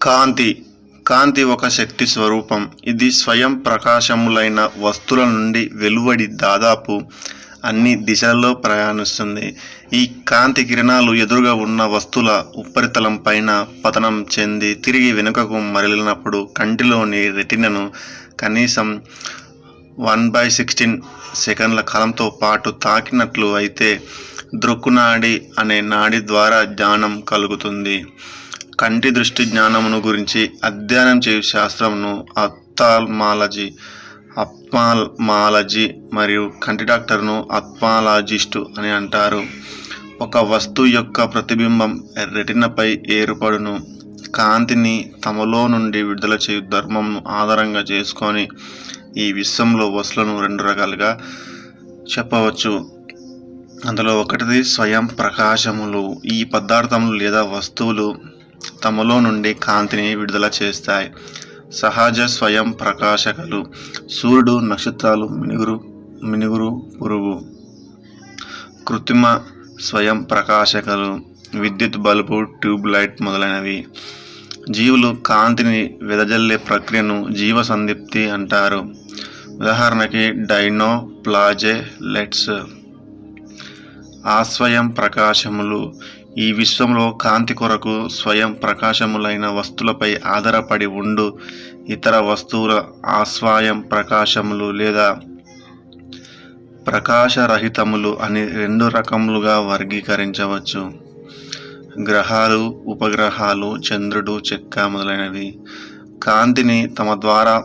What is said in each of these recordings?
కాంతి కాంతి ఒక శక్తి స్వరూపం. ఇది స్వయం ప్రకాశములైన వస్తువుల నుండి వెలువడి దాదాపు అన్ని దిశలలో ప్రయాణిస్తుంది. ఈ కాంతి కిరణాలు ఎదురుగా ఉన్న వస్తువుల ఉపరితలం పైన పతనం చెంది తిరిగి వెనుకకు మరలినప్పుడు కంటిలోని రెటినాను కనీసం 1/16 సెకన్ల కాలంతో పాటు తాకినట్లు అయితే దృక్కునాడి అనే నాడి ద్వారా జ్ఞానం కలుగుతుంది. కంటి దృష్టి జ్ఞానమును గురించి అధ్యయనం చేయు శాస్త్రమును అప్థాల్మాలజీ మరియు కంటి డాక్టర్ను అప్థాల్మాలజిస్టు అని అంటారు. ఒక వస్తువు యొక్క ప్రతిబింబం రెటినాపై ఏర్పడును. కాంతిని తమలో నుండి విడుదల చేయు ధర్మంను ఆధారంగా చేసుకొని ఈ విశ్వంలో వస్తువులను 2 రకాలుగా చెప్పవచ్చు. అందులో ఒకటిది స్వయం ప్రకాశములు. ఈ పదార్థములు లేదా వస్తువులు తమలో నుండి కాంతిని విడుదల చేస్తాయి. సహజ స్వయం ప్రకాశకలు సూర్యుడు, నక్షత్రాలు, మినుగురు, పురుగు. కృత్రిమ స్వయం ప్రకాశకలు విద్యుత్ బల్బు, ట్యూబ్ లైట్ మొదలైనవి. జీవులు కాంతిని వెదజల్లే ప్రక్రియను జీవ సందీప్తి అంటారు. ఉదాహరణకి డైనో ఫ్లాజెలెట్స్. ఆస్వయం ప్రకాశములు ఈ విశ్వంలో కాంతి కొరకు స్వయం ప్రకాశములైన వస్తువులపై ఆధారపడి ఉండు ఇతర వస్తువుల ఆస్వయం ప్రకాశములు లేదా ప్రకాశరహితములు అని 2 రకములుగా వర్గీకరించవచ్చు. గ్రహాలు, ఉపగ్రహాలు, చంద్రుడు, చెక్క మొదలైనవి కాంతిని తమ ద్వారా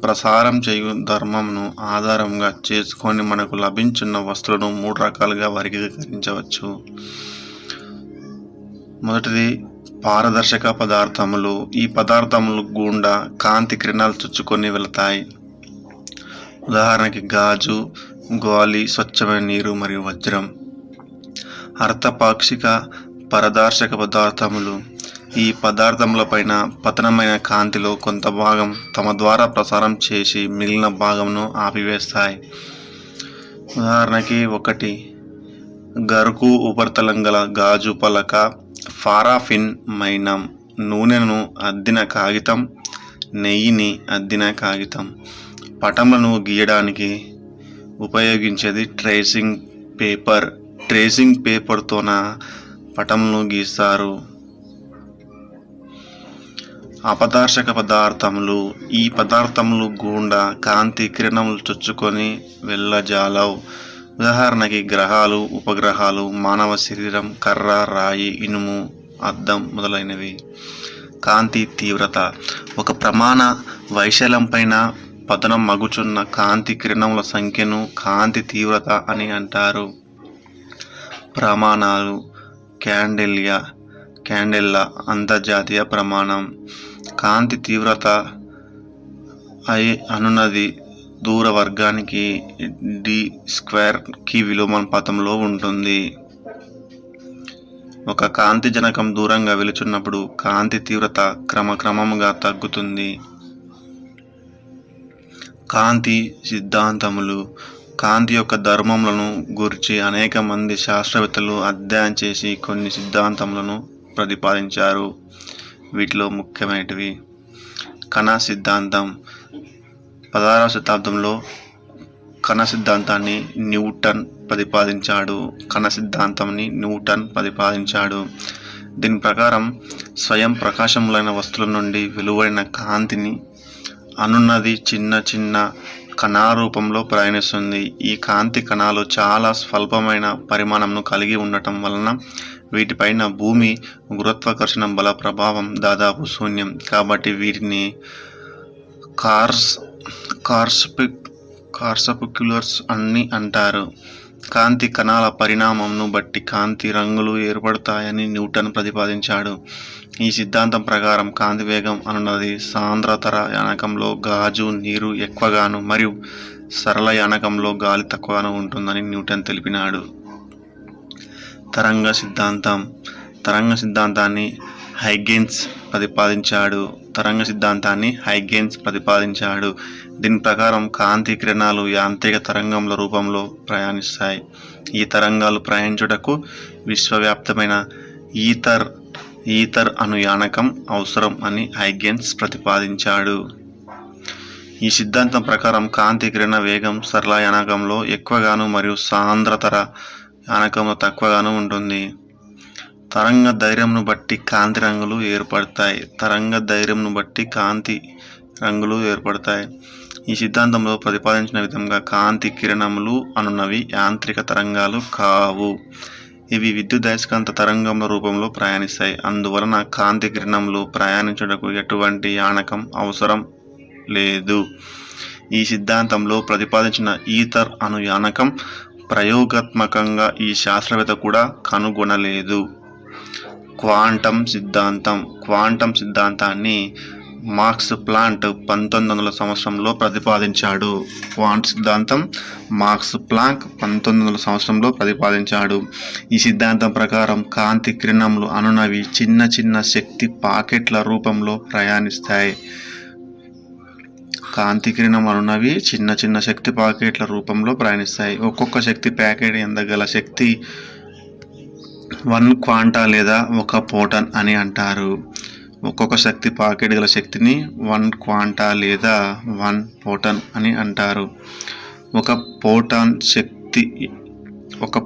ప్రసారం చేయు ధర్మంను ఆధారంగా చేసుకొని మనకు లభించున్న వస్తువులను 3 రకాలుగా వర్గీకరించవచ్చు. మొదటిది పారదర్శక పదార్థములు. ఈ పదార్థములు గుండా కాంతి కిరణాలు చొచ్చుకొని వెళతాయి. ఉదాహరణకి గాజు, గాలి, స్వచ్ఛమైన నీరు మరియు వజ్రం. అర్ధపాక్షిక పారదర్శక పదార్థములు. ఈ పదార్థములపైన పతనమైన కాంతిలో కొంత భాగం తమ ద్వారా ప్రసారం చేసి మిగిలిన భాగంను ఆపివేస్తాయి. ఉదాహరణకి 1 గరుకు ఉపరితలం గల గాజు పలక, పారాఫిన్ మైనం, నూనెను అద్దిన కాగితం, నెయ్యిని అద్దిన కాగితం. పటములను గీయడానికి ఉపయోగించేది ట్రేసింగ్ పేపర్. ట్రేసింగ్ పేపర్తోన పటములను గీస్తారు. అపదార్శక పదార్థములు. ఈ పదార్థములు గుండా కాంతి కిరణములు చొచ్చుకొని వెళ్ళజాలవు. ఉదాహరణకి గ్రహాలు, ఉపగ్రహాలు, మానవ శరీరం, కర్ర, రాయి, ఇనుము, అద్దం మొదలైనవి. కాంతి తీవ్రత. ఒక ప్రమాణ వైశాల్యం పైన పతనం మగుచున్న కాంతి కిరణముల సంఖ్యను కాంతి తీవ్రత అని అంటారు. ప్రమాణాలు. క్యాండెల్లా అంతర్జాతీయ ప్రమాణం. కాంతి తీవ్రత అనున్నది దూర వర్గానికి d² విలోమానుపాతంలో ఉంటుంది. ఒక కాంతి జనకం దూరంగా వెళుచున్నప్పుడు కాంతి తీవ్రత క్రమక్రమముగా తగ్గుతుంది. కాంతి సిద్ధాంతములు. కాంతి యొక్క ధర్మములను గురించి అనేక మంది శాస్త్రవేత్తలు అధ్యయనం చేసి కొన్ని సిద్ధాంతములను ప్రతిపాదించారు. వీటిలో ముఖ్యమైనవి కణ సిద్ధాంతం. 16వ శతాబ్దంలో కణ సిద్ధాంతాన్ని న్యూటన్ ప్రతిపాదించాడు. దీని ప్రకారం స్వయం ప్రకాశములైన వస్తువుల నుండి వెలువడిన కాంతిని అనున్నది చిన్న చిన్న కణారూపంలో ప్రయాణిస్తుంది. ఈ కాంతి కణాలు చాలా స్వల్పమైన పరిమాణంను కలిగి ఉండటం వలన వీటిపైన భూమి గురుత్వాకర్షణ బల ప్రభావం దాదాపు శూన్యం. కాబట్టి వీటిని కార్సపిక్యులర్స్ అని అంటారు. కాంతి కణాల పరిణామంను బట్టి కాంతి రంగులు ఏర్పడతాయని న్యూటన్ ప్రతిపాదించాడు. ఈ సిద్ధాంతం ప్రకారం కాంతి వేగం అనున్నది సాంద్రతర యానకంలో గాజు, నీరు ఎక్కువగాను మరియు సరళ యానకంలో గాలి తక్కువగాను ఉంటుందని న్యూటన్ తెలిపినాడు. తరంగ సిద్ధాంతాన్ని హైగెన్స్ ప్రతిపాదించాడు. దీని ప్రకారం కాంతి కిరణాలు యాంత్రిక తరంగముల రూపంలో ప్రయాణిస్తాయి. ఈ తరంగాలు ప్రయాణించుటకు విశ్వవ్యాప్తమైన ఈథర్ ఈథర్ అను యానకం అవసరం అని హైగెన్స్ ప్రతిపాదించాడు. ఈ సిద్ధాంతం ప్రకారం కాంతి కిరణ వేగం సరళ యానకంలో ఎక్కువగాను మరియు సాంద్రతర యానకంలో తక్కువగాను ఉంటుంది. తరంగ ధైర్యంను బట్టి కాంతి రంగులు ఏర్పడతాయి. ఈ సిద్ధాంతంలో ప్రతిపాదించిన విధంగా కాంతి కిరణములు అనున్నవి యాంత్రిక తరంగాలు కావు. ఇవి విద్యుదయస్కాంత తరంగముల రూపంలో ప్రయాణిస్తాయి. అందువలన కాంతి కిరణములు ప్రయాణించుటకు ఎటువంటి యానకం అవసరం లేదు. ఈ సిద్ధాంతంలో ప్రతిపాదించిన ఈథర్ అను యానకం ప్రయోగాత్మకంగా ఈ శాస్త్రవేత్త కూడా కనుగొనలేదు. క్వాంటం సిద్ధాంతాన్ని మాక్స్ ప్లాంక్ 1900 సంవత్సరంలో ప్రతిపాదించాడు. ఈ సిద్ధాంతం ప్రకారం కాంతి కిరణములు అనునవి చిన్న చిన్న శక్తి పాకెట్ల రూపంలో ప్రయాణిస్తాయి. ఒక్కొక్క శక్తి ప్యాకెట్ ఎందగల శక్తి 1 క్వాంటా లేదా 1 ఫోటాన్ అని అంటారు. ఒక్కొక్క శక్తి పాకెట్ గల శక్తిని 1 క్వాంటా లేదా 1 ఫోటాన్ అని అంటారు. ఒక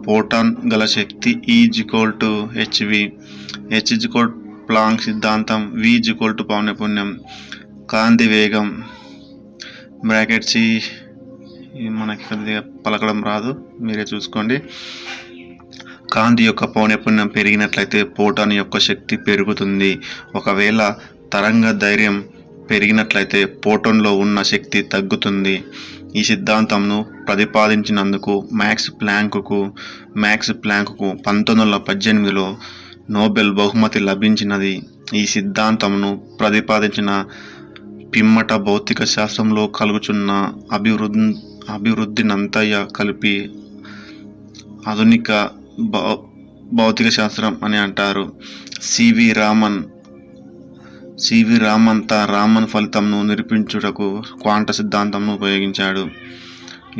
ఫోటాన్ గల శక్తి E=hv. h ప్లాంక్ సిద్ధాంతం. v పౌనఃపున్యం. కాంతి వేగం బ్రాకెట్ సి మనకి కొద్దిగా పలకడం రాదు, మీరే చూసుకోండి. కాంతి యొక్క పౌనఃపున్యం పెరిగినట్లయితే ఫోటాన్ యొక్క శక్తి పెరుగుతుంది. ఒకవేళ తరంగ ధైర్యం పెరిగినట్లయితే ఫోటాన్లో ఉన్న శక్తి తగ్గుతుంది. ఈ సిద్ధాంతంను ప్రతిపాదించినందుకు మ్యాక్స్ ప్లాంక్కు 1918లో నోబెల్ బహుమతి లభించినది. ఈ సిద్ధాంతంను ప్రతిపాదించిన పిమ్మట భౌతిక శాస్త్రంలో కలుగుచున్న అభివృద్ధినంతయ కలిపి ఆధునిక భౌతిక శాస్త్రం అని అంటారు. సివి రామన్ రామన్ ఫలితంను నిరూపించుటకు క్వాంటం సిద్ధాంతంను ఉపయోగించాడు.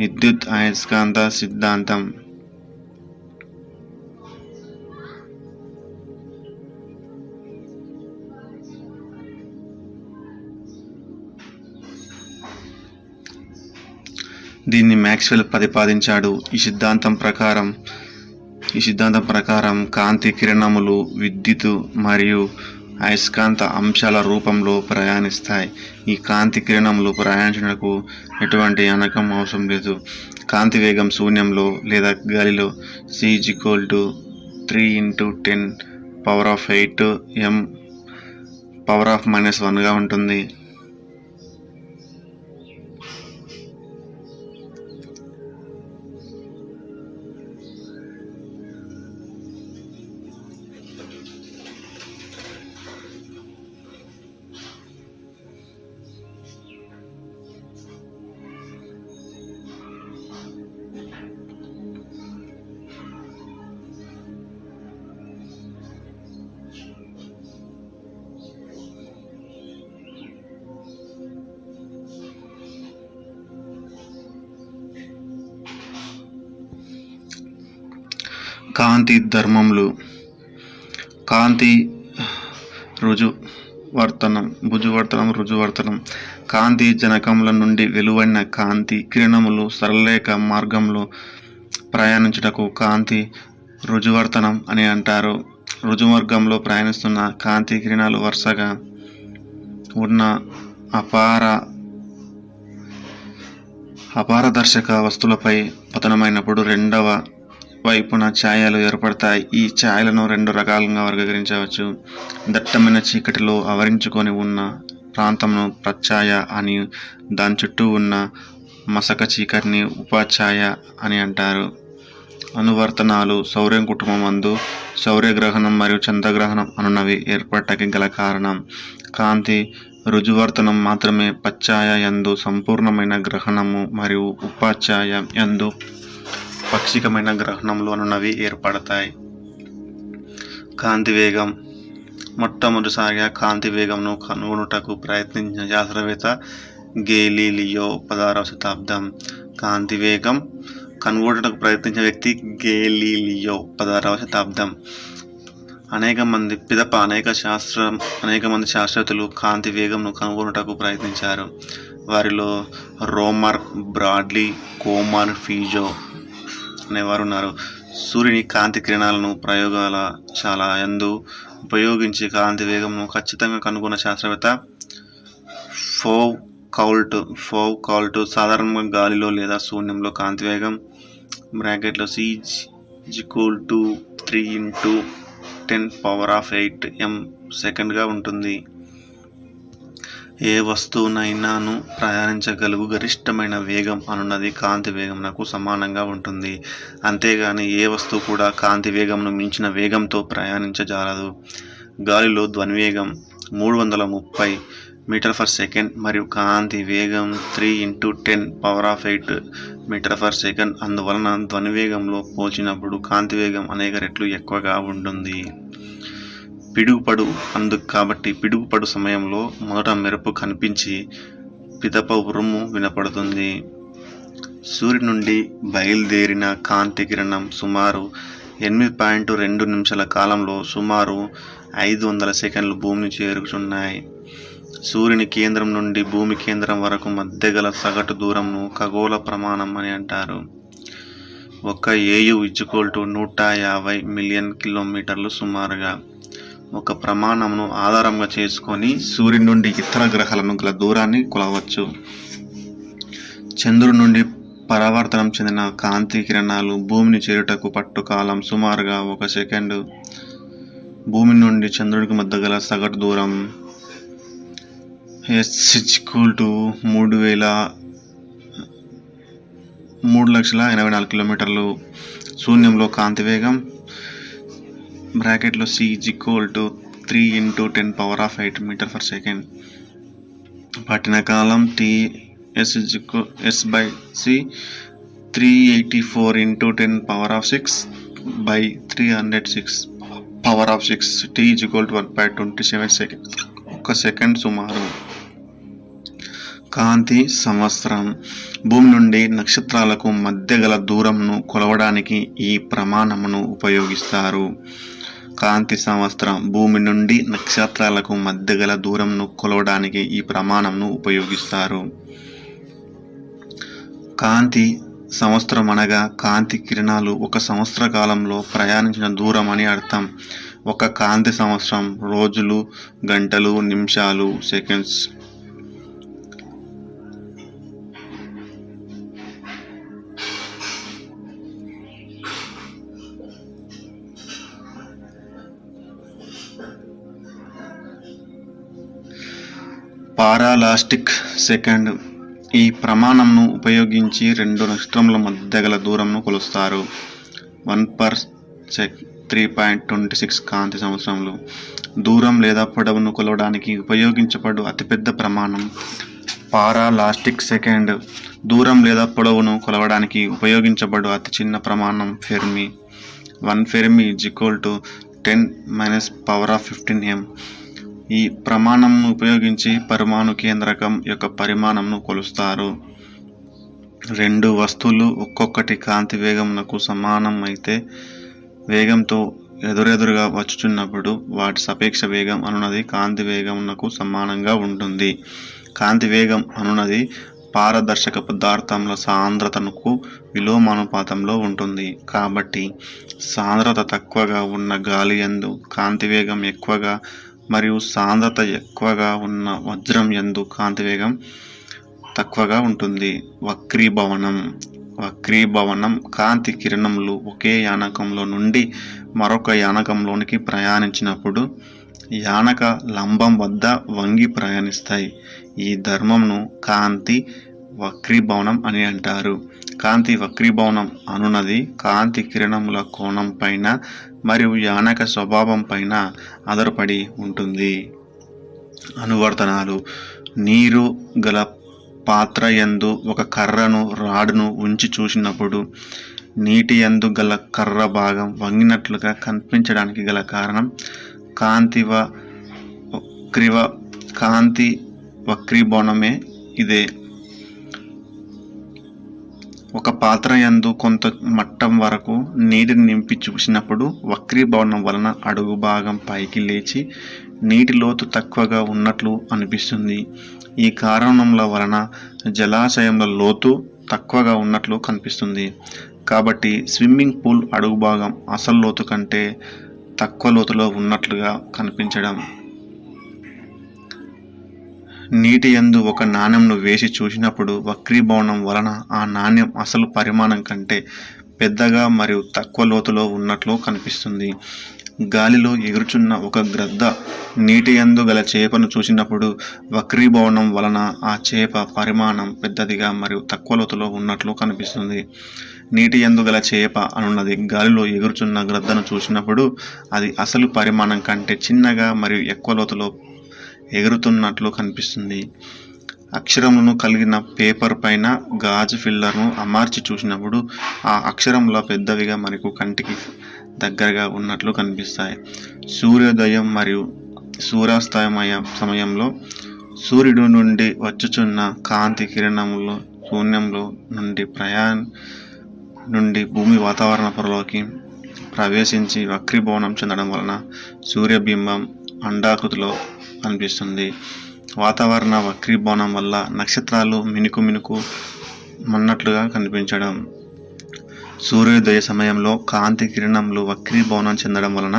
విద్యుత్ అయస్కాంత సిద్ధాంతం. దీన్ని మ్యాక్స్వెల్ ప్రతిపాదించాడు. ఈ సిద్ధాంతం ప్రకారం కాంతి కిరణములు విద్యుత్ మరియు అయస్కాంత అంశాల రూపంలో ప్రయాణిస్తాయి. ఈ కాంతి కిరణములు ప్రయాణించడానికి ఎటువంటి యానకం అవసరం లేదు. కాంతి వేగం శూన్యంలో లేదా గాలిలో c=3 × 10⁻⁸ m⁻⁻1 గా ఉంటుంది. కాంతి ధర్మములు. కాంతి రుజువర్తనం. కాంతి జనకముల నుండి వెలువడిన కాంతి కిరణములు సరళరేఖ మార్గంలో ప్రయాణించుటకు కాంతి రుజువర్తనం అని అంటారు. రుజుమార్గంలో ప్రయాణిస్తున్న కాంతి కిరణాలు వరుసగా ఉన్న అపారదర్శక వస్తువులపై పతనమైనప్పుడు రెండవ వైపున ఛాయలు ఏర్పడతాయి. ఈ ఛాయలను 2 రకాలుగా వర్గీకరించవచ్చు. దట్టమైన చీకటిలో ఆవరించుకొని ఉన్న ప్రాంతంను ప్రఛాయ అని, దాని చుట్టూ ఉన్న మసక చీకటిని ఉపఛాయ అని అంటారు. అనువర్తనాలు. సౌర్య కుటుంబమందు సౌర్యగ్రహణం మరియు చంద్రగ్రహణం అనున్నవి ఏర్పడటానికి గల కారణం కాంతి రుజువర్తనం మాత్రమే. పశ్చాయ యందు సంపూర్ణమైన గ్రహణము మరియు ఉపఛాయ యందు పాక్షికమైన గ్రహణములు అనున్నవి ఏర్పడతాయి. కాంతి వేగం. మొట్టమొదటిసారిగా కాంతి వేగంను కనుగొనుటకు ప్రయత్నించిన శాస్త్రవేత్త గేలీలియో 16వ శతాబ్దం. కాంతి వేగం కనుగొనుటకు ప్రయత్నించిన వ్యక్తి గేలీలియో 16వ శతాబ్దం. అనేక మంది శాస్త్రవేత్తలు కాంతి వేగంను కనుగొనుటకు ప్రయత్నించారు. వారిలో రోమర్, బ్రాడ్లీ, కోమర్, ఫీజో అనేవారు ఉన్నారు. సూర్యుని కాంతి కిరణాలను ప్రయోగశాల యందు ఉపయోగించి కాంతి వేగంను ఖచ్చితంగా కనుగొన్న శాస్త్రవేత్త ఫౌకౌల్ట్. సాధారణంగా గాలిలో లేదా శూన్యంలో కాంతి వేగం (c=3 × 10⁸ సెకండ్గా ఉంటుంది. ఏ వస్తువునైనాను ప్రయాణించగలుగు గరిష్టమైన వేగం అనున్నది కాంతి వేగంనకు సమానంగా ఉంటుంది. అంతేగాని ఏ వస్తువు కూడా కాంతి వేగంను మించిన వేగంతో ప్రయాణించజాలదు. గాలిలో ధ్వనివేగం 330 m/s మరియు కాంతి వేగం 3 × 10⁸ m/s. అందువలన ధ్వనివేగంలో పోల్చినప్పుడు కాంతి వేగం అనేక రెట్లు ఎక్కువగా ఉంటుంది. కాబట్టి పిడుగుపడు సమయంలో మొదట మెరుపు కనిపించి పిదప ఉరుము వినపడుతుంది. సూర్యుడి నుండి బయలుదేరిన కాంతి కిరణం సుమారు 8.2 నిమిషాల కాలంలో సుమారు 500 సెకన్లు భూమిని చేరుకున్నాయి. సూర్యుని కేంద్రం నుండి భూమి కేంద్రం వరకు మధ్య గల సగటు దూరంను ఖగోళ ప్రమాణం అని అంటారు. ఒక AU = 150 మిలియన్ కిలోమీటర్లు. సుమారుగా ఒక ప్రమాణమును ఆధారంగా చేసుకొని సూర్యుని నుండి ఇతర గ్రహాలను గల దూరాన్ని కొలవచ్చు. చంద్రుడి నుండి పరావర్తనం చెందిన కాంతి కిరణాలు భూమిని చేరుటకు పట్టు కాలం సుమారుగా 1 సెకండ్. భూమి నుండి చంద్రుడికి మధ్య గల సగటు దూరం S=3,84,000 కిలోమీటర్లు. శూన్యంలో కాంతి వేగం (c=3 × 10⁸ m/s). పట్టిన కాలం T S/c 384 × 10⁶/306 T = 1.27 second. 1 second సుమారు. కాంతి సంవత్సరం భూమి నుండి నక్షత్రాలకు మధ్య గల దూరంను కొలవడానికి ఈ ప్రమాణమును ఉపయోగిస్తారు. కాంతి సంవత్సరం భూమి నుండి నక్షత్రాలకు మధ్య గల దూరంను కొలవడానికి ఈ ప్రమాణంను ఉపయోగిస్తారు. కాంతి సంవత్సరం అనగా కాంతి కిరణాలు 1 సంవత్సర కాలంలో ప్రయాణించిన దూరం అని అర్థం. ఒక కాంతి సంవత్సరం రోజులు, గంటలు, నిమిషాలు, సెకండ్స్. పారాలాస్టిక్ సెకండ్. ఈ ప్రమాణంను ఉపయోగించి 2 నక్షత్రముల మధ్య గల దూరంను కొలుస్తారు. 1/s 3.26 కాంతి సంవత్సరములు. దూరం లేదా పొడవును కొలవడానికి ఉపయోగించబడు అతిపెద్ద ప్రమాణం పారాలాస్టిక్ సెకండ్. దూరం లేదా పొడవును కొలవడానికి ఉపయోగించబడు అతి చిన్న ప్రమాణం ఫెర్మి. 1 Fermi = 10⁻⁻15 m. ఈ ప్రమాణంను ఉపయోగించి పరమాణు కేంద్రకం యొక్క పరిమాణంను కొలుస్తారు. 2 వస్తువులు ఒక్కొక్కటి కాంతి వేగంనకు సమానం అయితే వేగంతో ఎదురెదురుగా వచ్చుచున్నప్పుడు వాటి సాపేక్ష వేగం అనున్నది కాంతి వేగంనకు సమానంగా ఉంటుంది. కాంతి వేగం అనున్నది పారదర్శక పదార్థముల సాంద్రతకు విలోమానుపాతంలో ఉంటుంది. కాబట్టి సాంద్రత తక్కువగా ఉన్న గాలి యందు కాంతి వేగం ఎక్కువగా మరియు సాంద్రత ఎక్కువగా ఉన్న వజ్రం యందు కాంతి వేగం తక్కువగా ఉంటుంది. వక్రీభవనం కాంతి కిరణములు ఒకే యానకంలో నుండి మరొక యానకంలోనికి ప్రయాణించినప్పుడు యానక లంబం వద్ద వంగి ప్రయాణిస్తాయి. ఈ ధర్మంను కాంతి వక్రీభవనం అని అంటారు. కాంతి వక్రీభవనం అనున్నది కాంతి కిరణముల కోణం పైన మరియు యానక స్వభావం పైన ఆధారపడి ఉంటుంది. అనువర్తనాలు. నీరు గల పాత్ర యందు ఒక కర్రను రాడును ఉంచి చూసినప్పుడు నీటి యందు గల కర్ర భాగం వంగినట్లుగా కనిపించడానికి గల కారణం కాంతి వక్రీభవనమే ఇదే. ఒక పాత్ర యందు కొంత మట్టం వరకు నీటిని నింపి చూసినప్పుడు వక్రీభవనం వలన అడుగు భాగం పైకి లేచి నీటి లోతు తక్కువగా ఉన్నట్లు అనిపిస్తుంది. ఈ కారణముల వలన జలాశయంలో లోతు తక్కువగా ఉన్నట్లు కనిపిస్తుంది. కాబట్టి స్విమ్మింగ్ పూల్ అడుగు భాగం అసలు లోతు కంటే తక్కువ లోతులో ఉన్నట్లుగా కనిపించడం. నీటి యందు ఒక నాణ్యంను వేసి చూసినప్పుడు వక్రీభవనం వలన ఆ నాణ్యం అసలు పరిమాణం కంటే పెద్దగా మరియు తక్కువ లోతులో ఉన్నట్లు కనిపిస్తుంది. గాలిలో ఎగురుచున్న ఒక గ్రద్ద నీటి యందు గల చేపను చూసినప్పుడు వక్రీభవనం వలన ఆ చేప పరిమాణం పెద్దదిగా మరియు తక్కువ లోతులో ఉన్నట్లు కనిపిస్తుంది. నీటి యందు గల చేప అనున్నది గాలిలో ఎగురుచున్న గ్రద్దను చూసినప్పుడు అది అసలు పరిమాణం కంటే చిన్నగా మరియు ఎక్కువ లోతులో ఎగురుతున్నట్లు కనిపిస్తుంది. అక్షరములను కలిగిన పేపర్ పైన గాజు ఫిల్లర్ను అమర్చి చూసినప్పుడు ఆ అక్షరముల పెద్దవిగా మనకు కంటికి దగ్గరగా ఉన్నట్లు కనిపిస్తాయి. సూర్యోదయం మరియు సూర్యాస్తమయ సమయంలో సూర్యుడు నుండి వచ్చుచున్న కాంతి కిరణములు శూన్యంలో నుండి భూమి వాతావరణ పొరలోకి ప్రవేశించి వక్రీభవనం చెందడం వలన సూర్యబింబం అండాకృతిలో కనిపిస్తుంది. వాతావరణ వక్రీభవనం వల్ల నక్షత్రాలు మినుకు మన్నట్లుగా కనిపించడం. సూర్యోదయ సమయంలో కాంతి కిరణములు వక్రీభవనం చెందడం వలన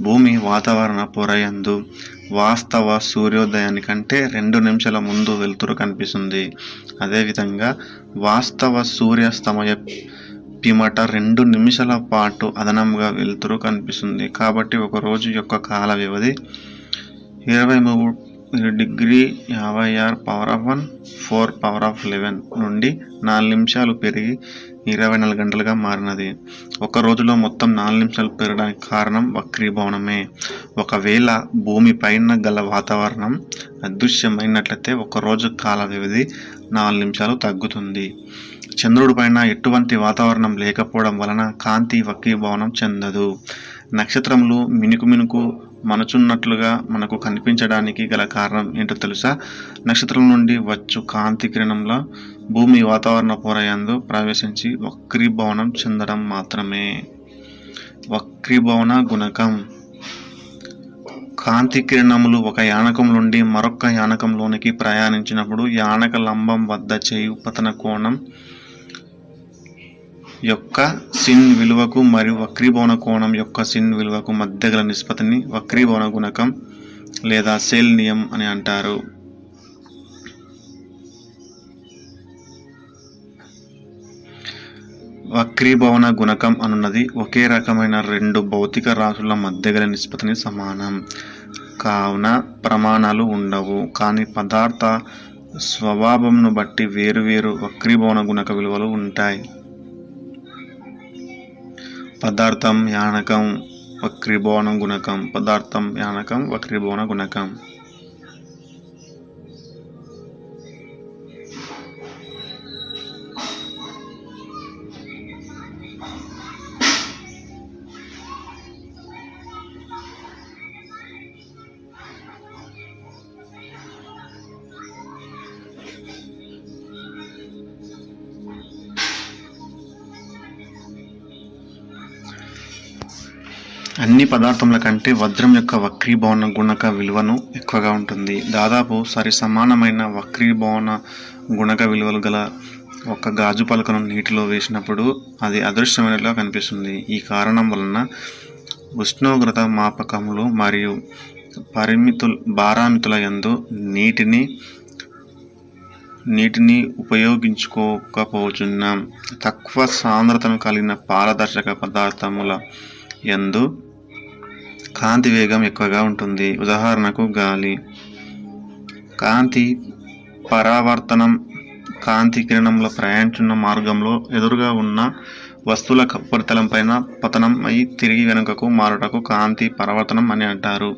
భూమి వాతావరణ పొరయందు వాస్తవ సూర్యోదయానికంటే 2 నిమిషాల ముందు వెలుతురు కనిపిస్తుంది. అదేవిధంగా వాస్తవ సూర్యాస్తమయ పిమ్మట 2 నిమిషాల పాటు అదనంగా వెలుతురు కనిపిస్తుంది. కాబట్టి ఒక రోజు యొక్క కాల వ్యవధి 23°56 4^11 నుండి 4 నిమిషాలు పెరిగి 24 గంటలుగా మారినది. ఒక రోజులో మొత్తం 4 నిమిషాలు పెరగడానికి కారణం వక్రీభవనమే. ఒకవేళ భూమి పైన గల వాతావరణం అదృశ్యమైనట్లయితే ఒక రోజు కాల వ్యవధి 4 నిమిషాలు తగ్గుతుంది. చంద్రుడి పైన ఎటువంటి వాతావరణం లేకపోవడం వలన కాంతి వక్రీభవనం చెందదు. నక్షత్రములు మినుకు మనుచున్నట్లుగా మనకు కనిపించడానికి గల కారణం ఏంటో తెలుసా? నక్షత్రం నుండి వచ్చు కాంతి కిరణంలో భూమి వాతావరణ పొరయందు ప్రవేశించి వక్రీభవనం చెందడం మాత్రమే. వక్రీభవన గుణకం. కాంతి కిరణములు ఒక యానకం నుండి మరొక యానకంలోనికి ప్రయాణించినప్పుడు యానక లంబం వద్ద చేయు పతన కోణం యొక్క సిన్ విలువకు మరియు వక్రీభవన కోణం యొక్క సిన్ విలువకు మధ్య గల నిష్పత్తిని వక్రీభవన గుణకం లేదా సెల్ నియం అని అంటారు. వక్రీభవన గుణకం అనున్నది ఒకే రకమైన 2 భౌతిక రాశుల మధ్య గల నిష్పత్తిని సమానం. కావున ప్రమాణాలు ఉండవు, కానీ పదార్థ స్వభావంను బట్టి వేరువేరు వక్రీభవన గుణక విలువలు ఉంటాయి. పదార్థం యానకం వక్రీభవన గుణకం. పదార్థం యానకం వక్రీభవన గుణకం. అన్ని పదార్థముల కంటే వజ్రం యొక్క వక్రీభవన గుణక విలువను ఎక్కువగా ఉంటుంది. దాదాపు సరి సమానమైన వక్రీభవన గుణక విలువలు గల ఒక గాజు పలకను నీటిలో వేసినప్పుడు అది అదృశ్యమైనట్లుగా కనిపిస్తుంది. ఈ కారణం వలన ఉష్ణోగ్రత మాపకములు మరియు భారామితుల యందు నీటిని ఉపయోగించుకోకపోవచ్చున్నాం. తక్కువ సాంద్రతను కలిగిన పారదర్శక పదార్థముల యందు కాంతి వేగం ఎక్కువగా ఉంటుంది. ఉదాహరణకు గాలి. కాంతి పరావర్తనం. కాంతి కిరణంలో ప్రయాణించున్న మార్గంలో ఎదురుగా ఉన్న వస్తువుల ఉపరితలం పైన పతనం అయి తిరిగి వెనుకకు మారుటకు కాంతి పరావర్తనం అని అంటారు.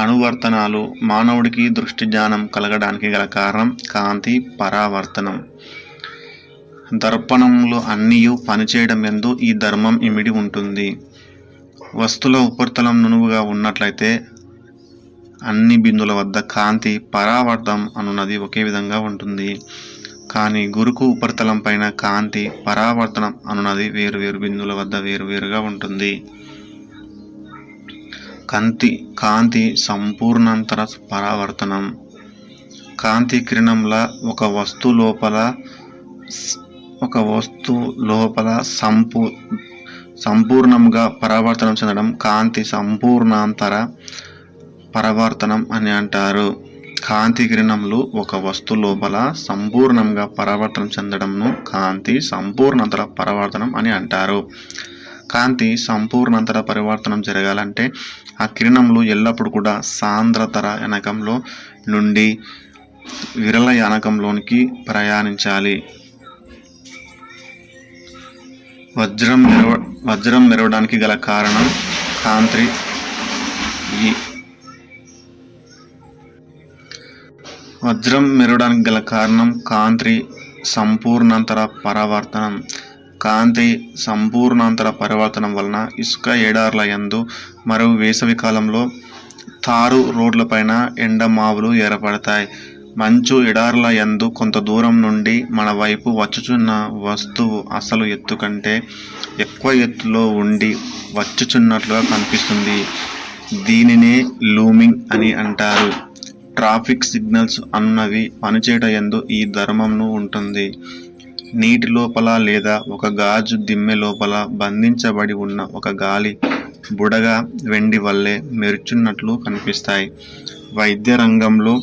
అనువర్తనాలు. మానవుడికి దృష్టి జ్ఞానం కలగడానికి గల కారణం కాంతి పరావర్తనం. దర్పణంలో అన్నీ పనిచేయడం యందు ఈ ధర్మం ఇమిడి ఉంటుంది. వస్తువుల ఉపరితలం నునువుగా ఉన్నట్లయితే అన్ని బిందువుల వద్ద కాంతి పరావర్తం అనున్నది ఒకే విధంగా ఉంటుంది. కానీ గురుకు ఉపరితలం పైన కాంతి పరావర్తనం అనున్నది వేరువేరు బిందువుల వద్ద వేరువేరుగా ఉంటుంది. కాంతి సంపూర్ణాంతర పరావర్తనం. కాంతి కిరణంలా ఒక వస్తువు లోపల సంపూర్ణంగా పరావర్తనం చెందడం కాంతి సంపూర్ణాంతర పరావర్తనం అని అంటారు. కాంతి కిరణములు ఒక వస్తువు లోపల సంపూర్ణంగా పరావర్తనం చెందడంను కాంతి సంపూర్ణాంతర పరావర్తనం అని అంటారు. కాంతి సంపూర్ణాంతర పరివర్తనం జరగాలంటే ఆ కిరణములు ఎల్లప్పుడూ కూడా సాంద్రతర యానకంలో నుండి విరళ యానకంలోనికి ప్రయాణించాలి. వజ్రం మెరవడానికి గల కారణం కాంతి సంపూర్ణాంతర పరావర్తనం. కాంతి సంపూర్ణాంతర పరివర్తనం వలన ఇసుక ఎడార్ల యందు మరియు వేసవి కాలంలో తారు రోడ్లపైన ఎండమావులు ఏర్పడతాయి. మంచు ఎడార్ల యందు కొంత దూరం నుండి మన వైపు వచ్చుచున్న వస్తువు అసలు ఎత్తు కంటే ఎక్కువ ఎత్తులో ఉండి వచ్చుచున్నట్లుగా కనిపిస్తుంది. దీనినే లూమింగ్ అని అంటారు. ట్రాఫిక్ సిగ్నల్స్ అన్నవి పనిచేయట యందు ఈ ధర్మంను ఉంటుంది. నీటి లోపల లేదా ఒక గాజు దిమ్మె లోపల బంధించబడి ఉన్న ఒక గాలి బుడగ వెండి వల్లే మెరుచున్నట్లు కనిపిస్తాయి. వైద్య రంగంలో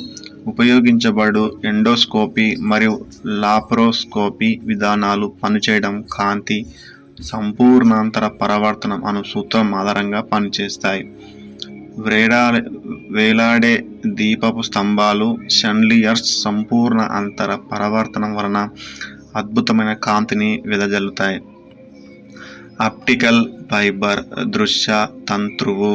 ఉపయోగించబడు ఎండోస్కోపీ మరియు లాప్రోస్కోపీ విధానాలు పనిచేయడం కాంతి సంపూర్ణాంతర పరావర్తనం అను సూత్రం ఆధారంగా పనిచేస్తాయి. వేలాడే దీపపు స్తంభాలు షాన్లియర్స్ సంపూర్ణ అంతర పరావర్తనం వలన అద్భుతమైన కాంతిని వెదజల్లుతాయి. ఆప్టికల్ ఫైబర్ దృశ్య తంతువు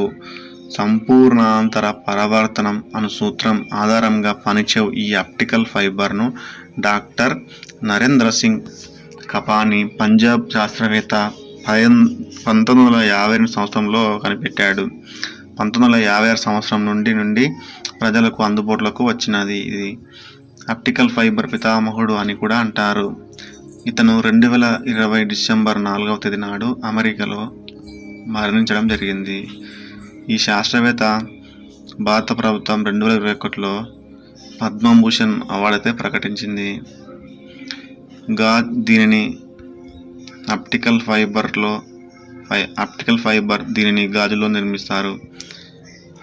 సంపూర్ణాంతర పరావర్తనం అను సూత్రం ఆధారంగా పనిచేయు ఈ ఆప్టికల్ ఫైబర్ను డాక్టర్ నరేంద్ర సింగ్ కపాని పంజాబ్ శాస్త్రవేత్త 1952 సంవత్సరంలో కనిపెట్టాడు. 1956 సంవత్సరం నుండి ప్రజలకు అందుబాటులోకి వచ్చినది. ఇది ఆప్టికల్ ఫైబర్ పితామహుడు అని కూడా అంటారు. ఇతను 2020 డిసెంబర్ 4వ తేదీ నాడు అమెరికాలో మరణించడం జరిగింది. ఈ శాస్త్రవేత్త భారత ప్రభుత్వం 2021లో పద్మభూషణ్ అవార్డు అయితే ప్రకటించింది. దీనిని ఆప్టికల్ ఫైబర్ దీనిని గాజులో నిర్మిస్తారు.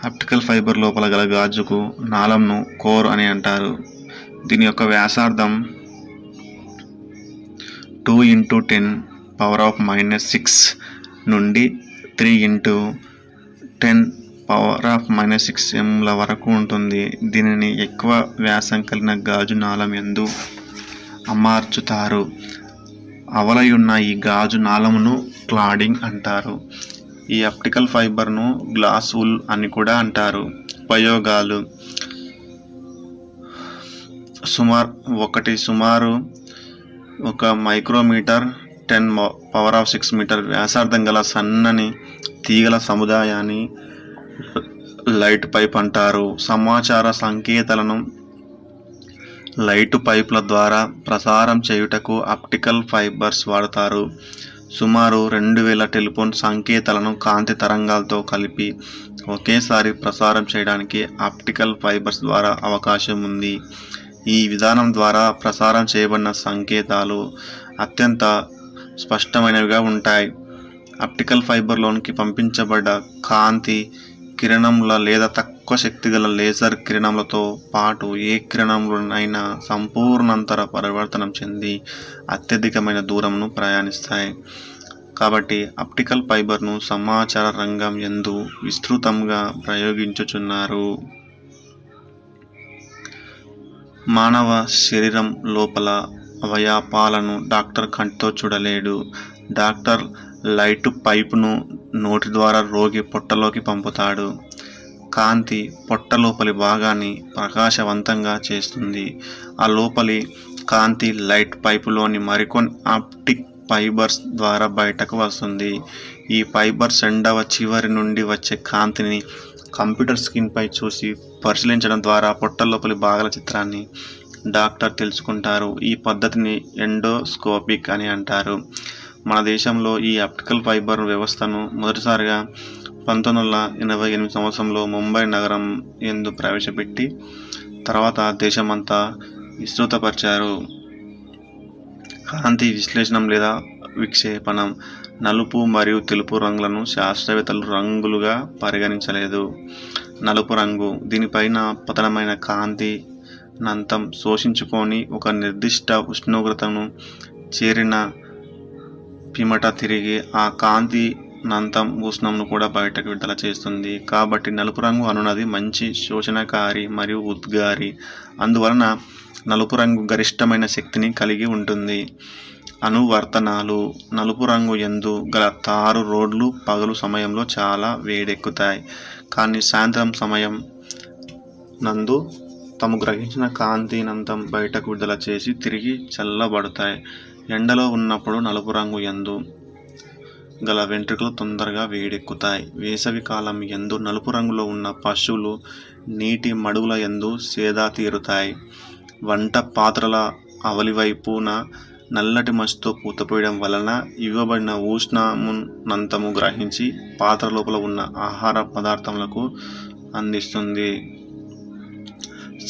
ఆప్టికల్ ఫైబర్ లోపల గల గాజుకు నాళంను కోర్ అని అంటారు. దీని యొక్క వ్యాసార్థం 2×10⁻⁻6 నుండి 3×10⁻⁻6 ఎంల వరకు ఉంటుంది. దీనిని ఎక్కువ వ్యాసం కలిగిన గాజు నాళం యందు అమర్చుతారు. అవలయున్న ఈ గాజు నాళమును క్లాడింగ్ అంటారు. ఈ ఆప్టికల్ ఫైబర్ను గ్లాస్ వుల్ అని కూడా అంటారు. ఉపయోగాలు: సుమారు 1 మైక్రోమీటర్ 10⁻⁶ మీటర్ వ్యాసార్థం గల సన్నని తీగల సముదాయాన్ని లైట్ పైప్ అంటారు. సమాచార సంకేతాలను లైటు పైపుల ద్వారా ప్రసారం చేయుటకు ఆప్టికల్ ఫైబర్స్ వాడతారు. సుమారు 2000 టెలిఫోన్ సంకేతాలను కాంతి తరంగాలతో కలిపి ఒకేసారి ప్రసారం చేయడానికి ఆప్టికల్ ఫైబర్స్ ద్వారా అవకాశం ఉంది. ఈ విధానం ద్వారా ప్రసారం చేయబడిన సంకేతాలు అత్యంత స్పష్టమైనవిగా ఉంటాయి. ఆప్టికల్ ఫైబర్లోనికి పంపించబడ్డ కాంతి కిరణముల లేదా తక్కువ శక్తి గల లేజర్ కిరణములతో పాటు ఏ కిరణములనైనా సంపూర్ణాంతర పరివర్తనం చెంది అత్యధికమైన దూరంను ప్రయాణిస్తాయి. కాబట్టి ఆప్టికల్ ఫైబర్ను సమాచార రంగం యందు విస్తృతంగా ప్రయోగించుచున్నారు. మానవ శరీరం లోపల అవయవాలను డాక్టర్ కంటితో చూడలేడు. డాక్టర్ లైటు పైపును నోటి ద్వారా రోగి పొట్టలోకి పంపుతాడు. కాంతి పొట్ట లోపలి భాగాన్ని ప్రకాశవంతంగా చేస్తుంది. ఆ లోపలి కాంతి లైట్ పైపులోని మరికొన్ని ఆప్టిక్ ఫైబర్స్ ద్వారా బయటకు వస్తుంది. ఈ ఫైబర్స్ రెండవ చివరి నుండి వచ్చే కాంతిని కంప్యూటర్ స్క్రీన్ పై చూసి పరిశీలించడం ద్వారా పొట్ట లోపలి భాగాల చిత్రాన్ని డాక్టర్ తెలుసుకుంటారు. ఈ పద్ధతిని ఎండోస్కోపిక్ అని అంటారు. మన దేశంలో ఈ ఆప్టికల్ ఫైబర్ వ్యవస్థను మొదటిసారిగా 1988 సంవత్సరంలో ముంబై నగరం యందు ప్రవేశపెట్టి తర్వాత దేశమంతా విస్తృతపరిచారు. కాంతి విశ్లేషణం లేదా విక్షేపణం. నలుపు మరియు తెలుపు రంగులను శాస్త్రవేత్తలు రంగులుగా పరిగణించలేదు. నలుపు రంగు దీనిపైన పతనమైన కాంతి నంతం శోషించుకొని ఒక నిర్దిష్ట ఉష్ణోగ్రతను చేరిన పిమ్మట తిరిగి ఆ కాంతి నంతం ఉష్ణంను కూడా బయటకు విడుదల చేస్తుంది. కాబట్టి నలుపు రంగు అనున్నది మంచి శోషణకారి మరియు ఉద్గారి. అందువలన నలుపు రంగు గరిష్టమైన శక్తిని కలిగి ఉంటుంది. అనువర్తనాలు. నలుపు రంగు యందు గల తారు రోడ్లు పగలు సమయంలో చాలా వేడెక్కుతాయి, కానీ సాయంత్రం సమయం నందు తాము గ్రహించిన కాంతి నంతం బయటకు విడుదల చేసి తిరిగి చల్లబడతాయి. ఎండలో ఉన్నప్పుడు నలుపు రంగు యందు గల వెంట్రుకలు తొందరగా వేడెక్కుతాయి. వేసవి కాలం యందు నలుపు రంగులో ఉన్న పశువులు నీటి మడుగుల యందు సేద తీరుతాయి. వంట పాత్రల అవలివైపున నల్లటి మసితో పూతపోయడం వలన ఇవ్వబడిన ఉష్ణమునంతము గ్రహించి పాత్ర లోపల ఉన్న ఆహార పదార్థములకు అందిస్తుంది.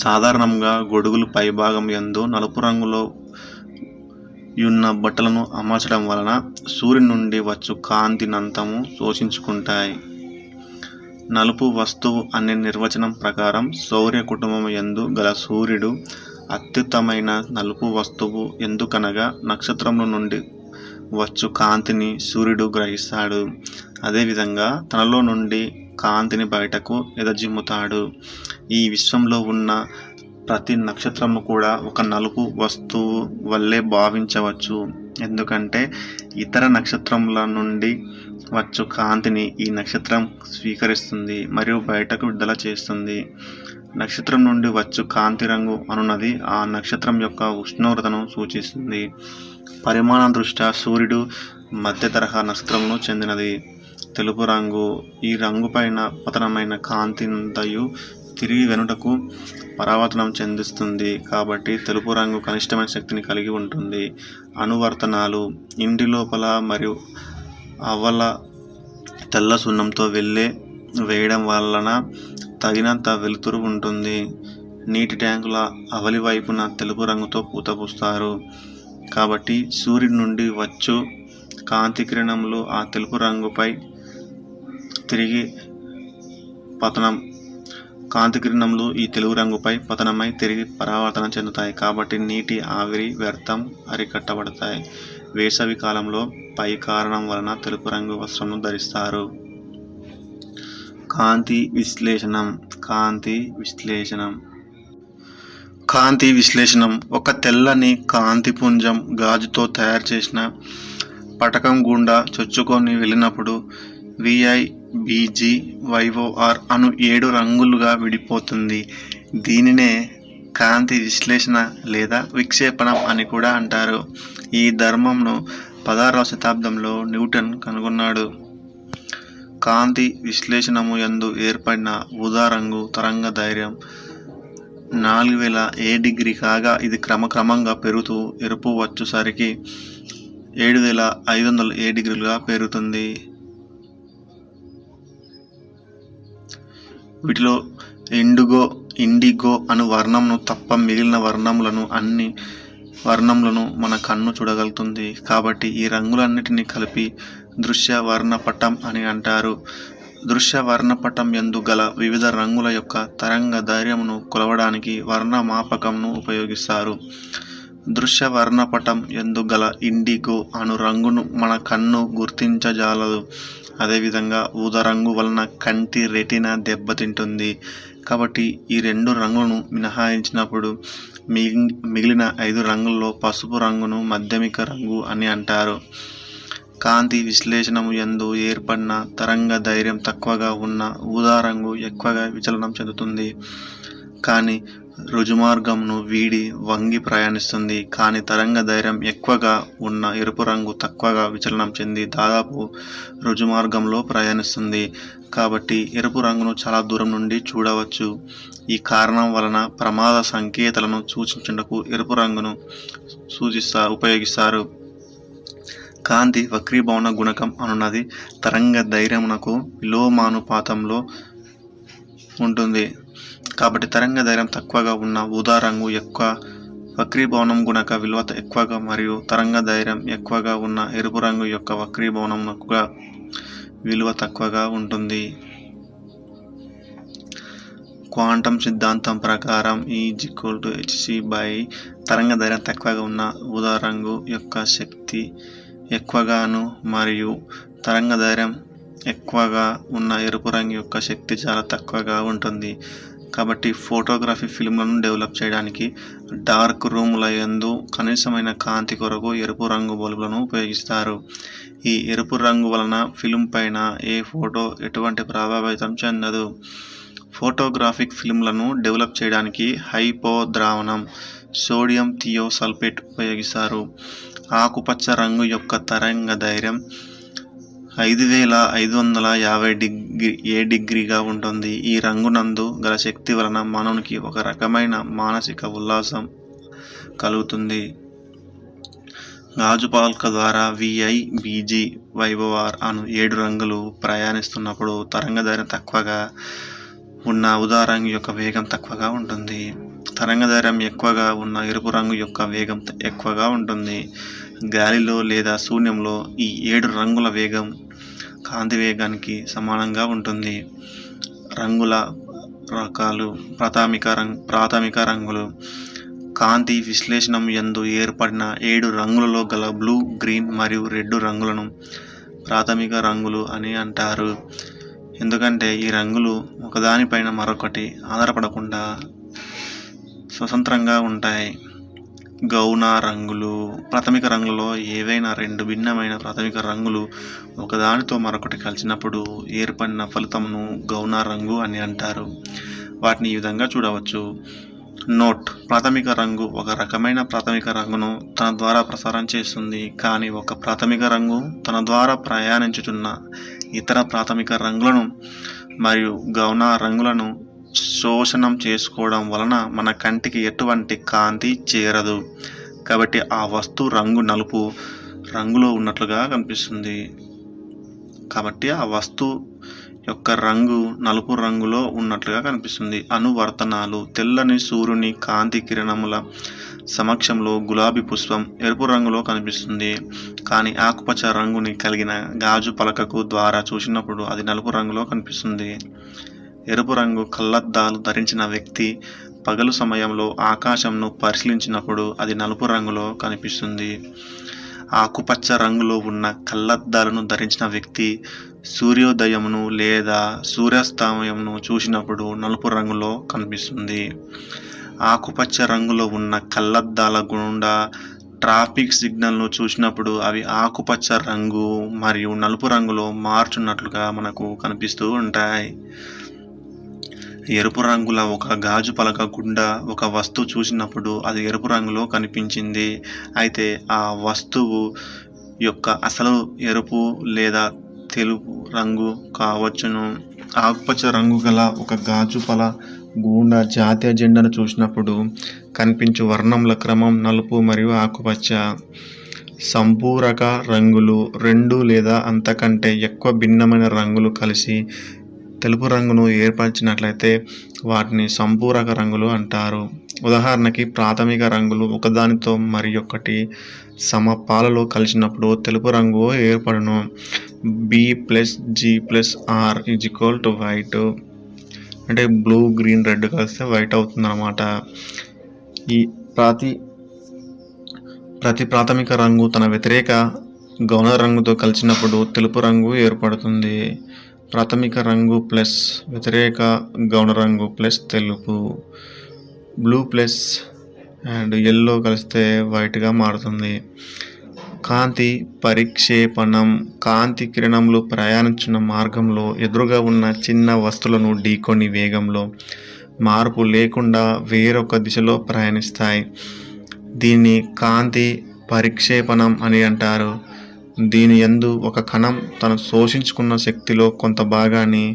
సాధారణంగా గొడుగులు పైభాగం యందు నలుపు రంగులో ఉన్న బట్టలను అమర్చడం వలన సూర్యుని నుండి వచ్చు కాంతి నంతము శోషించుకుంటాయి. నలుపు వస్తువు అనే నిర్వచనం ప్రకారం సౌర్య కుటుంబం యందు గల సూర్యుడు అత్యుత్తమైన నలుపు వస్తువు. ఎందుకనగా నక్షత్రముల నుండి వచ్చు కాంతిని సూర్యుడు గ్రహిస్తాడు. అదేవిధంగా తనలో నుండి కాంతిని బయటకు ఎదజిమ్ముతాడు. ఈ విశ్వంలో ఉన్న ప్రతి నక్షత్రము కూడా ఒక నలుపు వస్తువు వల్లే భావించవచ్చు. ఎందుకంటే ఇతర నక్షత్రముల నుండి వచ్చు కాంతిని ఈ నక్షత్రం స్వీకరిస్తుంది మరియు బయటకు విడుదల చేస్తుంది. నక్షత్రం నుండి వచ్చు కాంతి రంగు అనున్నది ఆ నక్షత్రం యొక్క ఉష్ణోగ్రతను సూచిస్తుంది. పరిమాణం దృష్ట్యా సూర్యుడు మధ్య తరహా నక్షత్రమును చెందినది. తెలుపు రంగు. ఈ రంగు పైన పతనమైన కాంతింతయు తిరిగి వెనుటకు పరావర్తనం చెందిస్తుంది. కాబట్టి తెలుపు రంగు కనిష్టమైన శక్తిని కలిగి ఉంటుంది. అనువర్తనాలు. ఇంటి లోపల మరియు అవల తెల్ల సున్నంతో వేయడం వలన తగినంత వెలుతురు ఉంటుంది. నీటి ట్యాంకుల అవలి వైపున తెలుపు రంగుతో పూత పూస్తారు. కాబట్టి సూర్యుడి నుండి వచ్చు కాంతి కిరణములు ఆ తెలుపు రంగుపై తిరిగి పతనం కాంతి కిరణములు ఈ తెలుపు రంగుపై పతనమై తిరిగి పరావర్తనం చెందుతాయి. కాబట్టి నీటి ఆవిరి వ్యర్థం అరికట్టబడతాయి. వేసవి కాలంలో పై కారణం వలన తెలుపు రంగు వస్త్రమును ధరిస్తారు. కాంతి విశ్లేషణం. కాంతి విశ్లేషణం ఒక తెల్లని కాంతిపుంజం గాజుతో తయారు చేసిన పటకం గుండా చొచ్చుకొని వెళ్ళినప్పుడు VI, BG, YOR అను 7 రంగులుగా విడిపోతుంది. దీనినే కాంతి విశ్లేషణ లేదా విక్షేపణం అని కూడా అంటారు. ఈ ధర్మంను 16వ శతాబ్దంలో న్యూటన్ కనుగొన్నాడు. కాంతి విశ్లేషణము యందు ఏర్పడిన ఊదా రంగు తరంగ ధైర్యం 4000 A కాగా ఇది క్రమక్రమంగా పెరుగుతూ ఎరుపు వచ్చేసరికి 7500 A పెరుగుతుంది. వీటిలో ఇండిగో అను వర్ణంను తప్ప మిగిలిన అన్ని వర్ణములను మన కన్ను చూడగలుగుతుంది. కాబట్టి ఈ రంగులన్నిటినీ కలిపి దృశ్య వర్ణపటం అని అంటారు. దృశ్య వర్ణపటం యందు గల వివిధ రంగుల యొక్క తరంగ ధైర్యమును కొలవడానికి వర్ణమాపకంను ఉపయోగిస్తారు. దృశ్య వర్ణపటం యందు గల ఇండిగో అను రంగును మన కన్ను గుర్తించజాలదు. అదేవిధంగా ఊదా రంగు వలన కంటి రెటీనా దెబ్బతింటుంది. కాబట్టి ఈ 2 రంగులను మినహాయించినప్పుడు మిగిలిన 5 రంగుల్లో పసుపు రంగును మాధ్యమిక రంగు అని అంటారు. కాంతి విశ్లేషణము యందు ఏర్పడిన తరంగ ధైర్యం తక్కువగా ఉన్న ఊదా రంగు ఎక్కువగా విచలనం చెందుతుంది. కానీ రుజుమార్గంను వీడి వంగి ప్రయాణిస్తుంది. కానీ తరంగ ధైర్యం ఎక్కువగా ఉన్న ఎరుపు రంగు తక్కువగా విచలనం చెంది దాదాపు రుజుమార్గంలో ప్రయాణిస్తుంది. కాబట్టి ఎరుపు రంగును చాలా దూరం నుండి చూడవచ్చు. ఈ కారణం వలన ప్రమాద సంకేతాలను సూచించుటకు ఎరుపు రంగును ఉపయోగిస్తారు. కాంతి వక్రీభవన గుణకం అనున్నది తరంగ ధైర్యమునకు విలోమానుపాతంలో ఉంటుంది. కాబట్టి తరంగ ధైర్యం తక్కువగా ఉన్న ఊదా రంగు ఎక్కువ వక్రీభవనం గుణక విలువ ఎక్కువగా మరియు తరంగ ధైర్యం ఎక్కువగా ఉన్న ఎరుపు రంగు యొక్క వక్రీభవనం విలువ తక్కువగా ఉంటుంది. క్వాంటం సిద్ధాంతం ప్రకారం E=hc తరంగ ధైర్యం తక్కువగా ఉన్న ఊదా రంగు యొక్క శక్తి ఎక్కువగాను మరియు తరంగ ధైర్యం ఎక్కువగా ఉన్న ఎరుపు రంగు యొక్క శక్తి చాలా తక్కువగా ఉంటుంది. కాబట్టి ఫోటోగ్రఫీ ఫిల్మ్లను డెవలప్ చేయడానికి డార్క్ రూముల యందు కనీసమైన కాంతి కొరకు ఎరుపు రంగు బల్బులను ఉపయోగిస్తారు. ఈ ఎరుపు రంగు వలన ఫిల్మ్ పైన ఏ ఫోటో ఎటువంటి ప్రభావితం చెందదు. ఫోటోగ్రాఫిక్ ఫిల్మ్లను డెవలప్ చేయడానికి హైపో ద్రావణం సోడియం థియోసల్ఫేట్ ఉపయోగిస్తారు. ఆకుపచ్చ రంగు యొక్క తరంగ ధైర్యం 5550 డిగ్రీగా ఉంటుంది. ఈ రంగునందు గల శక్తి వలన మానవునికి ఒక రకమైన మానసిక ఉల్లాసం కలుగుతుంది. గాజు పలక ద్వారా VI, BG, YOR అను 7 రంగులు ప్రయాణిస్తున్నప్పుడు తరంగ ధైర్యం తక్కువగా ఉన్న ఊదా రంగు యొక్క వేగం తక్కువగా ఉంటుంది. తరంగ ధైర్యం ఎక్కువగా ఉన్న ఎరుపు రంగు యొక్క వేగం ఎక్కువగా ఉంటుంది. గాలిలో లేదా శూన్యంలో ఈ 7 రంగుల వేగం కాంతి వేగానికి సమానంగా ఉంటుంది. రంగుల రకాలు. ప్రాథమిక రంగులు. కాంతి విశ్లేషణం యందు ఏర్పడిన 7 రంగులలో గల బ్లూ, గ్రీన్ మరియు రెడ్ రంగులను ప్రాథమిక రంగులు అని అంటారు. ఎందుకంటే ఈ రంగులు ఒకదానిపైన మరొకటి ఆధారపడకుండా స్వతంత్రంగా ఉంటాయి. గౌణ రంగులు. ప్రాథమిక రంగులలో ఏవైనా 2 భిన్నమైన ప్రాథమిక రంగులు ఒకదానితో మరొకటి కలిసినప్పుడు ఏర్పడిన ఫలితమును గౌణ రంగు అని అంటారు. వాటిని ఈ విధంగా చూడవచ్చు. నోట్. ప్రాథమిక రంగు ఒక రకమైన ప్రాథమిక రంగును తన ద్వారా ప్రసారం చేస్తుంది. కానీ ఒక ప్రాథమిక రంగు తన ద్వారా ప్రయాణించుచున్న ఇతర ప్రాథమిక రంగులను మరియు గౌణ రంగులను శోషణం చేసుకోవడం వలన మన కంటికి ఎటువంటి కాంతి చేరదు. కాబట్టి ఆ వస్తువు రంగు నలుపు రంగులో ఉన్నట్లుగా కనిపిస్తుంది. కాబట్టి ఆ వస్తువు యొక్క రంగు నలుపు రంగులో ఉన్నట్లుగా కనిపిస్తుంది. అనువర్తనాలు. తెల్లని సూర్యుని కాంతి కిరణముల సమక్షంలో గులాబీ పుష్పం ఎరుపు రంగులో కనిపిస్తుంది. కానీ ఆకుపచ్చ రంగుని కలిగిన గాజు పలకకు ద్వారా చూసినప్పుడు అది నలుపు రంగులో కనిపిస్తుంది. ఎరుపు రంగు కళ్లద్దాలు ధరించిన వ్యక్తి పగలు సమయంలో ఆకాశంను పరిశీలించినప్పుడు అది నలుపు రంగులో కనిపిస్తుంది. ఆకుపచ్చ రంగులో ఉన్న కళ్లద్దాలను ధరించిన వ్యక్తి సూర్యోదయమును లేదా సూర్యాస్తమయంను చూసినప్పుడు నలుపు రంగులో కనిపిస్తుంది. ఆకుపచ్చ రంగులో ఉన్న కళ్లద్దాల గుండా ట్రాఫిక్ సిగ్నల్ను చూసినప్పుడు అవి ఆకుపచ్చ రంగు మరియు నలుపు రంగులో మార్చున్నట్లుగా మనకు కనిపిస్తూ ఉంటాయి. ఎరుపు రంగుల ఒక గాజు పలక గుండా ఒక వస్తువు చూసినప్పుడు అది ఎరుపు రంగులో కనిపించింది. అయితే ఆ వస్తువు యొక్క అసలు ఎరుపు లేదా తెలుపు రంగు కావచ్చును. ఆకుపచ్చ రంగు గల ఒక గాజు పల గుండా జాతీయ జెండాను చూసినప్పుడు కనిపించు వర్ణముల క్రమం నలుపు మరియు ఆకుపచ్చ. సంపూరక రంగులు. 2 లేదా అంతకంటే ఎక్కువ భిన్నమైన రంగులు కలిసి తెలుపు రంగును ఏర్పరిచినట్లయితే వాటిని సంపూరక రంగులు అంటారు. ఉదాహరణకి ప్రాథమిక రంగులు ఒకదానితో మరియొకటి సమపాలలో కలిసినప్పుడు తెలుపు రంగు ఏర్పడును. B+G+R = white. అంటే బ్లూ, గ్రీన్, రెడ్ కలిస్తే వైట్ అవుతుంది అన్నమాట. ఈ ప్రతి ప్రాథమిక రంగు తన వ్యతిరేక గౌణ రంగుతో కలిసినప్పుడు తెలుపు రంగు ఏర్పడుతుంది. ప్రాథమిక రంగు ప్లస్ వ్యతిరేక గౌణ రంగు ప్లస్ తెలుపు. బ్లూ ప్లస్ అండ్ ఎల్లో కలిస్తే వైట్గా మారుతుంది. కాంతి పరిక్షేపణం. కాంతి కిరణములు ప్రయాణించిన మార్గంలో ఎదురుగా ఉన్న చిన్న వస్తువులను ఢీకొని వేగంలో మార్పు లేకుండా వేరొక దిశలో ప్రయాణిస్తాయి. దీన్ని కాంతి పరిక్షేపణం అని అంటారు. దీని యందు ఒక కణం తను శోషించుకున్న శక్తిలో కొంత భాగాన్ని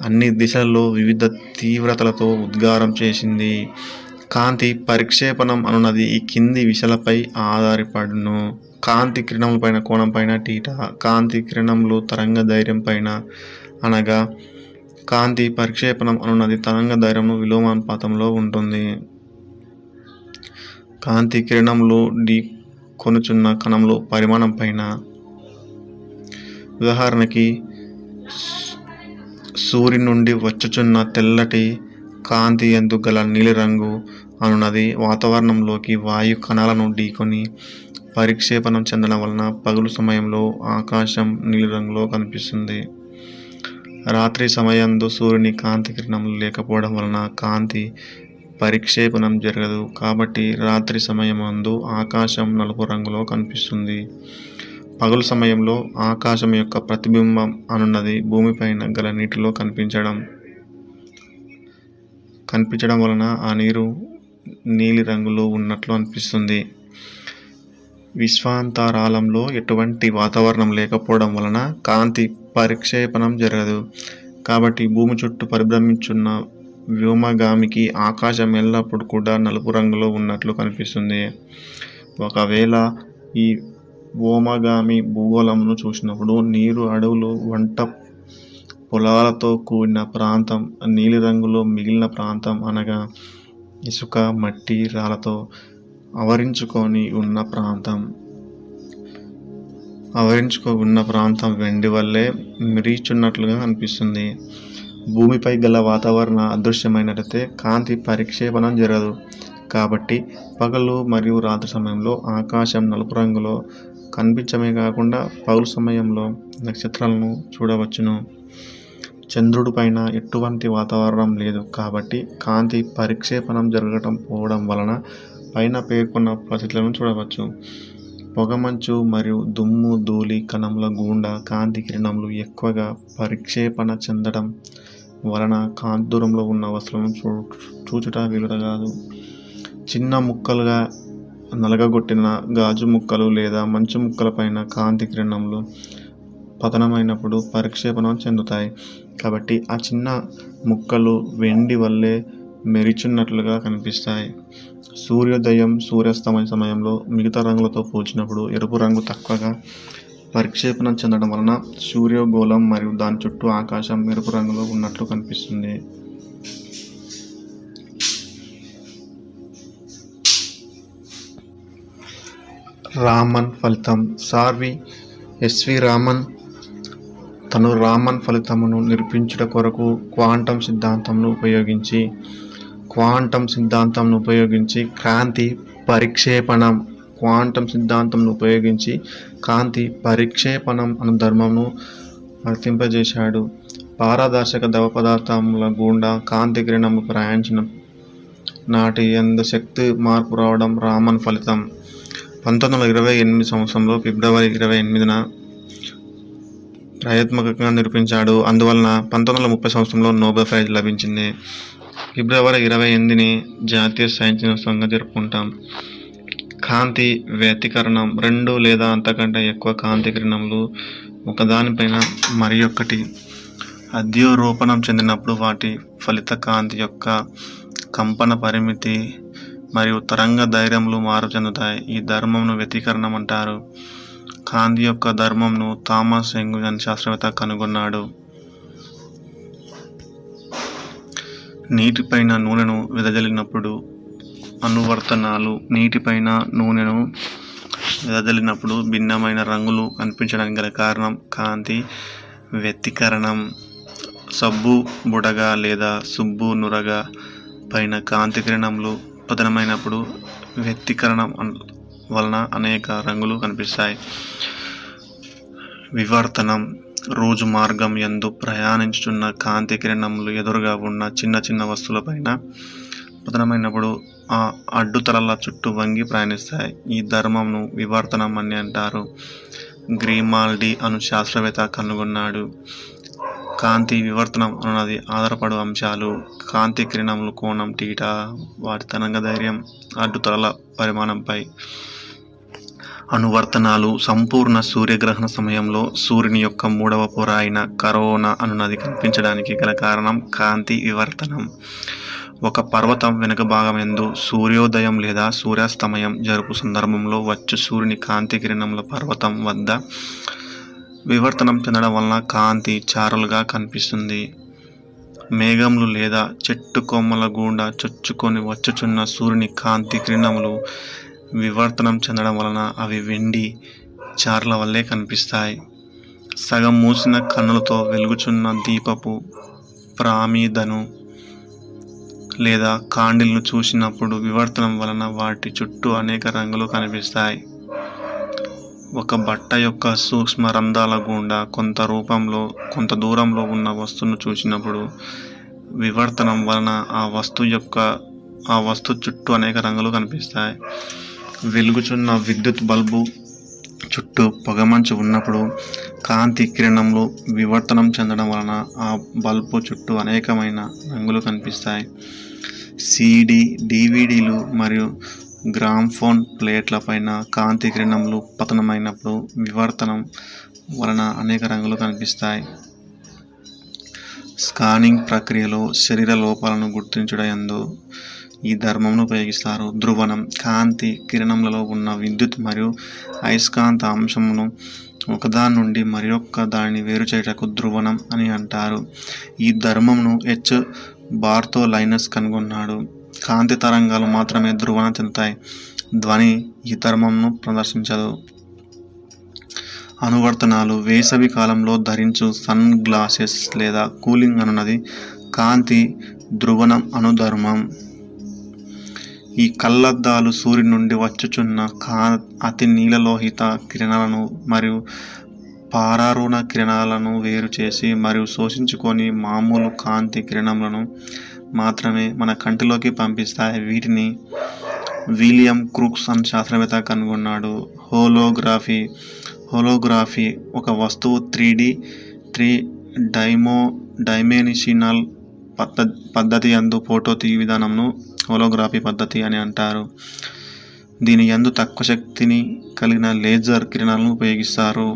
అన్ని దిశల్లో వివిధ తీవ్రతలతో ఉద్గారం చేసింది. కాంతి పరిక్షేపణం అనున్నది ఈ కింది విషయాలపై ఆధారపడును. కాంతి కిరణములపైన కోణంపైన తీటా, కాంతి కిరణములు తరంగ ధైర్యం పైన, అనగా కాంతి పరిక్షేపణం అనున్నది తరంగ ధైర్యము విలోమానుపాతంలో ఉంటుంది. కాంతి కిరణములు ఢీ కొనుచున్న కణములు పరిమాణం పైన. ఉదాహరణకి సూర్యుని నుండి వచ్చుచున్న తెల్లటి కాంతి యందు గల నీలిరంగు అనున్నది వాతావరణంలోకి వాయు కణాలను ఢీకొని పరిక్షేపణం చెందడం వలన పగలు సమయంలో ఆకాశం నీలిరంగులో కనిపిస్తుంది. రాత్రి సమయంలో సూర్యుని కాంతి కిరణములు లేకపోవడం వలన కాంతి పరిక్షేపణం జరగదు. కాబట్టి రాత్రి సమయమందు ఆకాశం నలుపు రంగులో కనిపిస్తుంది. పగలు సమయంలో ఆకాశం యొక్క ప్రతిబింబం అనున్నది భూమిపైన గల నీటిలో కనిపించడం వలన ఆ నీరు నీలి రంగులో ఉన్నట్లు అనిపిస్తుంది. విశ్వాంతరాళంలో ఎటువంటి వాతావరణం లేకపోవడం వలన కాంతి పరిక్షేపణం జరగదు. కాబట్టి భూమి చుట్టూ పరిభ్రమించున్న వ్యోమగామికి ఆకాశం ఎల్లప్పుడూ కూడా నలుపు రంగులో ఉన్నట్లు కనిపిస్తుంది. ఒకవేళ ఈ వ్యోమగామి భూగోళంను చూసినప్పుడు నీరు, అడవులు, వంట పొలాలతో కూడిన ప్రాంతం నీలిరంగులో, మిగిలిన ప్రాంతం అనగా ఇసుక, మట్టి, రాళ్లతో ఆవరించుకొని ఉన్న ప్రాంతం వెండి వల్లే మెరిచున్నట్లుగా అనిపిస్తుంది. భూమిపై గల వాతావరణ అదృశ్యమైనట్లయితే కాంతి పరిక్షేపణం జరగదు. కాబట్టి పగలు మరియు రాత్రి సమయంలో ఆకాశం నలుపు రంగులో కనిపించమే కాకుండా పగలు సమయంలో నక్షత్రాలను చూడవచ్చును. చంద్రుడి పైన ఎటువంటి వాతావరణం లేదు కాబట్టి కాంతి పరిక్షేపణం జరగటం పోవడం వలన పైన పేర్కొన్న పరిస్థితులను చూడవచ్చు. పొగమంచు మరియు దుమ్ము, ధూళి కణముల గుండా కాంతి కిరణములు ఎక్కువగా పరిక్షేపణ చెందడం వలన కాంతి దూరంలో ఉన్న వస్తువులను చూచుట వీలు కాదు. చిన్న ముక్కలుగా నలగగొట్టిన గాజు ముక్కలు లేదా మంచు ముక్కల పైన కాంతి కిరణములు పతనమైనప్పుడు పరిక్షేపణం చెందుతాయి. కాబట్టి ఆ చిన్న ముక్కలు వెండి వల్లే మెరిచున్నట్లుగా కనిపిస్తాయి. సూర్యోదయం, సూర్యాస్తమయ సమయంలో మిగతా రంగులతో పోల్చినప్పుడు ఎరుపు రంగు తక్కువగా పరిక్షేపణం చెందడం వలన సూర్యగోళం మరియు దాని చుట్టూ ఆకాశం ఎరుపు రంగులో ఉన్నట్లు కనిపిస్తుంది. రామన్ ఫలితం. ఎస్వి రామన్ తను రామన్ ఫలితమును నిరూపించుట కొరకు క్వాంటం సిద్ధాంతంను ఉపయోగించి కాంతి పరిక్షేపణం అను ధర్మమును వర్తింపజేశాడు. పారదర్శక ద్రవ పదార్థముల గుండా కాంతి కిరణము ప్రయాణించిన నాటి యందు శక్తి మార్పు రావడం రామన్ ఫలితం. 1928 సంవత్సరంలో ఫిబ్రవరి 28న ప్రయోగాత్మకంగా నిరూపించాడు. అందువలన 1930 సంవత్సరంలో నోబెల్ ప్రైజ్ లభించింది. ఫిబ్రవరి 28ని జాతీయ సైన్స్ దినోత్సవంగా జరుపుకుంటాం. కాంతి వ్యతికరణం. 2 లేదా అంతకంటే ఎక్కువ కాంతి కిరణములు ఒకదానిపైన మరి ఒకటి అధ్యారోపణం చెందినప్పుడు వాటి ఫలిత కాంతి యొక్క కంపన పరిమితి మరియు తరంగ ధైర్యములు మార్పు చెందుతాయి. ఈ ధర్మంను వ్యతికరణం అంటారు. కాంతి యొక్క ధర్మంను థామస్ యంగ్ అనే శాస్త్రవేత్త కనుగొన్నాడు. నీటిపైన నూనెను వెదజల్లినప్పుడు అనువర్తనాలు. నీటిపైన నూనెను వెదజల్లినప్పుడు భిన్నమైన రంగులు కనిపించడానికి గల కారణం కాంతి వ్యతికరణం. సబ్బు బుడగ లేదా సుబ్బు నురగ పైన కాంతి కిరణములు పతనమైనప్పుడు వ్యతికరణం వలన అనేక రంగులు కనిపిస్తాయి. వివర్తనం. రోజు మార్గం యందు ప్రయాణించుచున్న కాంతి కిరణములు ఎదురుగా ఉన్న చిన్న చిన్న వస్తువులపైన పతనమైనప్పుడు ఆ అడ్డుతలల చుట్టూ వంగి ప్రయాణిస్తాయి. ఈ ధర్మంను వివర్తనం అని అంటారు. గ్రిమాల్డి అను శాస్త్రవేత్త కనుగొన్నాడు. కాంతి వివర్తనం అన్నది ఆధారపడు అంశాలు. కాంతి కిరణములు కోణం టీటా, వాటి తరంగదైర్ఘ్యం, అడ్డుతలల పరిమాణంపై. అనువర్తనాలు. సంపూర్ణ సూర్యగ్రహణ సమయంలో సూర్యుని యొక్క మూడవ పొర అయిన కరోనా అనున్నది కనిపించడానికి గల కారణం కాంతి వివర్తనం. ఒక పర్వతం వెనుక భాగమెందు సూర్యోదయం లేదా సూర్యాస్తమయం జరుపు సందర్భంలో వచ్చు సూర్యుని కాంతి కిరణముల పర్వతం వద్ద వివర్తనం చెందడం వలన కాంతి చారలుగా కనిపిస్తుంది. మేఘములు లేదా చెట్టు కొమ్మల గుండా చొచ్చుకొని వచ్చుచున్న సూర్యుని కాంతి కిరణములు వివర్తనం చెందడం వలన అవి వెండి చారల వల్లే కనిపిస్తాయి. సగం మూసిన కన్నులతో వెలుగుచున్న దీపపు ప్రామిదను లేదా కాండిల్ను చూసినప్పుడు వివర్తనం వలన వాటి చుట్టూ అనేక రంగులు కనిపిస్తాయి. ఒక బట్ట యొక్క సూక్ష్మ రంధ్రాల గుండా కొంత దూరంలో ఉన్న వస్తువును చూసినప్పుడు వివర్తనం వలన ఆ వస్తువు చుట్టూ అనేక రంగులు కనిపిస్తాయి. వెలుగుచున్న విద్యుత్ బల్బు చుట్టూ పొగమంచు ఉన్నప్పుడు కాంతి కిరణములు వివర్తనం చెందడం వలన ఆ బల్బు చుట్టూ అనేకమైన రంగులు కనిపిస్తాయి. సిడి, డివిడీలు మరియు గ్రామ్ఫోన్ ప్లేట్ల పైన కాంతి కిరణములు పతనమైనప్పుడు వివర్తనం వలన అనేక రంగులు కనిపిస్తాయి. స్కానింగ్ ప్రక్రియలో శరీర లోపాలను గుర్తించుటయందు ఈ ధర్మమును ఉపయోగిస్తారు. ధ్రువణం. కాంతి కిరణములలో ఉన్న విద్యుత్ మరియు అయస్కాంత అంశమును ఒకదాని నుండి మరొక దానిని వేరు చేయుటకు ధ్రువణం అని అంటారు. ఈ ధర్మమును హెచ్. బార్థోలైనస్ కనుగొన్నాడు. కాంతి తరంగాలు మాత్రమే ధ్రువణం చెందుతాయి. ధ్వని ఈ ధర్మమును ప్రదర్శించదు. అనువర్తనాలు. వేసవి కాలంలో ధరించు సన్ గ్లాసెస్ లేదా కూలింగ్ అనున్నది కాంతి ధ్రువణం అనుధర్మం. ఈ కళ్ళద్దాలు సూర్యుని నుండి వచ్చుచున్న అతి నీలలోహిత కిరణాలను మరియు పారారుణ కిరణాలను వేరు చేసి మరియు శోషించుకొని మామూలు కాంతి కిరణములను మాత్రమే మన కంటిలోకి పంపిస్తాయి. వీటిని విలియం క్రూక్స్ అనే శాస్త్రవేత్త కనుగొన్నాడు. హోలోగ్రఫీ ఒక వస్తువు 3 డైమెన్షనల్ పద్ధతి యందు ఫోటో తీయు విధానంను హోలోగ్రఫీ పద్ధతి అని అంటారు. దీని యందు తక్కువ శక్తిని కలిగిన లేజర్ కిరణాలను ఉపయోగిస్తారు.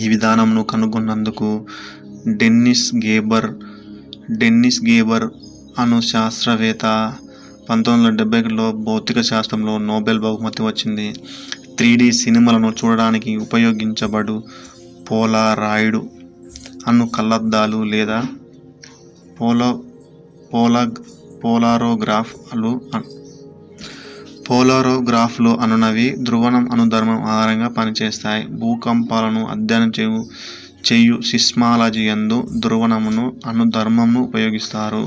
ఈ విధానంను కనుగొన్నందుకు డెన్నిస్ గేబర్ అను శాస్త్రవేత్త 1971లో భౌతిక శాస్త్రంలో నోబెల్ బహుమతి వచ్చింది. 3D సినిమాలను చూడడానికి ఉపయోగించబడు పోలారాయిడ్ అను కళ్ళద్దాలు లేదా పోలారోగ్రాఫ్లు అనునవి ధ్రువణం అనుధర్మం ఆధారంగా పనిచేస్తాయి. భూకంపాలను అధ్యయనం చేయు సిస్మాలజీ యందు ధ్రువణమును అనుధర్మమును ఉపయోగిస్తారు.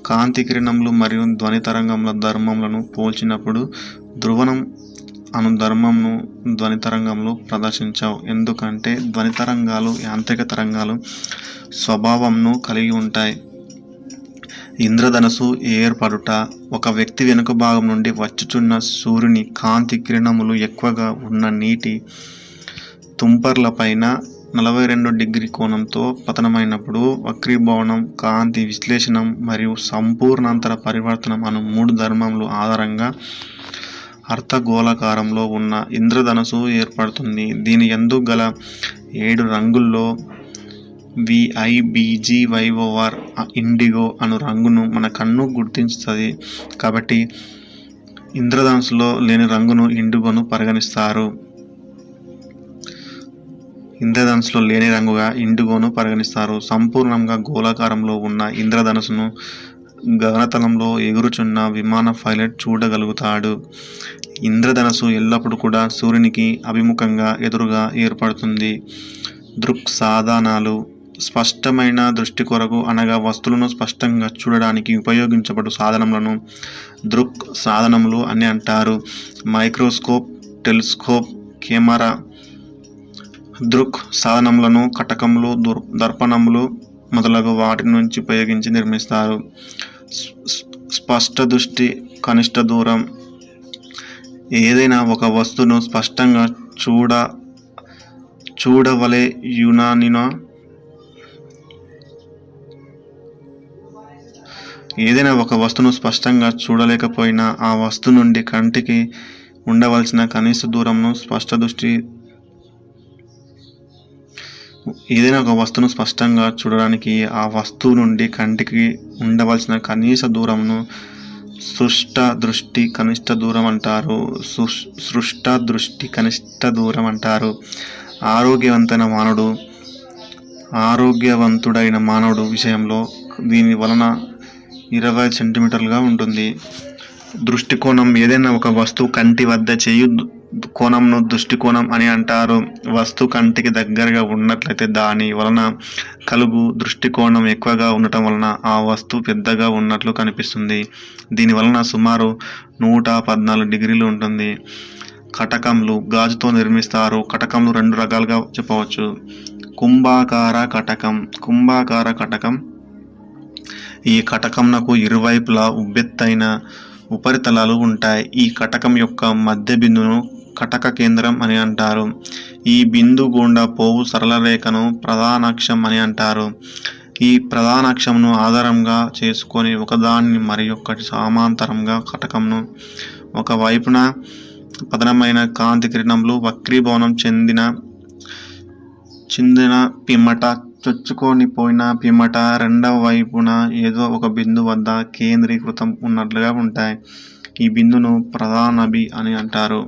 కాంతి కిరణములు మరియు ధ్వని తరంగముల ధర్మములను పోల్చినప్పుడు ధ్రువణం అనుధర్మమును ధ్వని తరంగములు ప్రదర్శించవు. ఎందుకంటే ధ్వని తరంగాలు యాంత్రిక తరంగాలు స్వభావంను కలిగి ఉంటాయి. ఇంద్రధనుసు ఏర్పడుట. ఒక వ్యక్తి వెనుక భాగం నుండి వచ్చుచున్న సూర్యుని కాంతి కిరణములు ఎక్కువగా ఉన్న నీటి తుంపర్లపైన 42 డిగ్రీ కోణంతో పతనమైనప్పుడు వక్రీభవనం, కాంతి విశ్లేషణం మరియు సంపూర్ణాంతర పరివర్తనం అను 3 ధర్మముల ఆధారంగా అర్ధగోళాకారంలో ఉన్న ఇంద్రధనుసు ఏర్పడుతుంది. దీని యందు గల 7 రంగుల్లో VIBGYOR ఇండిగో అను రంగును మన కన్ను గుర్తిస్తుంది. కాబట్టి ఇంద్రధనుసులో లేని రంగును ఇండిగోను పరిగణిస్తారు. ఇంద్రధనుసులో లేని రంగుగా ఇండిగోను పరిగణిస్తారు. సంపూర్ణంగా గోళాకారంలో ఉన్న ఇంద్రధనుసును గగనతలంలో ఎగురుచున్న విమాన పైలట్ చూడగలుగుతాడు. ఇంద్రధనుసు ఎల్లప్పుడూ కూడా సూర్యునికి అభిముఖంగా ఎదురుగా ఏర్పడుతుంది. దృక్ సాధనాలు. స్పష్టమైన దృష్టి కొరకు అనగా వస్తువులను స్పష్టంగా చూడడానికి ఉపయోగించబడు సాధనములను దృక్ సాధనములు అని అంటారు. మైక్రోస్కోప్, టెలిస్కోప్, కెమెరా దృక్ సాధనములను కటకములు, దర్పణములు మొదలగు వాటి నుంచి ఉపయోగించి నిర్మిస్తారు. స్పష్ట దృష్టి, కనిష్ట దూరం. ఏదైనా ఒక వస్తువును స్పష్టంగా చూడవలె ఏదైనా ఒక వస్తువును స్పష్టంగా చూడలేకపోయినా ఆ వస్తువు నుండి కంటికి ఉండవలసిన కనీస దూరంను ఏదైనా ఒక వస్తువును స్పష్టంగా చూడడానికి ఆ వస్తువు నుండి కంటికి ఉండవలసిన కనీస దూరంను సృష్ట దృష్టి కనిష్ట దూరం అంటారు. సృష్ట దృష్టి కనిష్ట దూరం అంటారు. ఆరోగ్యవంతుడైన మానవుడు విషయంలో దీని వలన 20 సెంటీమీటర్లుగా ఉంటుంది. దృష్టికోణం ఏదైనా ఒక వస్తువు కంటి వద్ద చేయు కోణంను దృష్టికోణం అని అంటారు. వస్తువు కంటికి దగ్గరగా ఉన్నట్లయితే దాని వలన కలుగు దృష్టికోణం ఎక్కువగా ఉండటం వలన ఆ వస్తువు పెద్దగా ఉన్నట్లు కనిపిస్తుంది. దీని వలన సుమారు 114 డిగ్రీలు ఉంటుంది. కటకంలు గాజుతో నిర్మిస్తారు. కటకంలు 2 రకాలుగా చెప్పవచ్చు. కుంభాకార కటకం. ఈ కటకంనకు ఇరువైపులా ఉబ్బెత్తైన ఉపరితలాలు ఉంటాయి. ఈ కటకం యొక్క మధ్య బిందును కటక కేంద్రం అని అంటారు. ఈ బిందు గుండా పోవు సరళ రేఖను ప్రధానాక్షం అని అంటారు. ఈ ప్రధానాక్షంను ఆధారంగా చేసుకొని ఒకదాన్ని మరియొక్కటి సమాంతరంగా కటకంను ఒకవైపున పతనమైన కాంతి కిరణంలో వక్రీభవనం చెందిన పిమ్మట చొచ్చుకొని పోయిన పిమ్మట రెండవ వైపున ఏదో ఒక బిందు వద్ద కేంద్రీకృతం ఉన్నట్లుగా ఉంటాయి. ఈ బిందును ప్రధాన నభి అని అంటారు.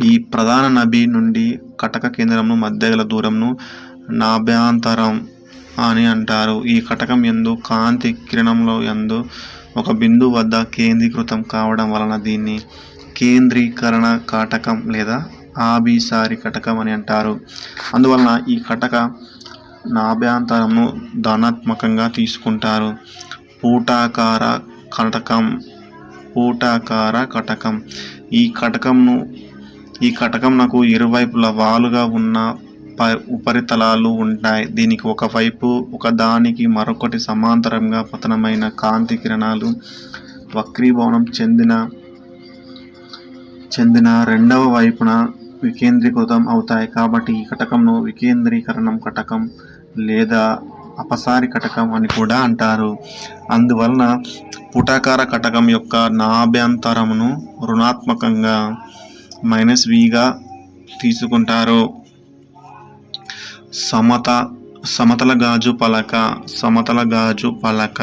ఈ ప్రధాన నభి నుండి కటక కేంద్రము మధ్య గల దూరంను నాభ్యంతరం అని అంటారు. ఈ కటకం యందు కాంతి కిరణంలో యందు ఒక బిందు వద్ద కేంద్రీకృతం కావడం వలన దీన్ని కేంద్రీకరణ కటకం లేదా ఆభిసారి కటకం అని అంటారు. అందువలన ఈ కటక నాభ్యంతరమును ధనాత్మకంగా తీసుకుంటారు. పూటాకార కటకం. ఈ కటకంనకు ఇరువైపులా వాలుగా ఉన్న ఉపరితలాలు ఉంటాయి. దీనికి ఒకవైపు ఒకదానికి మరొకటి సమాంతరంగా పతనమైన కాంతి కిరణాలు వక్రీభవనం చెందిన రెండవ వైపున వికేంద్రీకృతం అవుతాయి. కాబట్టి ఈ కటకంను వికేంద్రీకరణం కటకం లేదా అపసారి కటకం అని కూడా అంటారు. అందువలన పుటాకార కటకం యొక్క నాభ్యంతరమును రుణాత్మకంగా -v తీసుకుంటారు. సమతల గాజు పలక.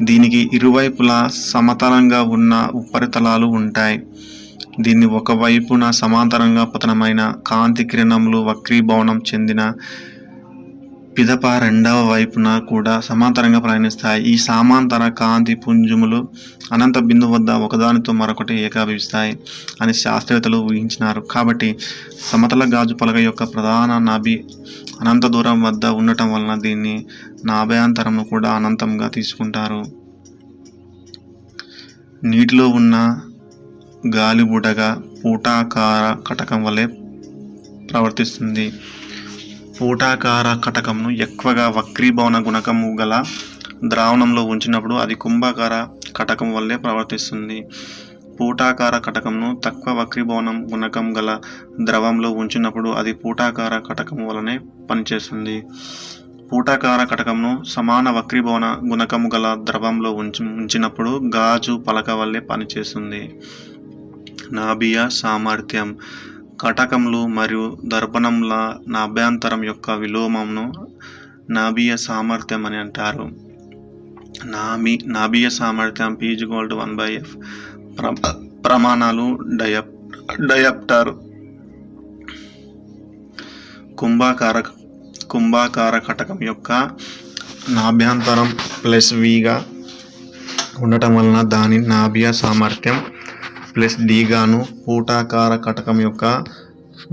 దీనికి ఇరువైపులా సమతలంగా ఉన్న ఉపరితలాలు ఉంటాయి. దీన్ని ఒకవైపున సమాంతరంగా పతనమైన కాంతి కిరణములు వక్రీభవనం చెందిన పిదప రెండవ వైపున కూడా సమాంతరంగా ప్రయాణిస్తాయి. ఈ సమాంతర కాంతి పుంజములు అనంత బిందు వద్ద ఒకదానితో మరొకటి ఏకాభిస్తాయి అని శాస్త్రవేత్తలు ఊహించినారు. కాబట్టి సమతల గాజు పలక యొక్క ప్రధాన నాభి అనంత దూరం వద్ద ఉండటం వలన దీన్ని నాభ్యంతరమును కూడా అనంతంగా తీసుకుంటారు. నీటిలో ఉన్న గాలిబుడగ పూటాకార కటకం వలె ప్రవర్తిస్తుంది. పూటాకార కటకంను ఎక్కువగా వక్రీభవన గుణకము గల ద్రావణంలో ఉంచినప్పుడు అది కుంభాకార కటకం వల్లే ప్రవర్తిస్తుంది. పూటాకార కటకంను తక్కువ వక్రీభవనం గుణకం గల ద్రవంలో ఉంచినప్పుడు అది పూటాకార కటకం వలనే పనిచేస్తుంది. పూటాకార కటకంను సమాన వక్రీభవన గుణకము గల ద్రవంలో ఉంచినప్పుడు గాజు పలక వల్లే పనిచేస్తుంది. నాభీయ సామర్థ్యం. కటకములు మరియు దర్పణముల నాభ్యంతరం యొక్క విలోమంను నాభీయ సామర్థ్యం అని అంటారు. నాభీయ సామర్థ్యం P=1/f. ప్రమాణాలు డయాప్టర్. కుంభాకార కటకం యొక్క నాభ్యంతరం +v ఉండటం వలన దాని నాభీయ సామర్థ్యం +d గాను, పూటాకార కటకం యొక్క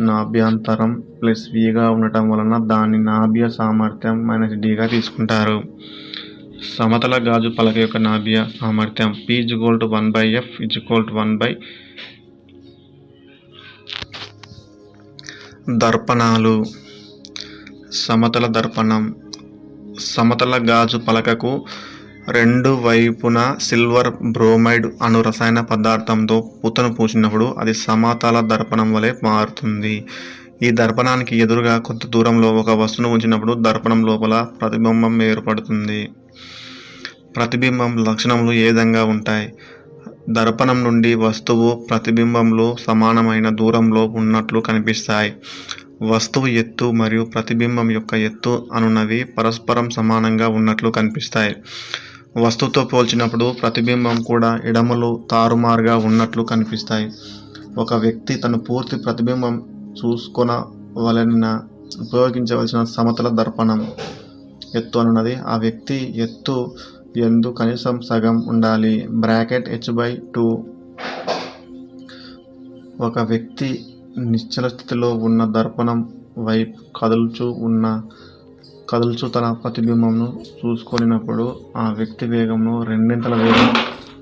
నాభ్యంతరం +v ఉండటం వలన దాని నాభీయ సామర్థ్యం -d తీసుకుంటారు. సమతల గాజు పలక యొక్క నాభీయ సామర్థ్యం P=1/f. దర్పణాలు. సమతల దర్పణం. సమతల గాజు పలకకు రెండు వైపున సిల్వర్ బ్రోమైడ్ అను రసాయన పదార్థంతో పూతను పూసినప్పుడు అది సమతల దర్పణం వలె మారుతుంది. ఈ దర్పణానికి ఎదురుగా కొంత దూరంలో ఒక వస్తువును ఉంచినప్పుడు దర్పణం లోపల ప్రతిబింబం ఏర్పడుతుంది. ప్రతిబింబం లక్షణములు ఏ విధంగా ఉంటాయి? దర్పణం నుండి వస్తువు ప్రతిబింబంలో సమానమైన దూరంలో ఉన్నట్లు కనిపిస్తాయి. వస్తువు ఎత్తు మరియు ప్రతిబింబం యొక్క ఎత్తు అనున్నవి పరస్పరం సమానంగా ఉన్నట్లు కనిపిస్తాయి. వస్తువుతో పోల్చినప్పుడు ప్రతిబింబం కూడా ఎడమలు తారుమారుగా ఉన్నట్లు కనిపిస్తాయి. ఒక వ్యక్తి తన పూర్తి ప్రతిబింబం చూసుకొనవలన ఉపయోగించవలసిన సమతల దర్పణం ఎత్తు అనున్నది ఆ వ్యక్తి ఎత్తు యందు కనీసం సగం ఉండాలి. (h/2). ఒక వ్యక్తి నిశ్చల స్థితిలో ఉన్న దర్పణం వైపు కదుల్చు తన ప్రతిబింబంను చూసుకొనినప్పుడు ఆ వ్యక్తి వేగంను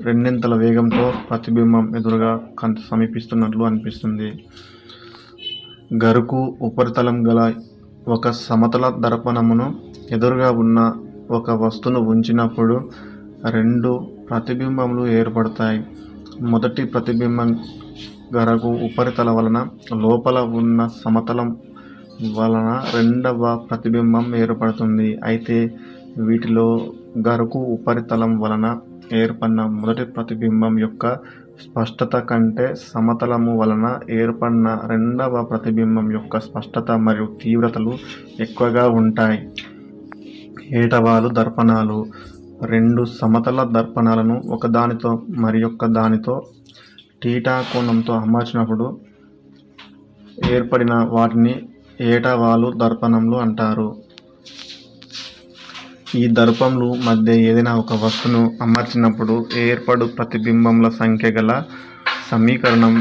రెండింతల వేగంతో ప్రతిబింబం ఎదురుగా సమీపిస్తున్నట్లు అనిపిస్తుంది. గరుకు ఉపరితలం గల ఒక సమతల దర్పణమును ఎదురుగా ఉన్న ఒక వస్తువును ఉంచినప్పుడు రెండు ప్రతిబింబములు ఏర్పడతాయి. మొదటి ప్రతిబింబం గరుకు ఉపరితలం వలన లోపల ఉన్న సమతలం వలన రెండవ ప్రతిబింబం ఏర్పడుతుంది. అయితే వీటిలో గరుకు ఉపరితలం వలన ఏర్పడిన మొదటి ప్రతిబింబం యొక్క స్పష్టత కంటే సమతలము వలన ఏర్పడిన రెండవ ప్రతిబింబం యొక్క స్పష్టత మరియు తీవ్రతలు ఎక్కువగా ఉంటాయి. ఏటవాలు దర్పణాలు రెండు సమతల దర్పణాలను ఒకదానితో మరియొక్క దానితో టీటా కోణంతో అమర్చినప్పుడు ఏర్పడిన వాటిని ఏటవాలు దర్పణములు అంటారు. ఈ దర్పణముల మధ్య ఏదైనా ఒక వస్తువును అమర్చినప్పుడు ఏర్పడు ప్రతిబింబముల సంఖ్య గల సమీకరణం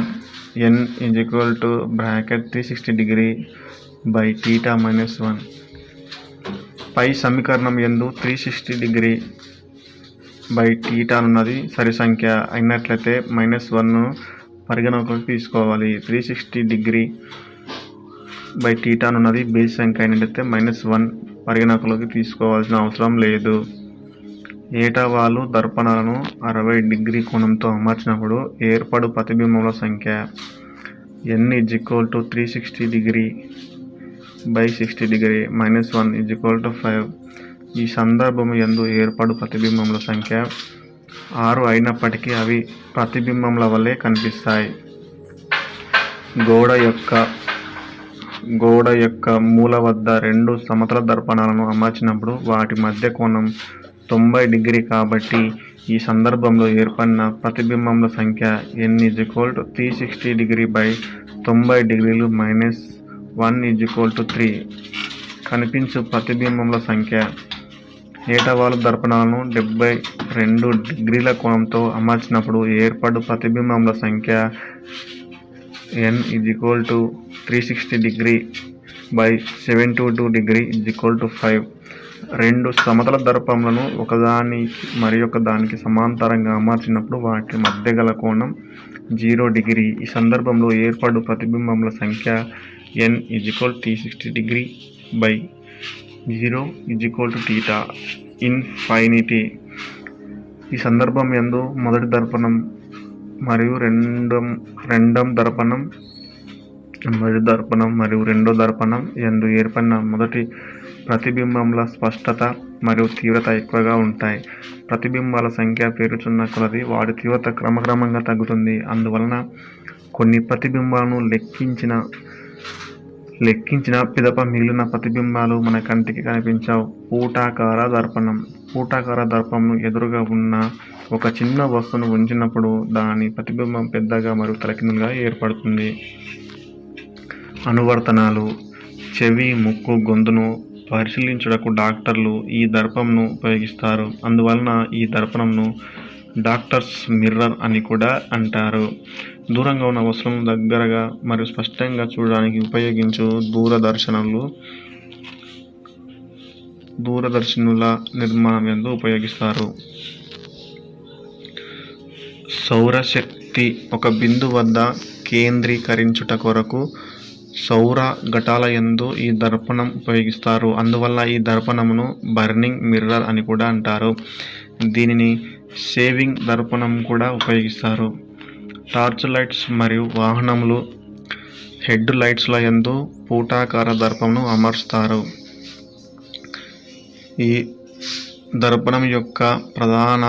n = (360°/θ-1). పై సమీకరణం యందు 360°/θ అనున్నది సరి సంఖ్య అయినట్లయితే -1ను పరిగణలోకి తీసుకోవాలి. 360°/θ అనున్నది బేసి సంఖ్య అయినట్లయితే -1 పరిగణలోకి తీసుకోవాల్సిన అవసరం లేదు. ఏటవాలు దర్పణాలను 60° కోణంతో అమర్చినప్పుడు ఏర్పడు ప్రతిబింబముల సంఖ్య n = 360°/60° -1 = 5. ఈ సందర్భము యందు ఏర్పడు ప్రతిబింబముల సంఖ్య 6 అయినప్పటికీ అవి ప్రతిబింబముల వలె కనిపిస్తాయి. గోడ యొక్క మూల వద్ద రెండు సమతల దర్పణాలను అమర్చినప్పుడు వాటి మధ్య కోణం 90° కాబట్టి ఈ సందర్భంలో ఏర్పడిన ప్రతిబింబముల సంఖ్య n = 360°/90° -1 = 3. కనిపించు ప్రతిబింబముల సంఖ్య ఏటవాలు దర్పణాలను 72° కోణంతో అమర్చినప్పుడు ఏర్పడు ప్రతిబింబముల సంఖ్య n = 360°/72° 5. రెండు సమతల దర్పణములను ఒకదానికి మరియొక దానికి సమాంతరంగా అమర్చినప్పుడు వాటి మధ్య గల కోణం 0°. ఈ సందర్భంలో ఏర్పడు ప్రతిబింబముల సంఖ్య n = 360°/0 θ ఇన్ఫినిటీ. ఈ సందర్భం యందు మొదటి దర్పణం మరియు రెండో దర్పణం యందు ఏర్పడిన మొదటి ప్రతిబింబముల స్పష్టత మరియు తీవ్రత ఎక్కువగా ఉంటాయి. ప్రతిబింబాల సంఖ్య పెరుగుతున్న కొలది వాటి తీవ్రత క్రమక్రమంగా తగ్గుతుంది. అందువలన కొన్ని ప్రతిబింబాలను లెక్కించిన పిదప మిగిలిన ప్రతిబింబాలు మన కంటికి కనిపించవు. పుటాకార దర్పణం ఎదురుగా ఉన్న ఒక చిన్న వస్తువును ఉంచినప్పుడు దాని ప్రతిబింబం పెద్దగా మరియు తలకిందులుగా ఏర్పడుతుంది. అనువర్తనాలు చెవి, ముక్కు, గొంతును పరిశీలించుటకు డాక్టర్లు ఈ దర్పణంను ఉపయోగిస్తారు. అందువలన ఈ దర్పణంను డాక్టర్స్ మిర్రర్ అని కూడా అంటారు. దూరంగా ఉన్న వస్తువులను దగ్గరగా మరియు స్పష్టంగా చూడడానికి ఉపయోగించు దూరదర్శనుల నిర్మాణం యందు ఉపయోగిస్తారు. సౌరశక్తి ఒక బిందువు వద్ద కేంద్రీకరించుట కొరకు సౌర ఘటాల యందు ఈ దర్పణం ఉపయోగిస్తారు. అందువల్ల ఈ దర్పణమును బర్నింగ్ మిర్రర్ అని కూడా అంటారు. దీనిని సేవింగ్ దర్పణం కూడా ఉపయోగిస్తారు. టార్చ్ లైట్స్ మరియు వాహనములు హెడ్ లైట్స్ల యందు పుటాకార దర్పణను అమర్చుతారు. ఈ దర్పణం యొక్క ప్రధాన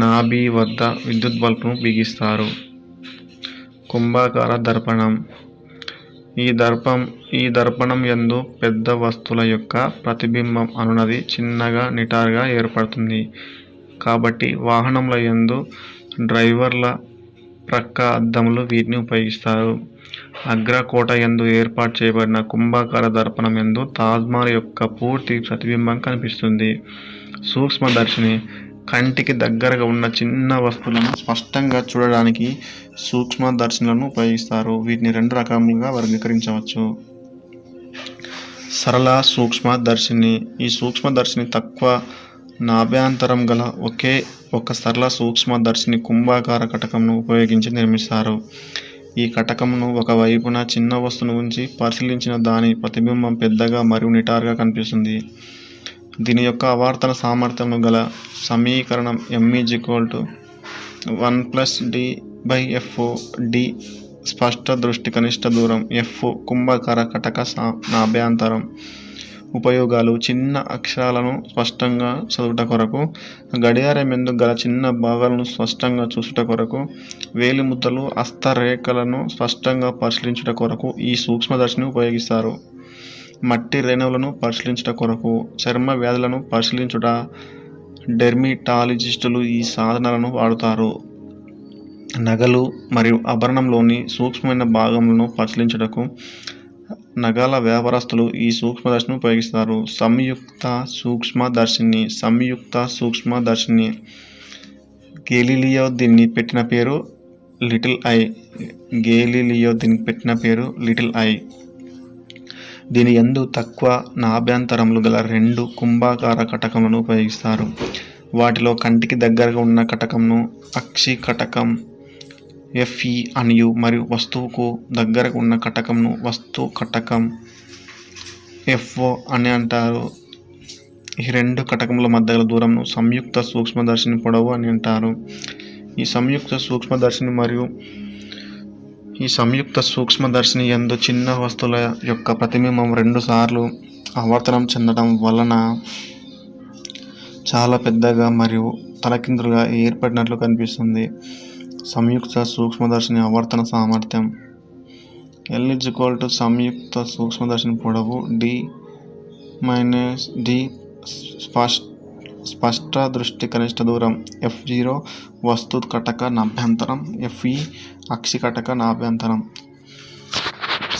నాభి వద్ద విద్యుత్ బల్బును బిగిస్తారు. కుంభాకార దర్పణం. ఈ దర్పణం యందు పెద్ద వస్తువుల యొక్క ప్రతిబింబం అనునది చిన్నగా నిటారుగా ఏర్పడుతుంది. కాబట్టి వాహనముల యందు డ్రైవర్ల ప్రక్క అద్దములు వీటిని ఉపయోగిస్తారు. అగ్రకోట యందు ఏర్పాటు చేయబడిన కుంభాకార దర్పణం యందు తాజ్మహల్ యొక్క పూర్తి ప్రతిబింబం కనిపిస్తుంది. సూక్ష్మదర్శిని. కంటికి దగ్గరగా ఉన్న చిన్న వస్తువులను స్పష్టంగా చూడడానికి సూక్ష్మదర్శినులను ఉపయోగిస్తారు. వీటిని 2 రకాలుగా వర్గీకరించవచ్చు. సరళ సూక్ష్మదర్శిని. ఈ సూక్ష్మదర్శిని తక్కువ నాభ్యంతరం గల ఒకే ఒక సరళ సూక్ష్మదర్శిని కుంభాకార కటకంను ఉపయోగించి నిర్మిస్తారు. ఈ కటకంను ఒక వైపున చిన్న వస్తువును ఉంచి పరిశీలించిన దాని ప్రతిబింబం పెద్దగా మరియు నిటారుగా కనిపిస్తుంది. దీని యొక్క ఆవర్తన సామర్థ్యం గల సమీకరణం m=1+d/f. d స్పష్ట దృష్టి కనిష్ట దూరం, f కుంభాకార కటక నాభ్యంతరం. ఉపయోగాలు: చిన్న అక్షరాలను స్పష్టంగా చదువుట కొరకు, గడియారం యందు గల చిన్న భాగాలను స్పష్టంగా చూసుట కొరకు, వేలిముద్రలు హస్తరేఖలను స్పష్టంగా పరిశీలించుట కొరకు ఈ సూక్ష్మదర్శిని ఉపయోగిస్తారు. మట్టి రేణువులను పరిశీలించుట కొరకు, చర్మ వ్యాధులను పరిశీలించుట డెర్మటాలజిస్టులు ఈ సాధనాలను వాడుతారు. నగలు మరియు ఆభరణంలోని సూక్ష్మమైన భాగములను పరిశీలించుటకు నగల వ్యాపారస్తులు ఈ సూక్ష్మదర్శిని ఉపయోగిస్తారు. సంయుక్త సూక్ష్మదర్శిని. గేలీలియో దీన్ని పెట్టిన పేరు లిటిల్ ఐ. దీని యందు తక్కువ నాభ్యంతరములు గల 2 కుంభాకార కటకములను ఉపయోగిస్తారు. వాటిలో కంటికి దగ్గరగా ఉన్న కటకంను అక్షి కటకం Fe అనియు, మరియు వస్తువుకు దగ్గరకు ఉన్న కటకంను వస్తు కటకం Fo అని అంటారు. ఈ 2 కటకముల మధ్య గల దూరంను సంయుక్త సూక్ష్మదర్శిని పొడవు అని అంటారు. ఈ సంయుక్త సూక్ష్మదర్శిని యందు చిన్న వస్తువుల యొక్క ప్రతిబింబం 2 సార్లు ఆవర్తనం చెందడం వలన చాలా పెద్దగా మరియు తలకిందులుగా ఏర్పడినట్లు కనిపిస్తుంది. సంయుక్త సూక్ష్మదర్శిని ఆవర్తన సామర్థ్యం L సంయుక్త సూక్ష్మదర్శిని పొడవు d స్పష్ట దృష్టి కనిష్ట దూరం, f0 వస్తు కటక నాభ్యంతరం, fe అక్షి కటక నాభ్యంతరం.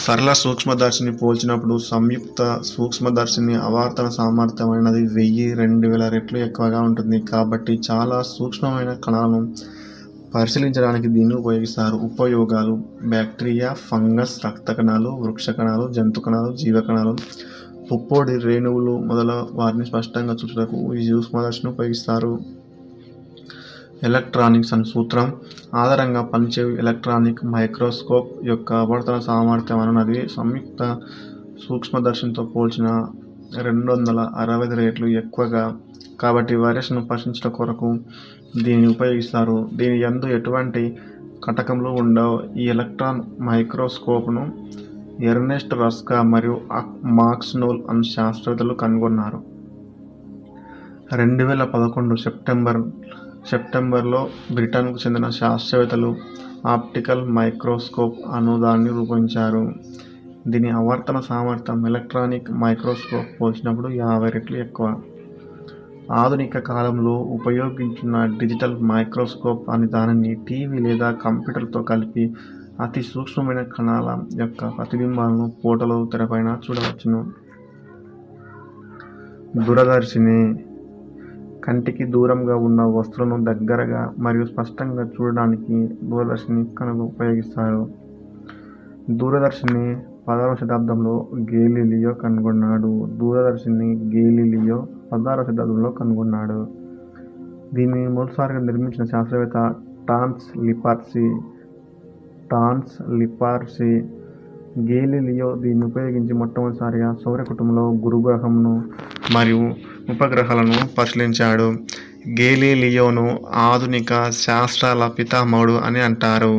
సరళ సూక్ష్మదర్శిని పోల్చినప్పుడు సంయుక్త సూక్ష్మదర్శిని ఆవర్తన సామర్థ్యం అనేది 1000-2000 రెట్లు ఎక్కువగా ఉంటుంది. కాబట్టి చాలా సూక్ష్మమైన కణాలను పరిశీలించడానికి దీన్ని ఉపయోగిస్తారు. ఉపయోగాలు: బ్యాక్టీరియా, ఫంగస్, రక్త కణాలు, వృక్ష కణాలు, జంతు కణాలు, జీవ కణాలు, పుప్పొడి రేణువులు మొదలైన వారిని స్పష్టంగా చూసుటకు ఈ సూక్ష్మదర్శిని ఉపయోగిస్తారు. ఎలక్ట్రానిక్స్ అనే సూత్రం ఆధారంగా పనిచేయు ఎలక్ట్రానిక్ మైక్రోస్కోప్ యొక్క ఆవర్తన సామర్థ్యం అనున్నది సంయుక్త సూక్ష్మదర్శినితో పోల్చిన 265 రెట్లు ఎక్కువగా. కాబట్టి వైరస్ను పరిశీలించుట కొరకు దీనిని ఉపయోగిస్తారు. దీని యందు ఎటువంటి కటకములు ఉండవు. ఈ ఎలక్ట్రాన్ మైక్రోస్కోప్ను ఎర్నెస్ట్ రస్కా మరియు మాక్స్ నోల్ అనే శాస్త్రవేత్తలు కనుగొన్నారు. 2011 సెప్టెంబర్లో బ్రిటన్కు చెందిన శాస్త్రవేత్తలు ఆప్టికల్ మైక్రోస్కోప్ అనుదాన్ని రూపొందించారు. దీని ఆవర్తన సామర్థ్యం ఎలక్ట్రానిక్ మైక్రోస్కోప్ పోల్చినప్పుడు 50 రెట్లు ఎక్కువ. ఆధునిక కాలంలో ఉపయోగించిన డిజిటల్ మైక్రోస్కోప్ అని దానిని టీవీ లేదా కంప్యూటర్తో కలిపి అతి సూక్ష్మమైన కణాల యొక్క ప్రతిబింబాలను ఫోటోలు తెరపైన చూడవచ్చును. దూరదర్శిని. కంటికి దూరంగా ఉన్న వస్తువులను దగ్గరగా మరియు స్పష్టంగా చూడడానికి దూరదర్శిని ఉపయోగిస్తారు. దూరదర్శిని 16వ శతాబ్దంలో గేలీలియో కనుగొన్నాడు. గేలీలియో 16వ శతాబ్దంలో కనుగొన్నాడు. దీన్ని మొదటిసారిగా నిర్మించిన శాస్త్రవేత్త టాన్స్ లిపార్సీ. గేలీలియో దీన్ని ఉపయోగించి మొట్టమొదటిసారిగా సౌరకుటుంబంలో గురుగ్రహంను మరియు ఉపగ్రహాలను పరిశీలించాడు. గేలీలియోను ఆధునిక శాస్త్రాల పితామహుడు అని అంటారు.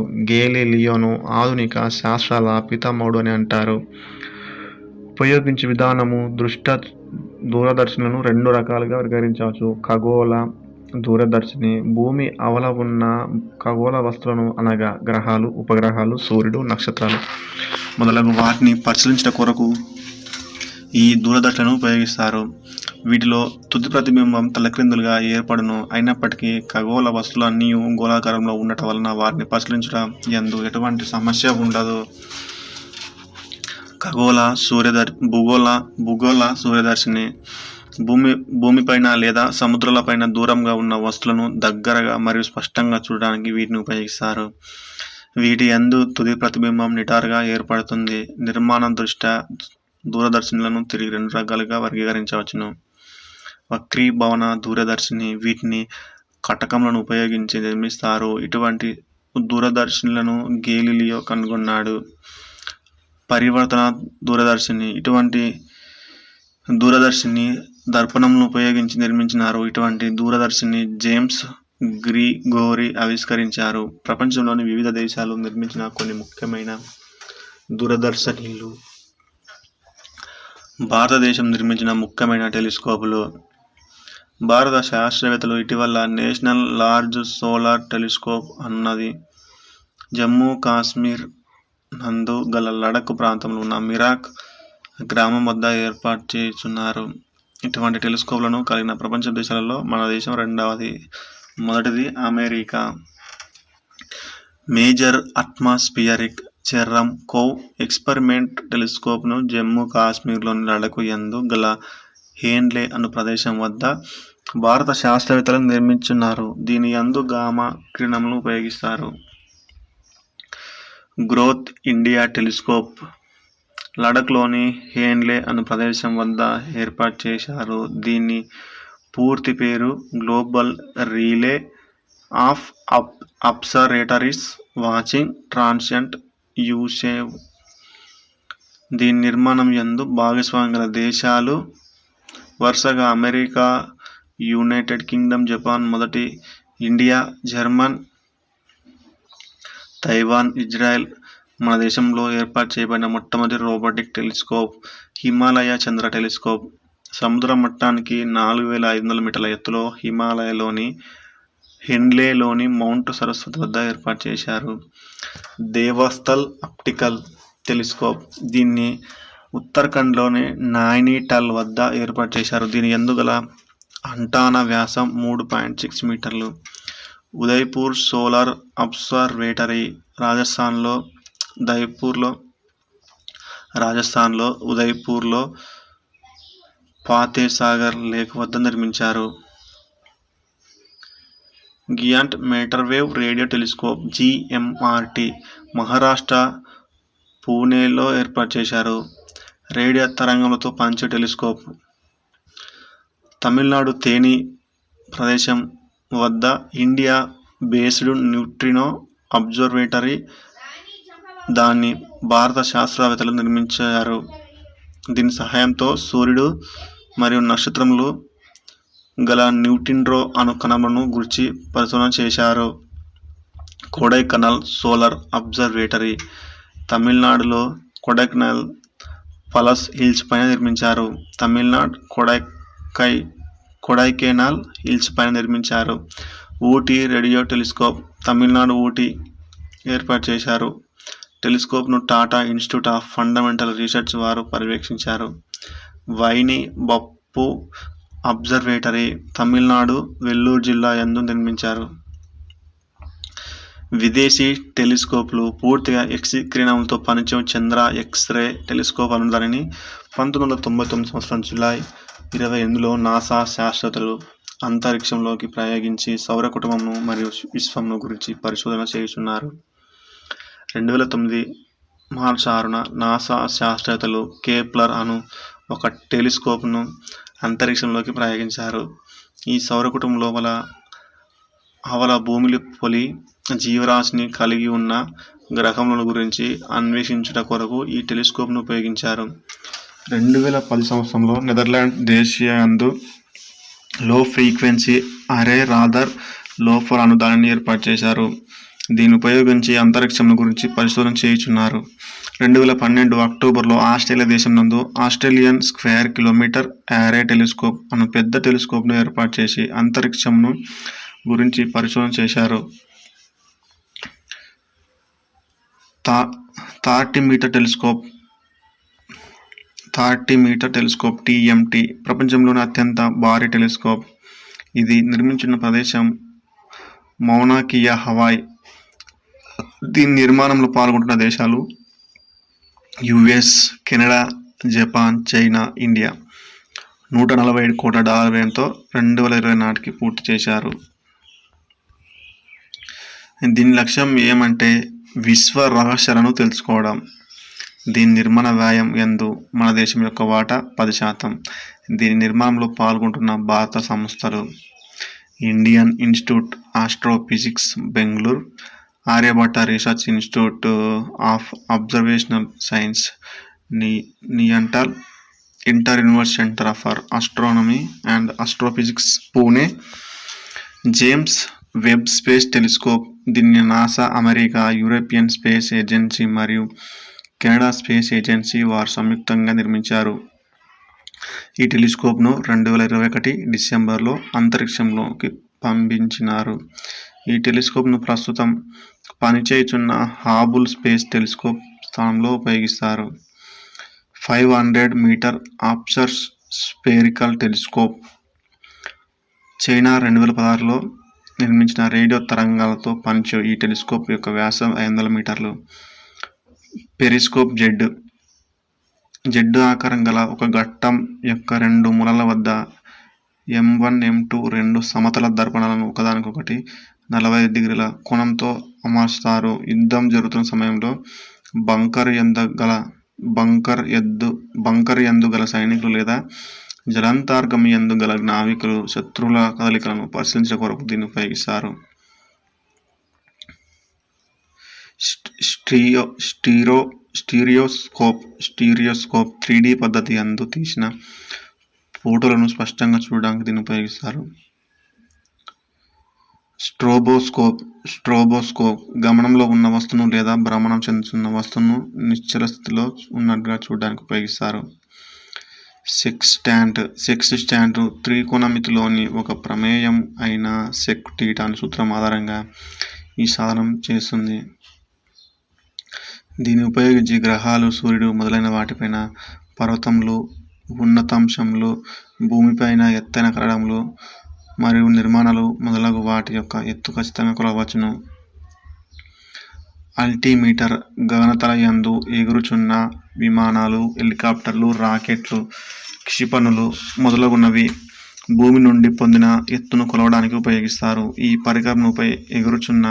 ఉపయోగించే విధానము దూరదర్శనులను 2 రకాలుగా వర్గీకరించవచ్చు. ఖగోళ దూరదర్శిని భూమి అవల ఉన్న ఖగోళ వస్తువులను అనగా గ్రహాలు, ఉపగ్రహాలు, సూర్యుడు, నక్షత్రాలు మొదలగు వాటిని పరిశీలించడం కొరకు ఈ దూరదర్శనను ఉపయోగిస్తారు. వీటిలో తుది ప్రతిబింబం తలక్రిందులుగా ఏర్పడును. అయినప్పటికీ ఖగోళ వస్తువులు అన్నీ గోళాకారంలో ఉండటం వలన వాటిని పరిశీలించడం యందు ఎటువంటి సమస్య ఉండదు. భూగోళ సూర్యదర్శిని భూమిపైన లేదా సముద్రాలపైన దూరంగా ఉన్న వస్తువులను దగ్గరగా మరియు స్పష్టంగా చూడడానికి వీటిని ఉపయోగిస్తారు. వీటి యందు తుది ప్రతిబింబం నిటారుగా ఏర్పడుతుంది. నిర్మాణం దృష్ట్యా దూరదర్శినులను తిరిగి 2 రకాలుగా వర్గీకరించవచ్చును. వక్రీభవన దూరదర్శిని వీటిని కటకములను ఉపయోగించి నిర్మిస్తారు. ఇటువంటి దూరదర్శినులను గేలీలియో కనుగొన్నాడు. పరివర్తన దూరదర్శిని ఇటువంటి దూరదర్శిని దర్పణములను ఉపయోగించి నిర్మించినారు. ఇటువంటి దూరదర్శిని జేమ్స్ గ్రిగోరీ ఆవిష్కరించారు. ప్రపంచంలోని వివిధ దేశాలు నిర్మించిన కొన్ని ముఖ్యమైన దూరదర్శినులు. భారతదేశం నిర్మించిన ముఖ్యమైన టెలిస్కోపులు. భారత శాస్త్రవేత్తలు ఇటీవల నేషనల్ లార్జ్ సోలార్ టెలిస్కోప్ అన్నది జమ్మూ కాశ్మీర్ నందు గల లడఖ్ ప్రాంతంలో ఉన్న మిరాక్ గ్రామం వద్ద ఏర్పాటు చేస్తున్నారు. ఇటువంటి టెలిస్కోప్లను కలిగిన ప్రపంచ దేశాలలో మన దేశం రెండవది. మొదటిది America. Major atmospheric Cherenkov experiment టెలిస్కోప్ను జమ్మూ కాశ్మీర్లోని లడఖ్ యందు గల హేన్లే అను ప్రదేశం వద్ద భారత శాస్త్రవేత్తలు నిర్మించున్నారు. దీని యందు గామా కిరణములను ఉపయోగిస్తారు. గ్రోత్ ఇండియా టెలిస్కోప్ లడఖ్లోని హేన్లే అను ప్రదేశం వద్ద ఏర్పాటు చేశారు. దీని పూర్తి పేరు global relay of observatories watching transient యూసేవ్. దీని నిర్మాణం యందు భాగస్వామ్యం గల దేశాలు వరుసగా అమెరికా, యునైటెడ్ కింగ్డమ్, జపాన్ మొదటి, ఇండియా, జర్మన్, తైవాన్, ఇజ్రాయెల్. మన దేశంలో ఏర్పాటు చేయబడిన మొట్టమొదటి robotic telescope Himalaya Chandra telescope. సముద్ర మట్టానికి 4500 మీటర్ల ఎత్తులో హిమాలయలోని హెన్లేలోని మౌంట్ సరస్వతి వద్ద ఏర్పాటు చేశారు. దేవస్థల్ ఆప్టికల్ టెలిస్కోప్ దీన్ని ఉత్తరాఖండ్లోని నైనిటాల్ వద్ద ఏర్పాటు చేశారు. దీని యందు గల అంటానా వ్యాసం 3.6 మీటర్లు. ఉదయ్పూర్ సోలార్ అబ్జర్వేటరీ రాజస్థాన్లో ఉదయ్పూర్లో ఫతేసాగర్ లేక్ వద్ద నిర్మించారు. Giant metrewave radio telescope GMRT Maharashtra పూణేలో ఏర్పాటు చేశారు. రేడియో తరంగములతో పనిచే టెలిస్కోప్. తమిళనాడు తేని ప్రదేశం వద్ద ఇండియా బేస్డ్ న్యూట్రినో అబ్జర్వేటరీ దాన్ని భారత శాస్త్రవేత్తలు నిర్మించారు. దీని సహాయంతో సూర్యుడు మరియు నక్షత్రములు గల న్యూట్రినో అను కణములను గురించి పరిశోధన చేశారు. కొడైకెనాల్ సోలార్ అబ్జర్వేటరీ తమిళనాడులో కొడైకెనాల్ హిల్స్ పైన నిర్మించారు. కొడైకెనాల్ హిల్స్ పైన నిర్మించారు. ఊటీ రేడియో టెలిస్కోప్ తమిళనాడు ఊటీ ఏర్పాటు చేశారు. టెలిస్కోప్ను Tata institute of fundamental research వారు పర్యవేక్షించారు. వైని బప్పు అబ్జర్వేటరీ తమిళనాడు వెల్లూరు జిల్లా యందు నిర్మించారు. విదేశీ టెలిస్కోప్లు పూర్తిగా ఎక్స్ కిరణంతో పనిచే చంద్ర ఎక్స్రే టెలిస్కోప్ అను దానిని 1999 సంవత్సరం జూలై 28లో నాసా శాస్త్రవేత్తలు అంతరిక్షంలోకి ప్రయోగించి సౌర కుటుంబం మరియు విశ్వంను గురించి పరిశోధన చేస్తున్నారు. 2009 మార్చి 6న నాసా శాస్త్రవేత్తలు కేప్లర్ అను ఒక టెలిస్కోప్ను అంతరిక్షంలోకి ప్రయోగించారు. ఈ సౌర కుటుంబం లోపల అవల భూమిలో పొలి జీవరాశిని కలిగి ఉన్న గ్రహముల గురించి అన్వేషించుట కొరకు ఈ టెలిస్కోప్ను ఉపయోగించారు. 2010 సంవత్సరంలో నెదర్లాండ్ దేశీయందు లో ఫ్రీక్వెన్సీ అరే రాదర్ లోఫర్ అను దానిని ఏర్పాటు చేశారు. దీన్ని ఉపయోగించి అంతరిక్షం గురించి పరిశోధన చేయుచున్నారు. 2012 అక్టోబర్లో ఆస్ట్రేలియా దేశం నందు ఆస్ట్రేలియన్ స్క్వేర్ కిలోమీటర్ యారే టెలిస్కోప్ అను పెద్ద టెలిస్కోప్ను ఏర్పాటు చేసి అంతరిక్షంను గురించి పరిశోధన చేశారు. 30 మీటర్ టెలిస్కోప్ TMT ప్రపంచంలోని అత్యంత భారీ టెలిస్కోప్. ఇది నిర్మించిన ప్రదేశం మౌనా కియా, హవాయ్. దీని నిర్మాణంలో పాల్గొంటున్న దేశాలు US, Canada, Japan, China, India. $147 కోట్ల వ్యయంతో 2020 నాటికి పూర్తి చేశారు. దీని లక్ష్యం ఏమంటే విశ్వ రహస్యాలను తెలుసుకోవడం. దీని నిర్మాణ వ్యయం యందు మన దేశం యొక్క వాటా 10%. దీని నిర్మాణంలో పాల్గొంటున్న భారత సంస్థలు Indian institute astrophysics Bengaluru, Aryabhatta research institute of observational science, Nainital, inter university centre for astronomy and astrophysics Pune, James Webb space telescope. దీన్ని NASA, America, European space agency మరియు కెనడా స్పేస్ ఏజెన్సీ వారు సంయుక్తంగా నిర్మించారు. ఈ టెలిస్కోప్ను 2021 డిసెంబర్లో అంతరిక్షంలోకి పంపించినారు. ఈ టెలిస్కోప్ను ప్రస్తుతం పనిచేయుచున్న హబుల్ స్పేస్ టెలిస్కోప్ స్థానంలో ఉపయోగిస్తారు. 500 metre observe spherical telescope. China 2016లో నిర్మించిన రేడియో తరంగాలతో పనిచేయు ఈ టెలిస్కోప్ యొక్క వ్యాసం 500 మీటర్లు. పెరిస్కోప్ జెడ్ ఆకారం గల ఒక ఘట్టం యొక్క 2 మూలల వద్ద M1, M2 2 సమతల దర్పణాలను ఒకదానికొకటి 45 డిగ్రీల కోణంతో అమర్చుతారు. యుద్ధం జరుగుతున్న సమయంలో బంకర్ యందు గల సైనికులు లేదా జలాంతర్గామి యందు గల నావికులు శత్రువుల కదలికలను పరిశీలించే కొరకు దీన్ని ఉపయోగిస్తారు. స్టీరియోస్కోప్ 3D పద్ధతి యందు తీసిన ఫోటోలను స్పష్టంగా చూడడానికి దీన్ని ఉపయోగిస్తారు. స్ట్రోబోస్కోప్ గమనంలో ఉన్న వస్తువును లేదా భ్రమణం చెందుతున్న వస్తువును నిశ్చల స్థితిలో ఉన్నట్టుగా చూడడానికి ఉపయోగిస్తారు. సెక్స్టాంట్ త్రికోణమితిలోని ఒక ప్రమేయం అయిన సెక్ టీటా అనే సూత్రం ఆధారంగా ఈ సాధనం చేస్తుంది. దీన్ని ఉపయోగించి గ్రహాలు, సూర్యుడు మొదలైన వాటిపైన, పర్వతములు, ఉన్నతాంశములు, భూమిపైన ఎత్తైన కట్టడములు మరియు నిర్మాణాలు మొదలగు వాటి యొక్క ఎత్తు ఖచ్చితంగా కొలవవచ్చును. అల్టిమీటర్ గగనతల యందు ఎగురుచున్న విమానాలు, హెలికాప్టర్లు, రాకెట్లు, క్షిపణులు మొదలగునవి భూమి నుండి పొందిన ఎత్తును కొలవడానికి ఉపయోగిస్తారు. ఈ పరికరంపై ఎగురుచున్న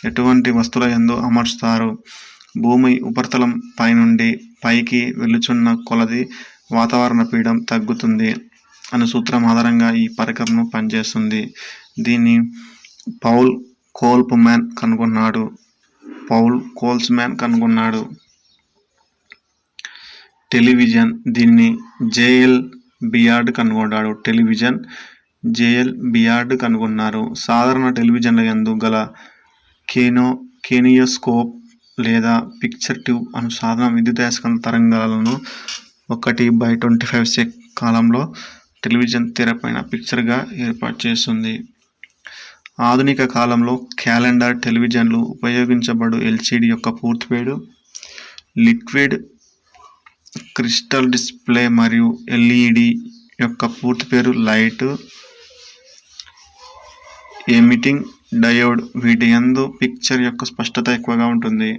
ఎటువంటి వస్తువుల యందు అమర్చుతారు. భూమి ఉపరితలం పైనుండి పైకి వెళ్ళుచున్న కొలది వాతావరణ పీడనం తగ్గుతుంది అనే సూత్రం ఆధారంగా ఈ పరికరం పనిచేస్తుంది. దీన్ని పౌల్ కోల్ట్జ్మాన్ కనుగొన్నాడు. టెలివిజన్ దీన్ని జేఎల్ బియార్డ్ కనుగొన్నాడు. కనుగొన్నారు. సాధారణ టెలివిజన్ల యందు గల కినియోస్కోప్ లేదా పిక్చర్ ట్యూబ్ అను సాధనం విద్యుదయస్కాంత తరంగాలను 1/25 కాలంలో టెలివిజన్ తెరపైన పిక్చర్గా ఏర్పాటు చేస్తుంది. ఆధునిక కాలంలో క్యాలెండర్ టెలివిజన్లు ఉపయోగించబడు LCD యొక్క పూర్తి పేరు లిక్విడ్ క్రిస్టల్ డిస్ప్లే మరియు LED యొక్క పూర్తి పేరు లైట్ ఎమిటింగ్ డయోడ్. వీటి యందు పిక్చర్ యొక్క స్పష్టత ఎక్కువగా ఉంటుంది.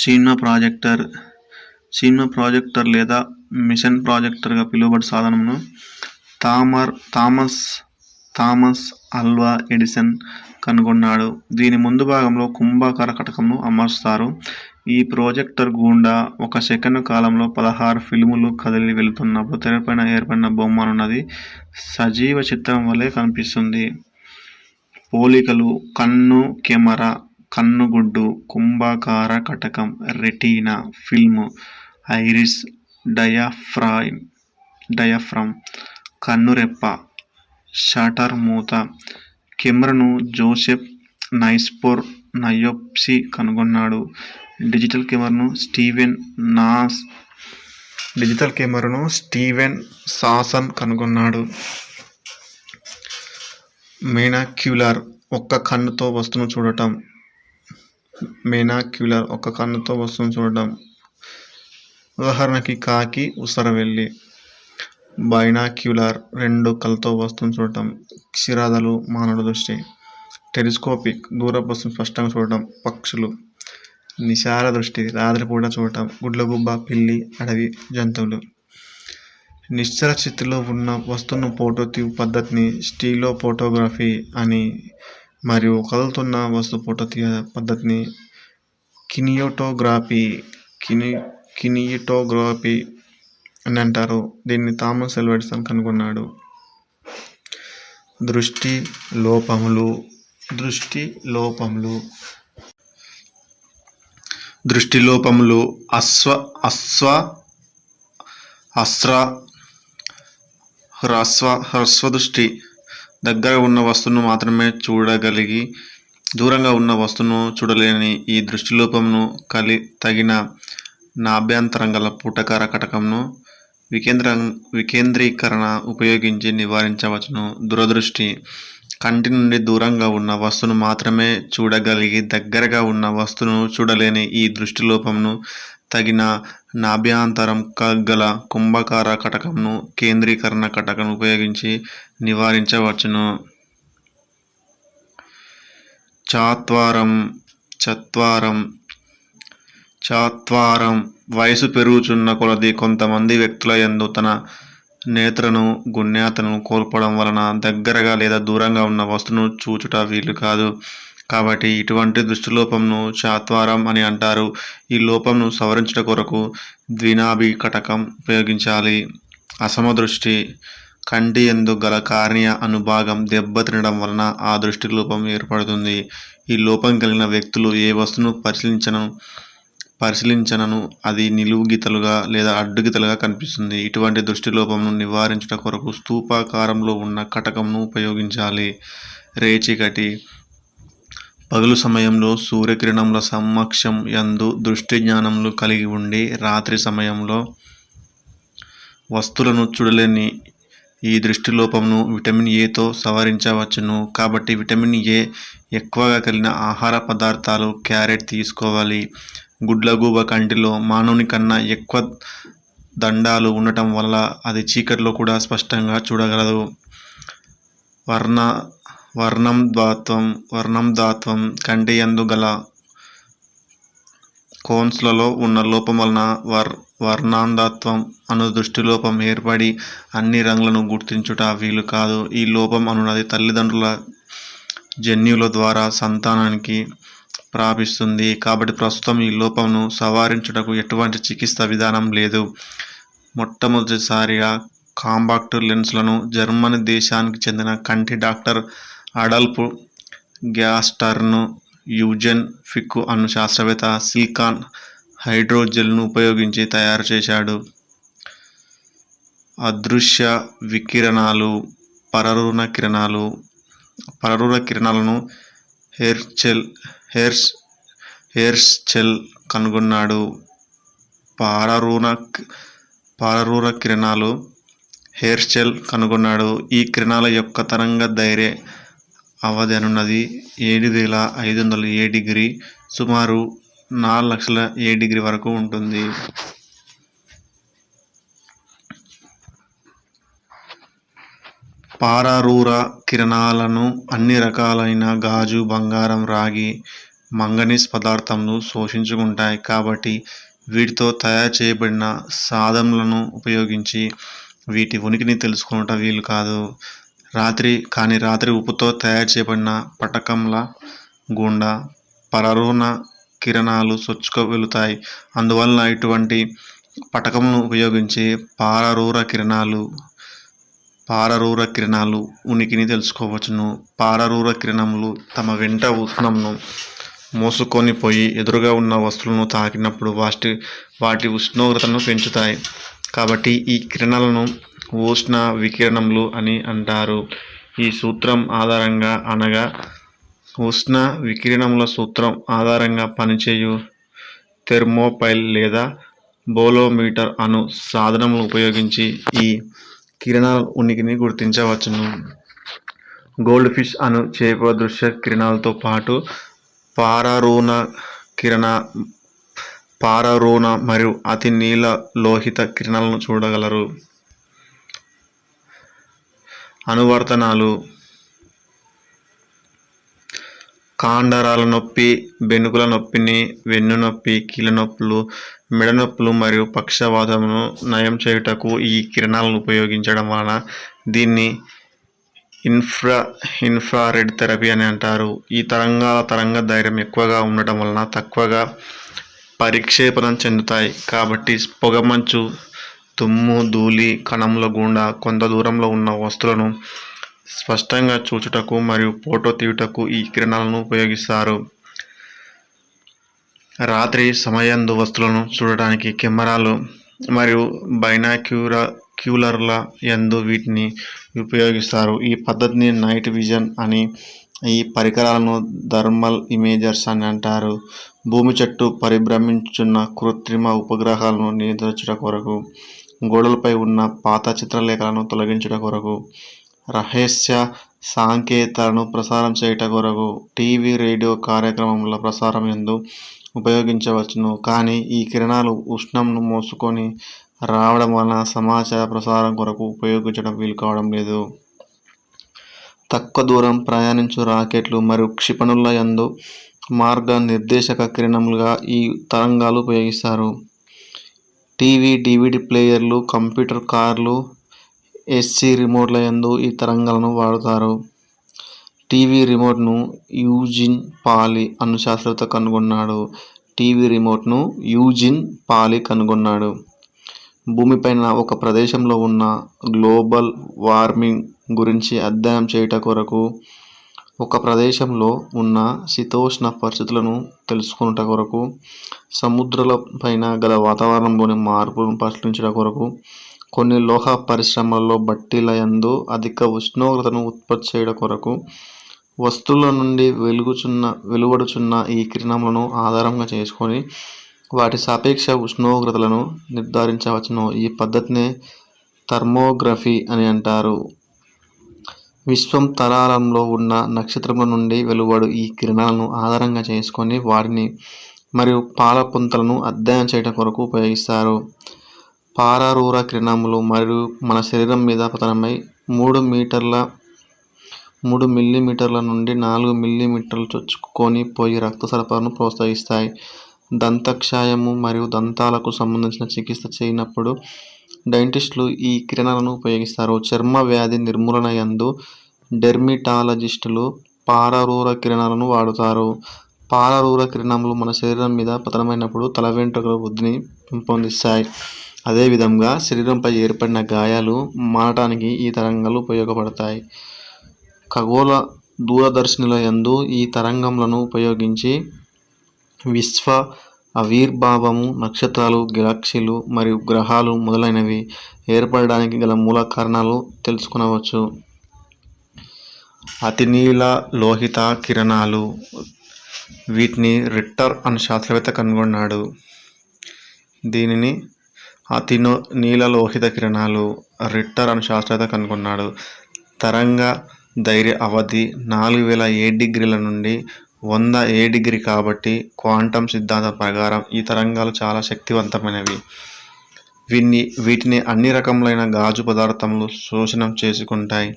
సినిమా ప్రాజెక్టర్ లేదా మిషన్ ప్రాజెక్టర్గా పిలువబడే సాధనంను థామస్ ఆల్వా ఎడిసన్ కనుగొన్నాడు. దీని ముందు భాగంలో కుంభాకార కటకంను అమర్చుతారు. ఈ ప్రొజెక్టర్ గుండా 1 సెకను కాలంలో 16 ఫిల్ములు కదిలి వెళుతున్నప్పుడు తెరపైన ఏర్పడిన బొమ్మ అనున్నది సజీవ చిత్రం వలె కనిపిస్తుంది. పోలికలు: కన్ను, కెమెరా, కన్నుగుడ్డు, కుంభాకార కటకం, రెటీనా, ఫిల్మ్, ఐరిస్, డయాఫ్రమ్, కన్నురెప్ప, షటర్ మూత. కెమెరాను జోసెఫ్ నైస్పోర్ నయోప్సి కనుగొన్నాడు. డిజిటల్ కెమెరాను స్టీవెన్ సాసన్ కనుగొన్నాడు. మేనాక్యులర్ ఒక్క కన్నుతో వస్తువును చూడటం. ఉదాహరణకి కాకి, ఉసరవెల్లి. బైనాక్యులర్ రెండు కళ్ళతో వస్తువును చూడటం. క్షీరదాలు మానవుడి దృష్టి. టెలిస్కోపిక్ దూరపు వస్తువును స్పష్టంగా చూడటం. పక్షులు. నిశాల దృష్టి రాత్రిపూట చూడటం. గుడ్లగూబ, పిల్లి, అడవి జంతువులు. నిశ్చల స్థితిలో ఉన్న వస్తువును ఫోటో తీయు పద్ధతిని స్టీలోఫోటోగ్రఫీ అని, మరియు కదులుతున్న వస్తువు ఫోటో తీయ పద్ధతిని కినియోటోగ్రఫీ అని అంటారు. దీన్ని థామస్ అల్వా ఎడిసన్ కనుగొన్నాడు. దృష్టి లోపములు హ్రస్వదృష్టి దగ్గర ఉన్న వస్తువును మాత్రమే చూడగలిగి దూరంగా ఉన్న వస్తువును చూడలేని ఈ దృష్టిలోపమును తగిన నాభ్యంతరం గల పుటకర కటకంను వికేంద్రీకరణ ఉపయోగించి నివారించవచ్చును. దురదృష్టి కంటి నుండి దూరంగా ఉన్న వస్తువును మాత్రమే చూడగలిగి దగ్గరగా ఉన్న వస్తువును చూడలేని ఈ దృష్టిలోపమును తగిన నాభ్యంతరం గల కుంభకార కటకంను కేంద్రీకరణ కటకం ఉపయోగించి నివారించవచ్చును. చాత్వారం వయసు పెరుగుచున్న కొలది కొంతమంది వ్యక్తుల యందు తన నేత్రను గుణ్యతను కోల్పోవడం వలన దగ్గరగా లేదా దూరంగా ఉన్న వస్తువును చూచుట వీలు కాదు. కాబట్టి ఇటువంటి దృష్టిలోపంను చాత్వారం అని అంటారు. ఈ లోపంను సవరించుట కొరకు ద్వినాభి కటకం ఉపయోగించాలి. అసమదృష్టి కంటి యందు గల కార్నియా అనుభాగం దెబ్బతినడం వలన ఆ దృష్టి లోపం ఏర్పడుతుంది. ఈ లోపం కలిగిన వ్యక్తులు ఏ వస్తువును పరిశీలించనను అది నిలువు గీతలుగా లేదా అడ్డుగీతలుగా కనిపిస్తుంది. ఇటువంటి దృష్టి లోపంను నివారించుట కొరకు స్తూపాకారంలో ఉన్న కటకంను ఉపయోగించాలి. రేచీకటి పగలు సమయంలో సూర్యకిరణముల సమక్షం యందు దృష్టి జ్ఞానములు కలిగి ఉండి రాత్రి సమయంలో వస్తువులను చూడలేని ఈ దృష్టి లోపమును విటమిన్ ఏతో సవరించవచ్చును. కాబట్టి విటమిన్ ఏ ఎక్కువగా కలిగిన ఆహార పదార్థాలు క్యారెట్ తీసుకోవాలి. గుడ్లగూబ కంటిలో మానవుని కన్నా ఎక్కువ దండాలు ఉండటం వల్ల అది చీకటిలో కూడా స్పష్టంగా చూడగలదు. వర్ణంధాత్వం కంటి యందు గల కోన్స్లలో ఉన్న లోపం వలన వర్ణాంధత్వం అను దృష్టిలోపం ఏర్పడి అన్ని రంగులను గుర్తించుట వీలు కాదు. ఈ లోపం అనున్నది తల్లిదండ్రుల జన్యువుల ద్వారా సంతానానికి ప్రాపిస్తుంది. కాబట్టి ప్రస్తుతం ఈ లోపంను సవరించుటకు ఎటువంటి చికిత్సా విధానం లేదు. మొట్టమొదటిసారిగా కాంపాక్ట్ లెన్స్లను జర్మనీ దేశానికి చెందిన కంటి డాక్టర్ అడాల్ఫ్ గ్యాస్టర్న్ యూజెన్ ఫిక్ అను శాస్త్రవేత్త సిలికాన్ హైడ్రోజెల్ను ఉపయోగించి తయారు చేశాడు. అదృశ్య వికిరణాలు పరరూర కిరణాలను హెర్షెల్ కనుగొన్నాడు. పారరూర కిరణాలు హెర్షెల్ కనుగొన్నాడు. ఈ కిరణాల యొక్క తరంగ ధైర్ఘ్య అవధి అనున్నది 7500 A సుమారు 4,00,000 A వరకు ఉంటుంది. పారరూర కిరణాలను అన్ని రకాలైన గాజు, బంగారం, రాగి, మంగనీస్ పదార్థములు శోషించుకుంటాయి. కాబట్టి వీటితో తయారు చేయబడిన సాధనలను ఉపయోగించి వీటి ఉనికిని తెలుసుకొనుట వీలు కాదు. రాత్రి ఉప్పుతో తయారు చేయబడిన పటకంల గుండా పరరూర కిరణాలు చొచ్చుకు వెళుతాయి. అందువలన ఇటువంటి పటకములను ఉపయోగించి పారరూర కిరణాలు ఉనికిని తెలుసుకోవచ్చును. పారరూర కిరణములు తమ వెంట ఉష్ణంను మోసుకొని పోయి ఎదురుగా ఉన్న వస్తువులను తాకినప్పుడు వాటి ఉష్ణోగ్రతను పెంచుతాయి. కాబట్టి ఈ కిరణాలను ఉష్ణ వికిరణములు అని అంటారు. ఈ సూత్రం ఆధారంగా అనగా ఉష్ణ వికిరణముల సూత్రం ఆధారంగా పనిచేయు థెర్మోపైల్ లేదా బోలోమీటర్ అను సాధనములను ఉపయోగించి ఈ కిరణాల ఉనికిని గుర్తించవచ్చును. గోల్డ్ ఫిష్ అను చేప దృశ్య కిరణాలతో పాటు పారరోణ మరియు అతి నీల లోహిత కిరణాలను చూడగలరు. అనువర్తనాలు: కండరాల నొప్పి, బెణుకుల నొప్పిని, వెన్ను నొప్పి, కీళ్ళ నొప్పులు, మెడ నొప్పులు మరియు పక్షవాతమును నయం చేయుటకు ఈ కిరణాలను ఉపయోగించడం వలన దీన్ని ఇన్ఫ్రారెడ్ థెరపీ అని అంటారు. ఈ తరంగ ధైర్యం ఎక్కువగా ఉండటం వలన తక్కువగా పరిక్షేపణం చెందుతాయి కాబట్టి పొగమంచు, దుమ్ము, ధూళి కణముల గుండా కొంత దూరంలో ఉన్న వస్తువులను స్పష్టంగా చూచుటకు మరియు ఫోటో తీయుటకు ఈ కిరణాలను ఉపయోగిస్తారు. రాత్రి సమయందు వస్తువులను చూడటానికి కెమెరాలు మరియు బైనాక్యులర్ల యందు వీటిని ఉపయోగిస్తారు. ఈ పద్ధతిని నైట్ విజన్ అని, ఈ పరికరాలను థర్మల్ ఇమేజర్స్ అని అంటారు. భూమి చుట్టూ పరిభ్రమించుచున్న కృత్రిమ ఉపగ్రహాలను నియంత్రించుట కొరకు, గోడలపై ఉన్న పాత చిత్రలేఖలను తొలగించుట కొరకు, రహస్య సంకేతాలను ప్రసారం చేయుట కొరకు, టీవీ, రేడియో కార్యక్రమముల ప్రసారం యందు ఉపయోగించవచ్చును. కానీ ఈ కిరణాలు ఉష్ణంను మోసుకొని రావడం వలన సమాచార ప్రసారం కొరకు ఉపయోగించడం వీలు కావడం లేదు. తక్కువ దూరం ప్రయాణించు రాకెట్లు మరియు క్షిపణుల యందు మార్గ నిర్దేశక కిరణములుగా ఈ తరంగాలు ఉపయోగిస్తారు. టీవీ, DVD ప్లేయర్లు, కంప్యూటర్, కార్లు, AC రిమోట్ల యందు ఈ తరంగాలను వాడుతారు. టీవీ రిమోట్ను యూజిన్ పాలి అను శాస్త్రవేత్త కనుగొన్నాడు. టీవీ రిమోట్ను యూజిన్ పాలి కనుగొన్నాడు. భూమిపైన ఒక ప్రదేశంలో ఉన్న గ్లోబల్ వార్మింగ్ గురించి అధ్యయనం చేయుట కొరకు, ఒక ప్రదేశంలో ఉన్న శీతోష్ణ పరిస్థితులను తెలుసుకొనుట కొరకు, సముద్రాల పైన గల వాతావరణంలోని మార్పులను పరిశీలించుట కొరకు, కొన్ని లోహ పరిశ్రమలలో బట్టీల యందు అధిక ఉష్ణోగ్రతను ఉత్పత్తి చేయుట కొరకు, వస్తువుల నుండి వెలువడుచున్న ఈ కిరణములను ఆధారంగా చేసుకొని వాటి సాపేక్ష ఉష్ణోగ్రతలను నిర్ధారించవచ్చును. ఈ పద్ధతినే థర్మోగ్రఫీ అని అంటారు. విశ్వం తరాలంలో ఉన్న నక్షత్రముల నుండి వెలువడు ఈ కిరణాలను ఆధారంగా చేసుకొని వాటిని మరియు పాలపుంతలను అధ్యయనం చేయడం కొరకు ఉపయోగిస్తారు. పారరూర కిరణములు మరియు మన శరీరం మీద పతనమై 3 మిల్లీమీటర్ల నుండి 4 మిల్లీమీటర్లు చొచ్చుకొని పోయి రక్త సరఫరాను ప్రోత్సహిస్తాయి. దంతక్షయము మరియు దంతాలకు సంబంధించిన చికిత్స చేయనప్పుడు డెంటిస్టులు ఈ కిరణాలను ఉపయోగిస్తారు. చర్మ వ్యాధి నిర్మూలన యందు డెర్మటాలజిస్టులు పారరూర కిరణాలను వాడుతారు. పారరూర కిరణములు మన శరీరం మీద పతనమైనప్పుడు తల వెంట్రుకల వృద్ధిని పెంపొందిస్తాయి. అదేవిధంగా శరీరంపై ఏర్పడిన గాయాలు మానటానికి ఈ తరంగాలు ఉపయోగపడతాయి. ఖగోళ దూరదర్శినుల యందు ఈ తరంగములను ఉపయోగించి విశ్వ ఆవిర్భావము, నక్షత్రాలు, గెలాక్సీలు మరియు గ్రహాలు మొదలైనవి ఏర్పడడానికి గల మూల కారణాలు తెలుసుకొనవచ్చు. అతినీల లోహిత కిరణాలు. వీటిని రిట్టర్ అను శాస్త్రవేత్త కనుగొన్నాడు. దీనిని నీలలోహిత కిరణాలు రిట్టర్ అను శాస్త్రవేత్త కనుగొన్నాడు. తరంగ ధైర్య అవధి 4000 A నుండి 100 A కాబట్టి క్వాంటం సిద్ధాంతం ప్రకారం ఈ తరంగాలు చాలా శక్తివంతమైనవి. వీటిని అన్ని రకములైన గాజు పదార్థములు శోషణం చేసుకుంటాయి.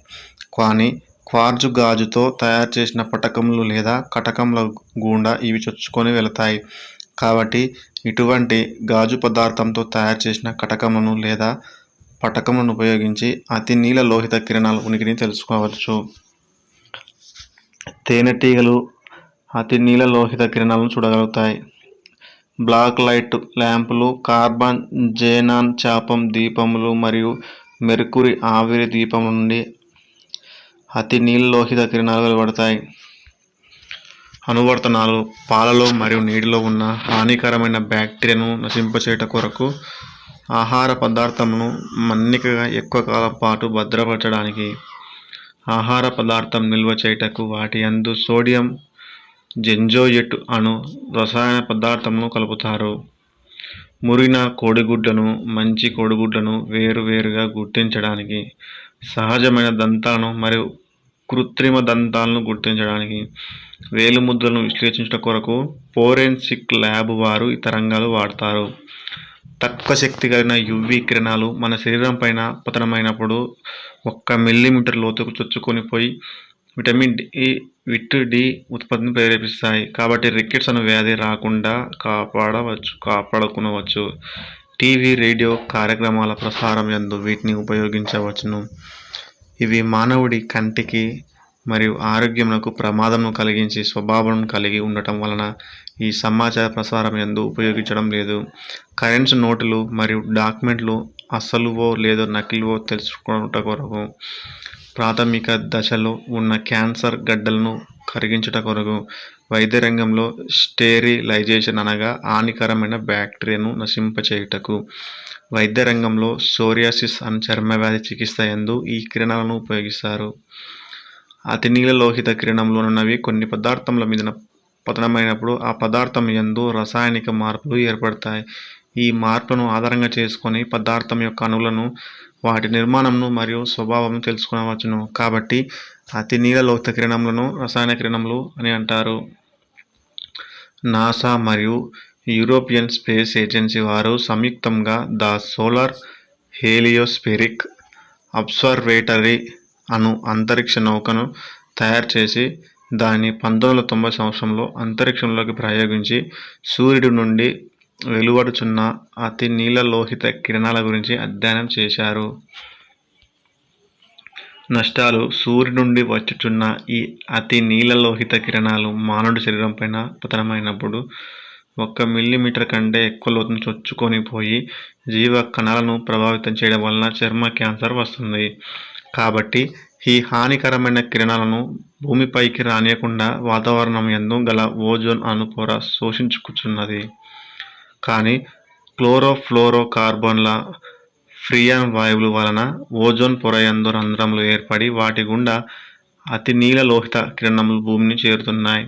కానీ క్వార్జు గాజుతో తయారు చేసిన పటకములు లేదా కటకముల గుండా ఇవి చొచ్చుకొని వెళతాయి. కాబట్టి ఇటువంటి గాజు పదార్థంతో తయారు చేసిన కటకములను లేదా పటకములను ఉపయోగించి అతి నీల లోహిత కిరణాల ఉనికిని తెలుసుకోవచ్చు. తేనెటీగలు అతి నీల లోహిత కిరణాలను చూడగలుగుతాయి. బ్లాక్ లైట్ ల్యాంపులు, కార్బన్ జేనాన్ చాపం దీపములు మరియు మెర్కురీ ఆవిరి దీపముల నుండి అతి నీల లోహిత కిరణాలు వెలువడతాయి. అనువర్తనాలు: పాలలో మరియు నీటిలో ఉన్న హానికరమైన బ్యాక్టీరియాను నశింపచేయుట కొరకు, ఆహార పదార్థమును మన్నికగా ఎక్కువ కాలం పాటు భద్రపరచడానికి, ఆహార పదార్థం నిల్వ చేయుటకు, వాటి యందు సోడియం జెంజోయిట్ అను రసాయన పదార్థమును కలుపుతారు. మురిగిన కోడిగుడ్లను, మంచి కోడిగుడ్లను వేరువేరుగా గుర్తించడానికి, సహజమైన దంతాలను మరియు కృత్రిమ దంతాలను గుర్తించడానికి, వేలిముద్రలను విశ్లేషించుట కొరకు ఫోరెన్సిక్ ల్యాబ్ వారు ఈ తరంగాలు వాడతారు. తక్కువ శక్తి కలిగిన యువి కిరణాలు మన శరీరం పైన పతనమైనప్పుడు 1 మిల్లీమీటర్ లోతుకు చొచ్చుకొని పోయి విటమిన్ డి ఉత్పత్తిని ప్రేరేపిస్తాయి. కాబట్టి రికెట్స్ అను వ్యాధి రాకుండా కాపాడుకునవచ్చు. టీవీ, రేడియో కార్యక్రమాల ప్రసారం యందు వీటిని ఉపయోగించవచ్చును. ఇవి మానవుడి కంటికి మరియు ఆరోగ్యమునకు ప్రమాదమును కలిగించే స్వభావం కలిగి ఉండటం వలన ఈ సమాచార ప్రసారం యందు ఉపయోగించడం లేదు. కరెన్సీ నోటులు మరియు డాక్యుమెంట్లు అసలువో లేదో నకిలీవో తెలుసుకొనుట కొరకు, ప్రాథమిక దశలో ఉన్న క్యాన్సర్ గడ్డలను కరిగించుట కొరకు, వైద్య రంగంలో స్టెరిలైజేషన్ అనగా హానికరమైన బ్యాక్టీరియాను నశింపచేయుటకు, వైద్య రంగంలో సోరియాసిస్ అను చర్మవ్యాధి చికిత్స యందు ఈ కిరణాలను ఉపయోగిస్తారు. అతి నీలలోహిత కిరణంలోనున్నవి కొన్ని పదార్థముల మీద పతనమైనప్పుడు ఆ పదార్థం యందు రసాయనిక మార్పులు ఏర్పడతాయి. ఈ మార్పులను ఆధారంగా చేసుకొని పదార్థం యొక్క అణువులను, వాటి నిర్మాణమును మరియు స్వభావమును తెలుసుకొనవచ్చును. కాబట్టి అతి నీలలోహిత కిరణములను రసాయన కిరణములు అని అంటారు. నాసా మరియు యూరోపియన్ స్పేస్ ఏజెన్సీ వారు సంయుక్తంగా ద సోలార్ హెలియోస్ఫెరిక్ అబ్జర్వేటరీ అను అంతరిక్ష నౌకను తయారు చేసి దాన్ని 1990 సంవత్సరంలో అంతరిక్షంలోకి ప్రయోగించి సూర్యుడి నుండి వెలువడుచున్న అతి నీలలోహిత కిరణాల గురించి అధ్యయనం చేశారు. నష్టాలు: సూర్యుడి నుండి వచ్చుచున్న ఈ అతి నీలలోహిత కిరణాలు మానవుడి శరీరం పైన పతనమైనప్పుడు 1 మిల్లీమీటర్ కంటే ఎక్కువ లోతును చొచ్చుకొని పోయి జీవ కణాలను ప్రభావితం చేయడం వలన చర్మ క్యాన్సర్ వస్తుంది. కాబట్టి ఈ హానికరమైన కిరణాలను భూమిపైకి రానియకుండా వాతావరణం యందు గల ఓజోన్ అణు పొర శోషించుకుచున్నది. కానీ క్లోరోఫ్లోరో కార్బన్ల ఫ్రియాన్ వాయువుల వలన ఓజోన్ పొర యందు రంధ్రములు ఏర్పడి వాటి గుండా అతి నీలలోహిత కిరణములు భూమిని చేరుతున్నాయి.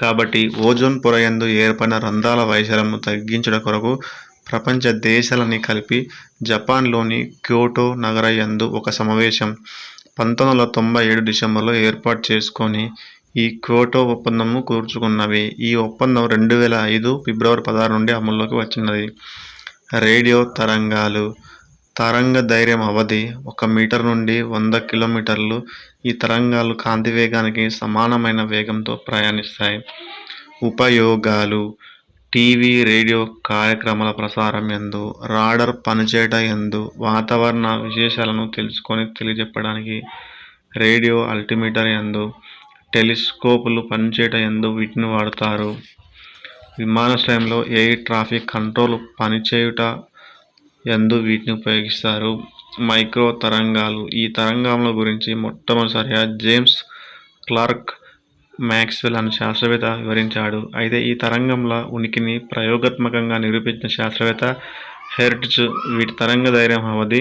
కాబట్టి ఓజోన్ పొర యందు ఏర్పడిన రంధ్రాల వైశాల్యమును తగ్గించుట కొరకు ప్రపంచ దేశాలని కలిపి జపాన్లోని క్యోటో నగర యందు ఒక సమావేశం 1997 డిసెంబర్లో ఏర్పాటు చేసుకొని ఈ క్యోటో ఒప్పందము కూర్చుకున్నవి. ఈ ఒప్పందం 2005 ఫిబ్రవరి 16 నుండి అమల్లోకి వచ్చినది. రేడియో తరంగాలు. తరంగ ధైర్యం అవధి 1 మీటర్ నుండి 100 కిలోమీటర్లు. ఈ తరంగాలు కాంతి వేగానికి సమానమైన వేగంతో ప్రయాణిస్తాయి. ఉపయోగాలు: టీవీ, రేడియో కార్యక్రమాల ప్రసారం యందు, రాడార్ పనిచేయుట యందు, వాతావరణ విశేషాలను తెలుసుకొని తెలియజెప్పడానికి, రేడియో అల్టిమీటర్ యందు, టెలిస్కోపులు పనిచేయుట యందు వీటిని వాడతారు. విమానాశ్రయంలో ఎయిర్ ట్రాఫిక్ కంట్రోల్ పనిచేయుట యందు వీటిని ఉపయోగిస్తారు. మైక్రో తరంగాలు. ఈ తరంగముల గురించి మొట్టమొదటిసారిగా జేమ్స్ క్లార్క్ మ్యాక్స్వెల్ అనే శాస్త్రవేత్త వివరించాడు. అయితే ఈ తరంగముల ఉనికిని ప్రయోగాత్మకంగా నిరూపించిన శాస్త్రవేత్త హెర్ట్జ్. వీటి తరంగ ధైర్యం అవధి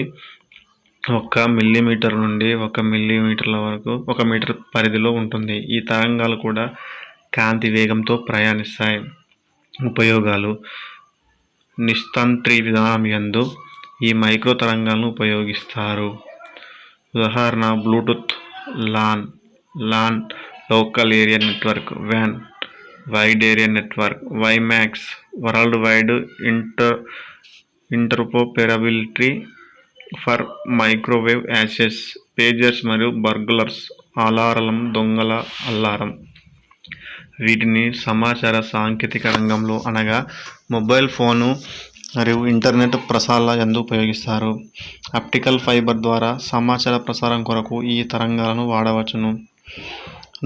1 మిల్లీమీటర్ నుండి 1 మిల్లీమీటర్ల వరకు 1 మీటర్ పరిధిలో ఉంటుంది. ఈ తరంగాలు కూడా కాంతి వేగంతో ప్రయాణిస్తాయి. ఉపయోగాలు: నిస్తంత్రి విధానం యందు ఈ మైక్రో తరంగాలను ఉపయోగిస్తారు. ఉదాహరణ: bluetooth, LAN local area network, WAN wide area network, WiMAX world wide interoperability for microwave access, pagers మరియు బర్గ్లర్స్ అలారం దొంగల అలారం. వీటిని సమాచార సాంకేతిక రంగంలో అనగా మొబైల్ ఫోను మరియు ఇంటర్నెట్ ప్రసారాల యందు ఉపయోగిస్తారు. ఆప్టికల్ ఫైబర్ ద్వారా సమాచార ప్రసారం కొరకు ఈ తరంగాలను వాడవచ్చును.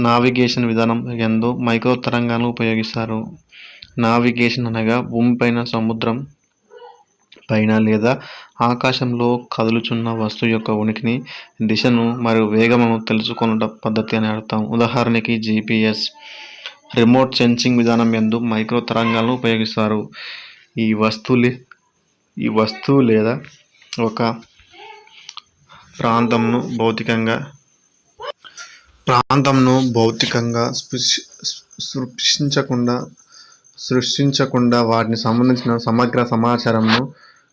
నావిగేషన్ విధానం యందు మైక్రో తరంగాలను ఉపయోగిస్తారు. నావిగేషన్ అనగా భూమిపైన, సముద్రం పైన లేదా ఆకాశంలో కదులుచున్న వస్తువు యొక్క ఉనికిని, దిశను మరియు వేగమును తెలుసుకొనుట పద్ధతి అని అర్థం. ఉదాహరణకి GPS. రిమోట్ సెన్సింగ్ విధానం యందు మైక్రో తరంగాలను ఉపయోగిస్తారు. ఈ వస్తువు లేదా ఒక ప్రాంతంను భౌతికంగా ప్రాంతంను భౌతికంగా సృష్టించకుండా వాటికి సంబంధించిన సమగ్ర సమాచారంను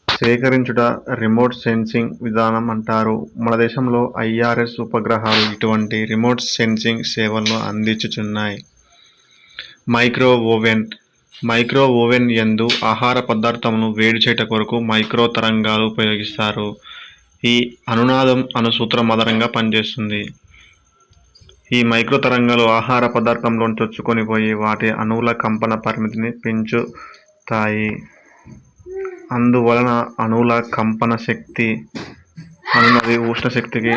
సేకరించుట రిమోట్ సెన్సింగ్ విధానం అంటారు. మన దేశంలో ఐఆర్ఎస్ ఉపగ్రహాలు ఇటువంటి రిమోట్ సెన్సింగ్ సేవలను అందించుచున్నాయి. మైక్రో ఓవెన్ యందు ఆహార పదార్థమును వేడి చేయుట కొరకు మైక్రో తరంగాలు ఉపయోగిస్తారు. ఈ అనునాదం అను సూత్రం ఆధారంగా పనిచేస్తుంది. ఈ మైక్రో తరంగాలు ఆహార పదార్థంలో చొచ్చుకొని పోయి వాటి అణువుల కంపన పరిమితిని పెంచుతాయి. అందువలన అణువుల కంపన శక్తి అనునది ఉష్ణ శక్తికి.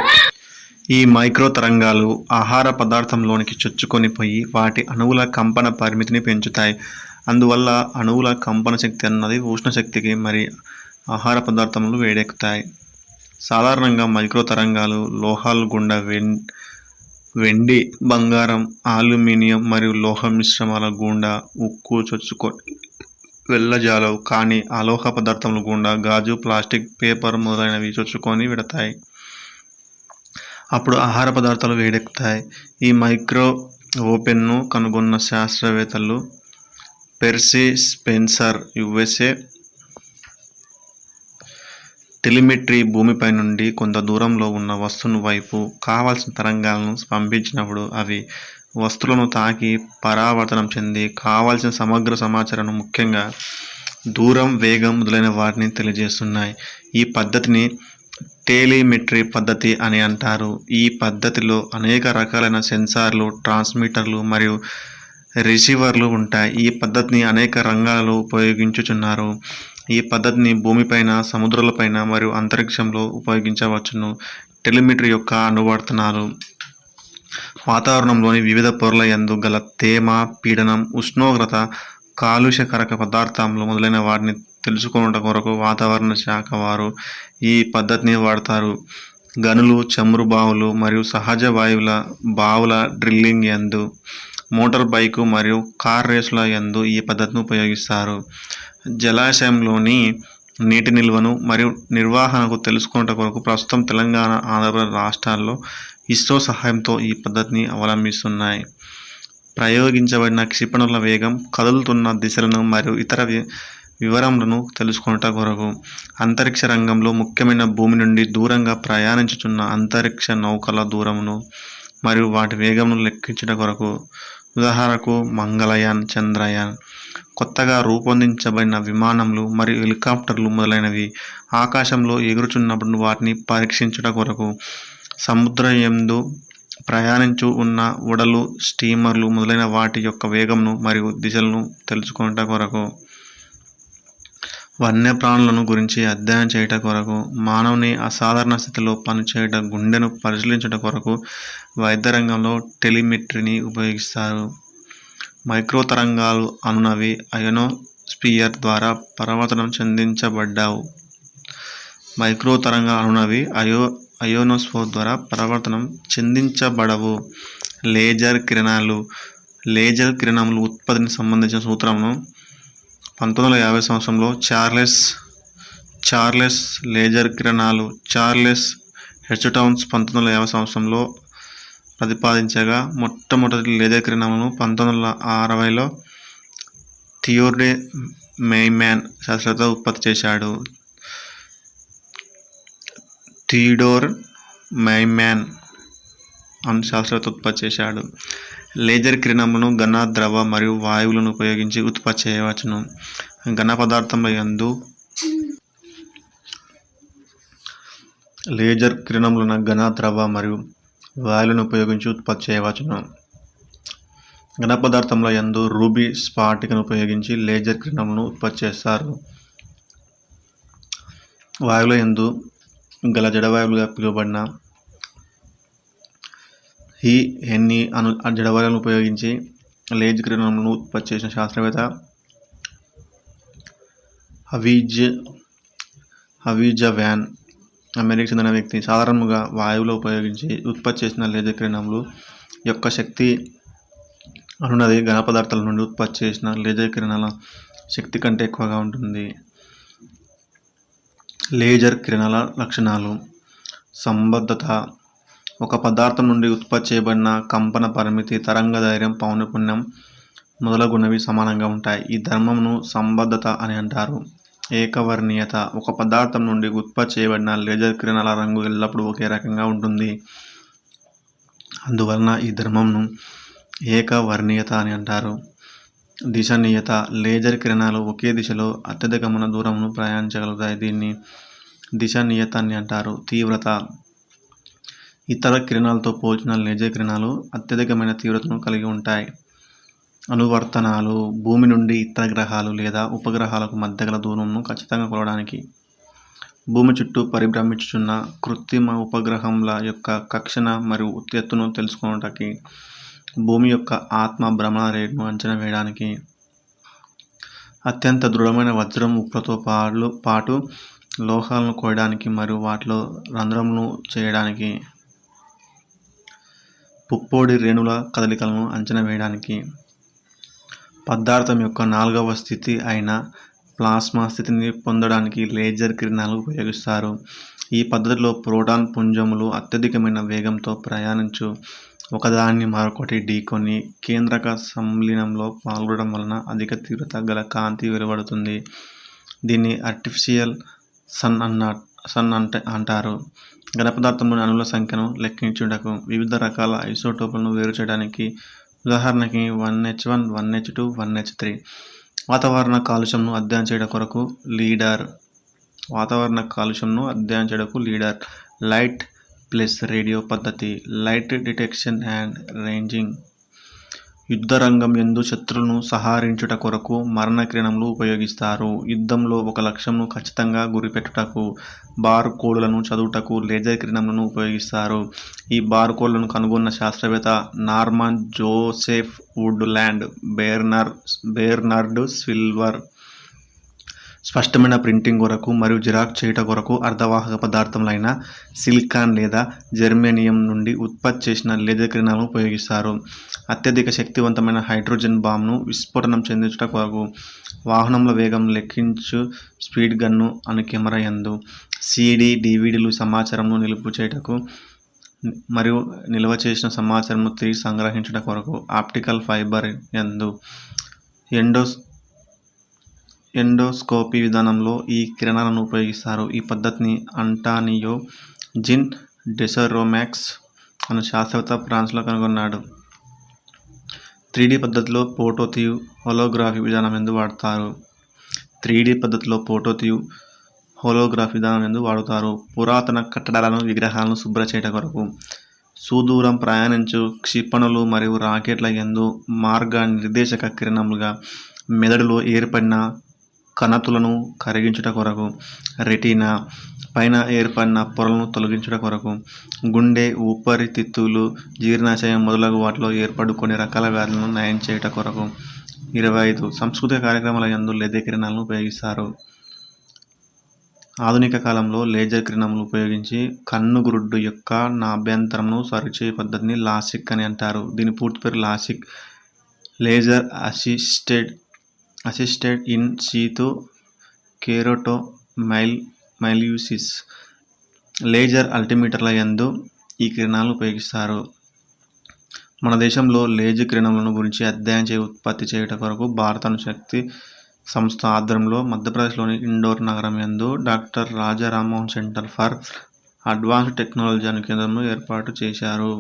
ఈ మైక్రో తరంగాలు ఆహార పదార్థంలోనికి చొచ్చుకొని పోయి వాటి అణువుల కంపన పరిమితిని పెంచుతాయి. అందువల్ల అణువుల కంపన శక్తి అన్నది ఉష్ణ శక్తికి మరి ఆహార పదార్థములు వేడెక్కుతాయి. సాధారణంగా మైక్రో తరంగాలు లోహాలు గుండా వెండి, బంగారం, అల్యూమినియం మరియు లోహ మిశ్రమాల గుండా ఉక్కు చొచ్చుకొని వెళ్ళజాలవు. కానీ అలోహ పదార్థముల గుండా గాజు, ప్లాస్టిక్, పేపర్ మొదలైనవి చొచ్చుకొని వెడతాయి. అప్పుడు ఆహార పదార్థాలు వేడెక్కుతాయి. ఈ మైక్రో ఓవెన్ను కనుగొన్న శాస్త్రవేత్తలు పెర్సీ స్పెన్సర్ USA టెలిమెట్రీ భూమిపై నుండి కొంత దూరంలో ఉన్న వస్తువు వైపు కావలసిన తరంగాలను పంపించినప్పుడు అవి వస్తువులను తాకి పరావర్తనం చెంది కావలసిన సమగ్ర సమాచారాన్ని ముఖ్యంగా దూరం, వేగం మొదలైన వాటిని తెలియజేస్తున్నాయి. ఈ పద్ధతిని టెలిమెట్రీ పద్ధతి అని అంటారు. ఈ పద్ధతిలో అనేక రకాలైన సెన్సార్లు, ట్రాన్స్మిటర్లు మరియు రిసీవర్లు ఉంటాయి. ఈ పద్ధతిని అనేక రంగాలలో ఉపయోగించుచున్నారు. ఈ పద్ధతిని భూమిపైన, సముద్రాలపైన మరియు అంతరిక్షంలో ఉపయోగించవచ్చును. టెలిమెట్రీ యొక్క అనువర్తనాలు: వాతావరణంలోని వివిధ పొరల యందు గల తేమ, పీడనం, ఉష్ణోగ్రత, కాలుష్యకారక పదార్థాలు మొదలైన వాటిని తెలుసుకొనుట కొరకు వాతావరణ శాఖ వారు ఈ పద్ధతిని వాడతారు. గనులు, చమురు బావులు మరియు సహజ వాయువుల బావుల డ్రిల్లింగ్ యందు, మోటార్ బైకు మరియు కార్ రేసుల యందు ఈ పద్ధతిని ఉపయోగిస్తారు. జలాశయంలోని నీటి నిల్వను మరియు నిర్వహణకు తెలుసుకొనుట కొరకు ప్రస్తుతం తెలంగాణ, ఆంధ్రప్రదేశ్ రాష్ట్రాల్లో ఇస్రో సహాయంతో ఈ పద్ధతిని అవలంబిస్తున్నాయి. ప్రయోగించబడిన క్షిపణుల వేగం, కదులుతున్న దిశలను మరియు ఇతర వివరములను తెలుసుకొనుట కొరకు అంతరిక్ష రంగంలో ముఖ్యమైన భూమి నుండి దూరంగా ప్రయాణించుచున్న అంతరిక్ష నౌకల దూరమును మరియు వాటి వేగమును లెక్కించుట కొరకు. ఉదాహరణకు మంగళయాన్, చంద్రయాన్. కొత్తగా రూపొందించబడిన విమానములు మరియు హెలికాప్టర్లు మొదలైనవి ఆకాశంలో ఎగురుచున్నప్పుడు వాటిని పరీక్షించుట కొరకు. సముద్రం యందు ప్రయాణించు ఉన్న ఓడలు, స్టీమర్లు మొదలైన వాటి యొక్క వేగమును మరియు దిశలను తెలుసుకొనుట కొరకు. వన్యప్రాణులను గురించి అధ్యయనం చేయుట కొరకు. మానవుని అసాధారణ స్థితిలో పనిచేయుట, గుండెను పరిశీలించుట కొరకు వైద్య రంగంలో టెలిమెట్రీని ఉపయోగిస్తారు. మైక్రో తరంగాలు అనునవి అయోనోస్పియర్ ద్వారా పరావర్తనం చెందించబడ్డావు. మైక్రో తరంగాలు అనునవి అయోనోస్ఫియర్ ద్వారా పరావర్తనం చెందించబడవు. లేజర్ కిరణములు ఉత్పత్తికి సంబంధించిన సూత్రమును 1950 సంవత్సరంలో చార్లెస్ లేజర్ కిరణాలు చార్లెస్ హెర్ట్జ్టౌన్ 1950 సంవత్సరంలో ప్రతిపాదించగా, మొట్టమొదటి లేజర్ కిరణములను 1960లో థియోడోర్ మెయిమాన్ శాస్త్రవేత్త ఉత్పత్తి చేశాడు. థియోడోర్ మెయిమాన్ అను శాస్త్రవేత్త ఉత్పత్తి చేశాడు. లేజర్ కిరణములను ఘన, ద్రవ మరియు వాయువులను ఉపయోగించి ఉత్పత్తి చేయవచ్చును. ఘన పదార్థముల యందు లేజర్ కిరణములను ఘన, ద్రవ మరియు వాయువులను ఉపయోగించి ఉత్పత్తి చేయవచ్చును. ఘన పదార్థముల యందు రూబీ స్ఫటికను ఉపయోగించి లేజర్ కిరణములను ఉత్పత్తి చేస్తారు. వాయువుల యందు గల జడవాయువులుగా పిలువబడిన He అను జడవాయువులను ఉపయోగించి లేజర్ కిరణములను ఉత్పత్తి చేసిన శాస్త్రవేత్త హవిజా వ్యాన్, అమెరికా చెందిన వ్యక్తి. సాధారణంగా వాయువులో ఉపయోగించి ఉత్పత్తి చేసిన లేజర్ కిరణములు యొక్క శక్తి అనున్నది ఘన పదార్థాల నుండి ఉత్పత్తి చేసిన లేజర్ కిరణాల శక్తి కంటే ఎక్కువగా ఉంటుంది. లేజర్ కిరణాల లక్షణాలు: సంబద్ధత, ఒక పదార్థం నుండి ఉత్పత్తి చేయబడిన కంపన పరిమితి, తరంగదైర్ఘ్యం, పౌనఃపున్యం మొదలగునవి సమానంగా ఉంటాయి. ఈ ధర్మంను సంబద్ధత అని అంటారు. ఏకవర్ణీయత. ఒక పదార్థం నుండి ఉత్పత్తి చేయబడిన లేజర్ కిరణాల రంగు ఎల్లప్పుడూ ఒకే రకంగా ఉంటుంది. అందువలన ఈ ధర్మంను ఏకవర్ణీయత అని అంటారు. దిశనీయత. లేజర్ కిరణాలు ఒకే దిశలో అత్యధికమైన దూరమును ప్రయాణించగలుగుతాయి. దీన్ని దిశనీయత అని అంటారు. తీవ్రత. ఇతర కిరణాలతో పోల్చిన లేజర్ కిరణాలు అత్యధికమైన తీవ్రతను కలిగి ఉంటాయి. అనువర్తనాలు. భూమి నుండి ఇతర గ్రహాలు లేదా ఉపగ్రహాలకు మధ్య గల దూరంను ఖచ్చితంగా కొలవడానికి, భూమి చుట్టూ పరిభ్రమించుచున్న కృత్రిమ ఉపగ్రహంల యొక్క కక్షణ మరియు ఎత్తును తెలుసుకోవడానికి, భూమి యొక్క ఆత్మ భ్రమణ రేటును అంచనా వేయడానికి, అత్యంత దృఢమైన వజ్రం ఉప్పులతో పాటు లోహాలను కోయడానికి మరియు వాటిలో రంధ్రములను చేయడానికి, పుప్పొడి రేణుల కదలికలను అంచనా వేయడానికి, పదార్థం యొక్క 4వ స్థితి అయిన ప్లాస్మా స్థితిని పొందడానికి లేజర్ కిరణాలు ఉపయోగిస్తారు. ఈ పద్ధతిలో ప్రోటాన్ పుంజములు అత్యధికమైన వేగంతో ప్రయాణించు ఒకదాన్ని మరొకటి ఢీకొని కేంద్రక సంలీనంలో పాల్గొనడం వలన అధిక తీవ్రత గల కాంతి వెలువడుతుంది. దీన్ని ఆర్టిఫిషియల్ సన్ అంటారు. ఘనపదార్థంలోని అణువుల సంఖ్యను లెక్కించుటకు, వివిధ రకాల ఐసోటోపులను వేరు చేయడానికి, ఉదాహరణకి 1H1, 1H2, 1H3. వాతావరణ కాలుష్యంను అధ్యయనం చేయడం కొరకు లీడర్. లైట్ ప్లస్ రేడియో పద్ధతి. Light detection and ranging. యుద్ధ రంగం యందు శత్రువులను సంహరించుట కొరకు మరణ కిరణములు ఉపయోగిస్తారు. యుద్ధంలో ఒక లక్ష్యంను ఖచ్చితంగా గురిపెట్టుటకు బార్ కోడ్లను చదువుటకు లేజర్ కిరణములను ఉపయోగిస్తారు. ఈ బార్ కోడ్లను కనుగొన్న శాస్త్రవేత్త Norman Joseph Woodland Bernard silver. స్పష్టమైన ప్రింటింగ్ కొరకు మరియు జిరాక్స్ చేయుట కొరకు అర్ధవాహక పదార్థములైన సిలికాన్ లేదా జెర్మేనియం నుండి ఉత్పత్తి చేసిన లేజర్ కిరణాలను ఉపయోగిస్తారు. అత్యధిక శక్తివంతమైన హైడ్రోజన్ బాంబును విస్ఫోటనం చెందించుట కొరకు వాహనముల వేగం లెక్కించు స్పీడ్ గన్ను అను కెమెరా యందు, DVD సమాచారంను నిలుపు చేయుటకు మరియు నిల్వ చేసిన సమాచారంను తిరిగి సంగ్రహించుట కొరకు ఆప్టికల్ ఫైబర్ యందు, ఎండోస్కోపీ విధానంలో ఈ కిరణాలను ఉపయోగిస్తారు. ఈ పద్ధతిని అంటానియో జిన్ డెసరోమాక్స్ అను శాస్త్రవేత్త ఫ్రాన్స్లో కనుగొన్నాడు. 3D పద్ధతిలో ఫోటోతీవ్ హోలోగ్రఫీ విధానం యందు వాడతారు. 3D పద్ధతిలో ఫోటోతీవ్ హోలోగ్రఫీ విధానం యందు వాడుతారు. పురాతన కట్టడాలను, విగ్రహాలను శుభ్ర చేయట కొరకు, సుదూరం ప్రయాణించు క్షిపణులు మరియు రాకెట్ల యందు మార్గ నిర్దేశక కిరణములుగా, మెదడులో ఏర్పడిన కణతులను కరిగించుట కొరకు, రెటీనా పైన ఏర్పడిన పొరలను తొలగించుట కొరకు, గుండె, ఊపిరితిత్తులు, జీర్ణాశయం మొదలగు వాటిలో ఏర్పడు కొన్ని రకాల వ్యాధులను నయం చేయుట కొరకు. 25 సాంస్కృతిక కార్యక్రమాల యందు లేజర్ కిరణాలను ఉపయోగిస్తారు. ఆధునిక కాలంలో లేజర్ కిరణములు ఉపయోగించి కన్నుగురుడ్డు యొక్క నాభ్యంతరమును సరిచేయు పద్ధతిని లాసిక్ అని అంటారు. దీని పూర్తి పేరు LASIK. Laser assisted in situ keratomileusis. Laser అల్టిమీటర్ల యందు ఈ కిరణాలను ఉపయోగిస్తారు. మన దేశంలో లేజర్ కిరణములను గురించి అధ్యయనం ఉత్పత్తి చేయుట కొరకు భారత అణుశక్తి సంస్థ ఆధ్వర్యంలో మధ్యప్రదేశ్లోని ఇండోర్ నగరం యందు doctor Raja Rammohan centre for advanced technology అను కేంద్రంను ఏర్పాటు చేశారు.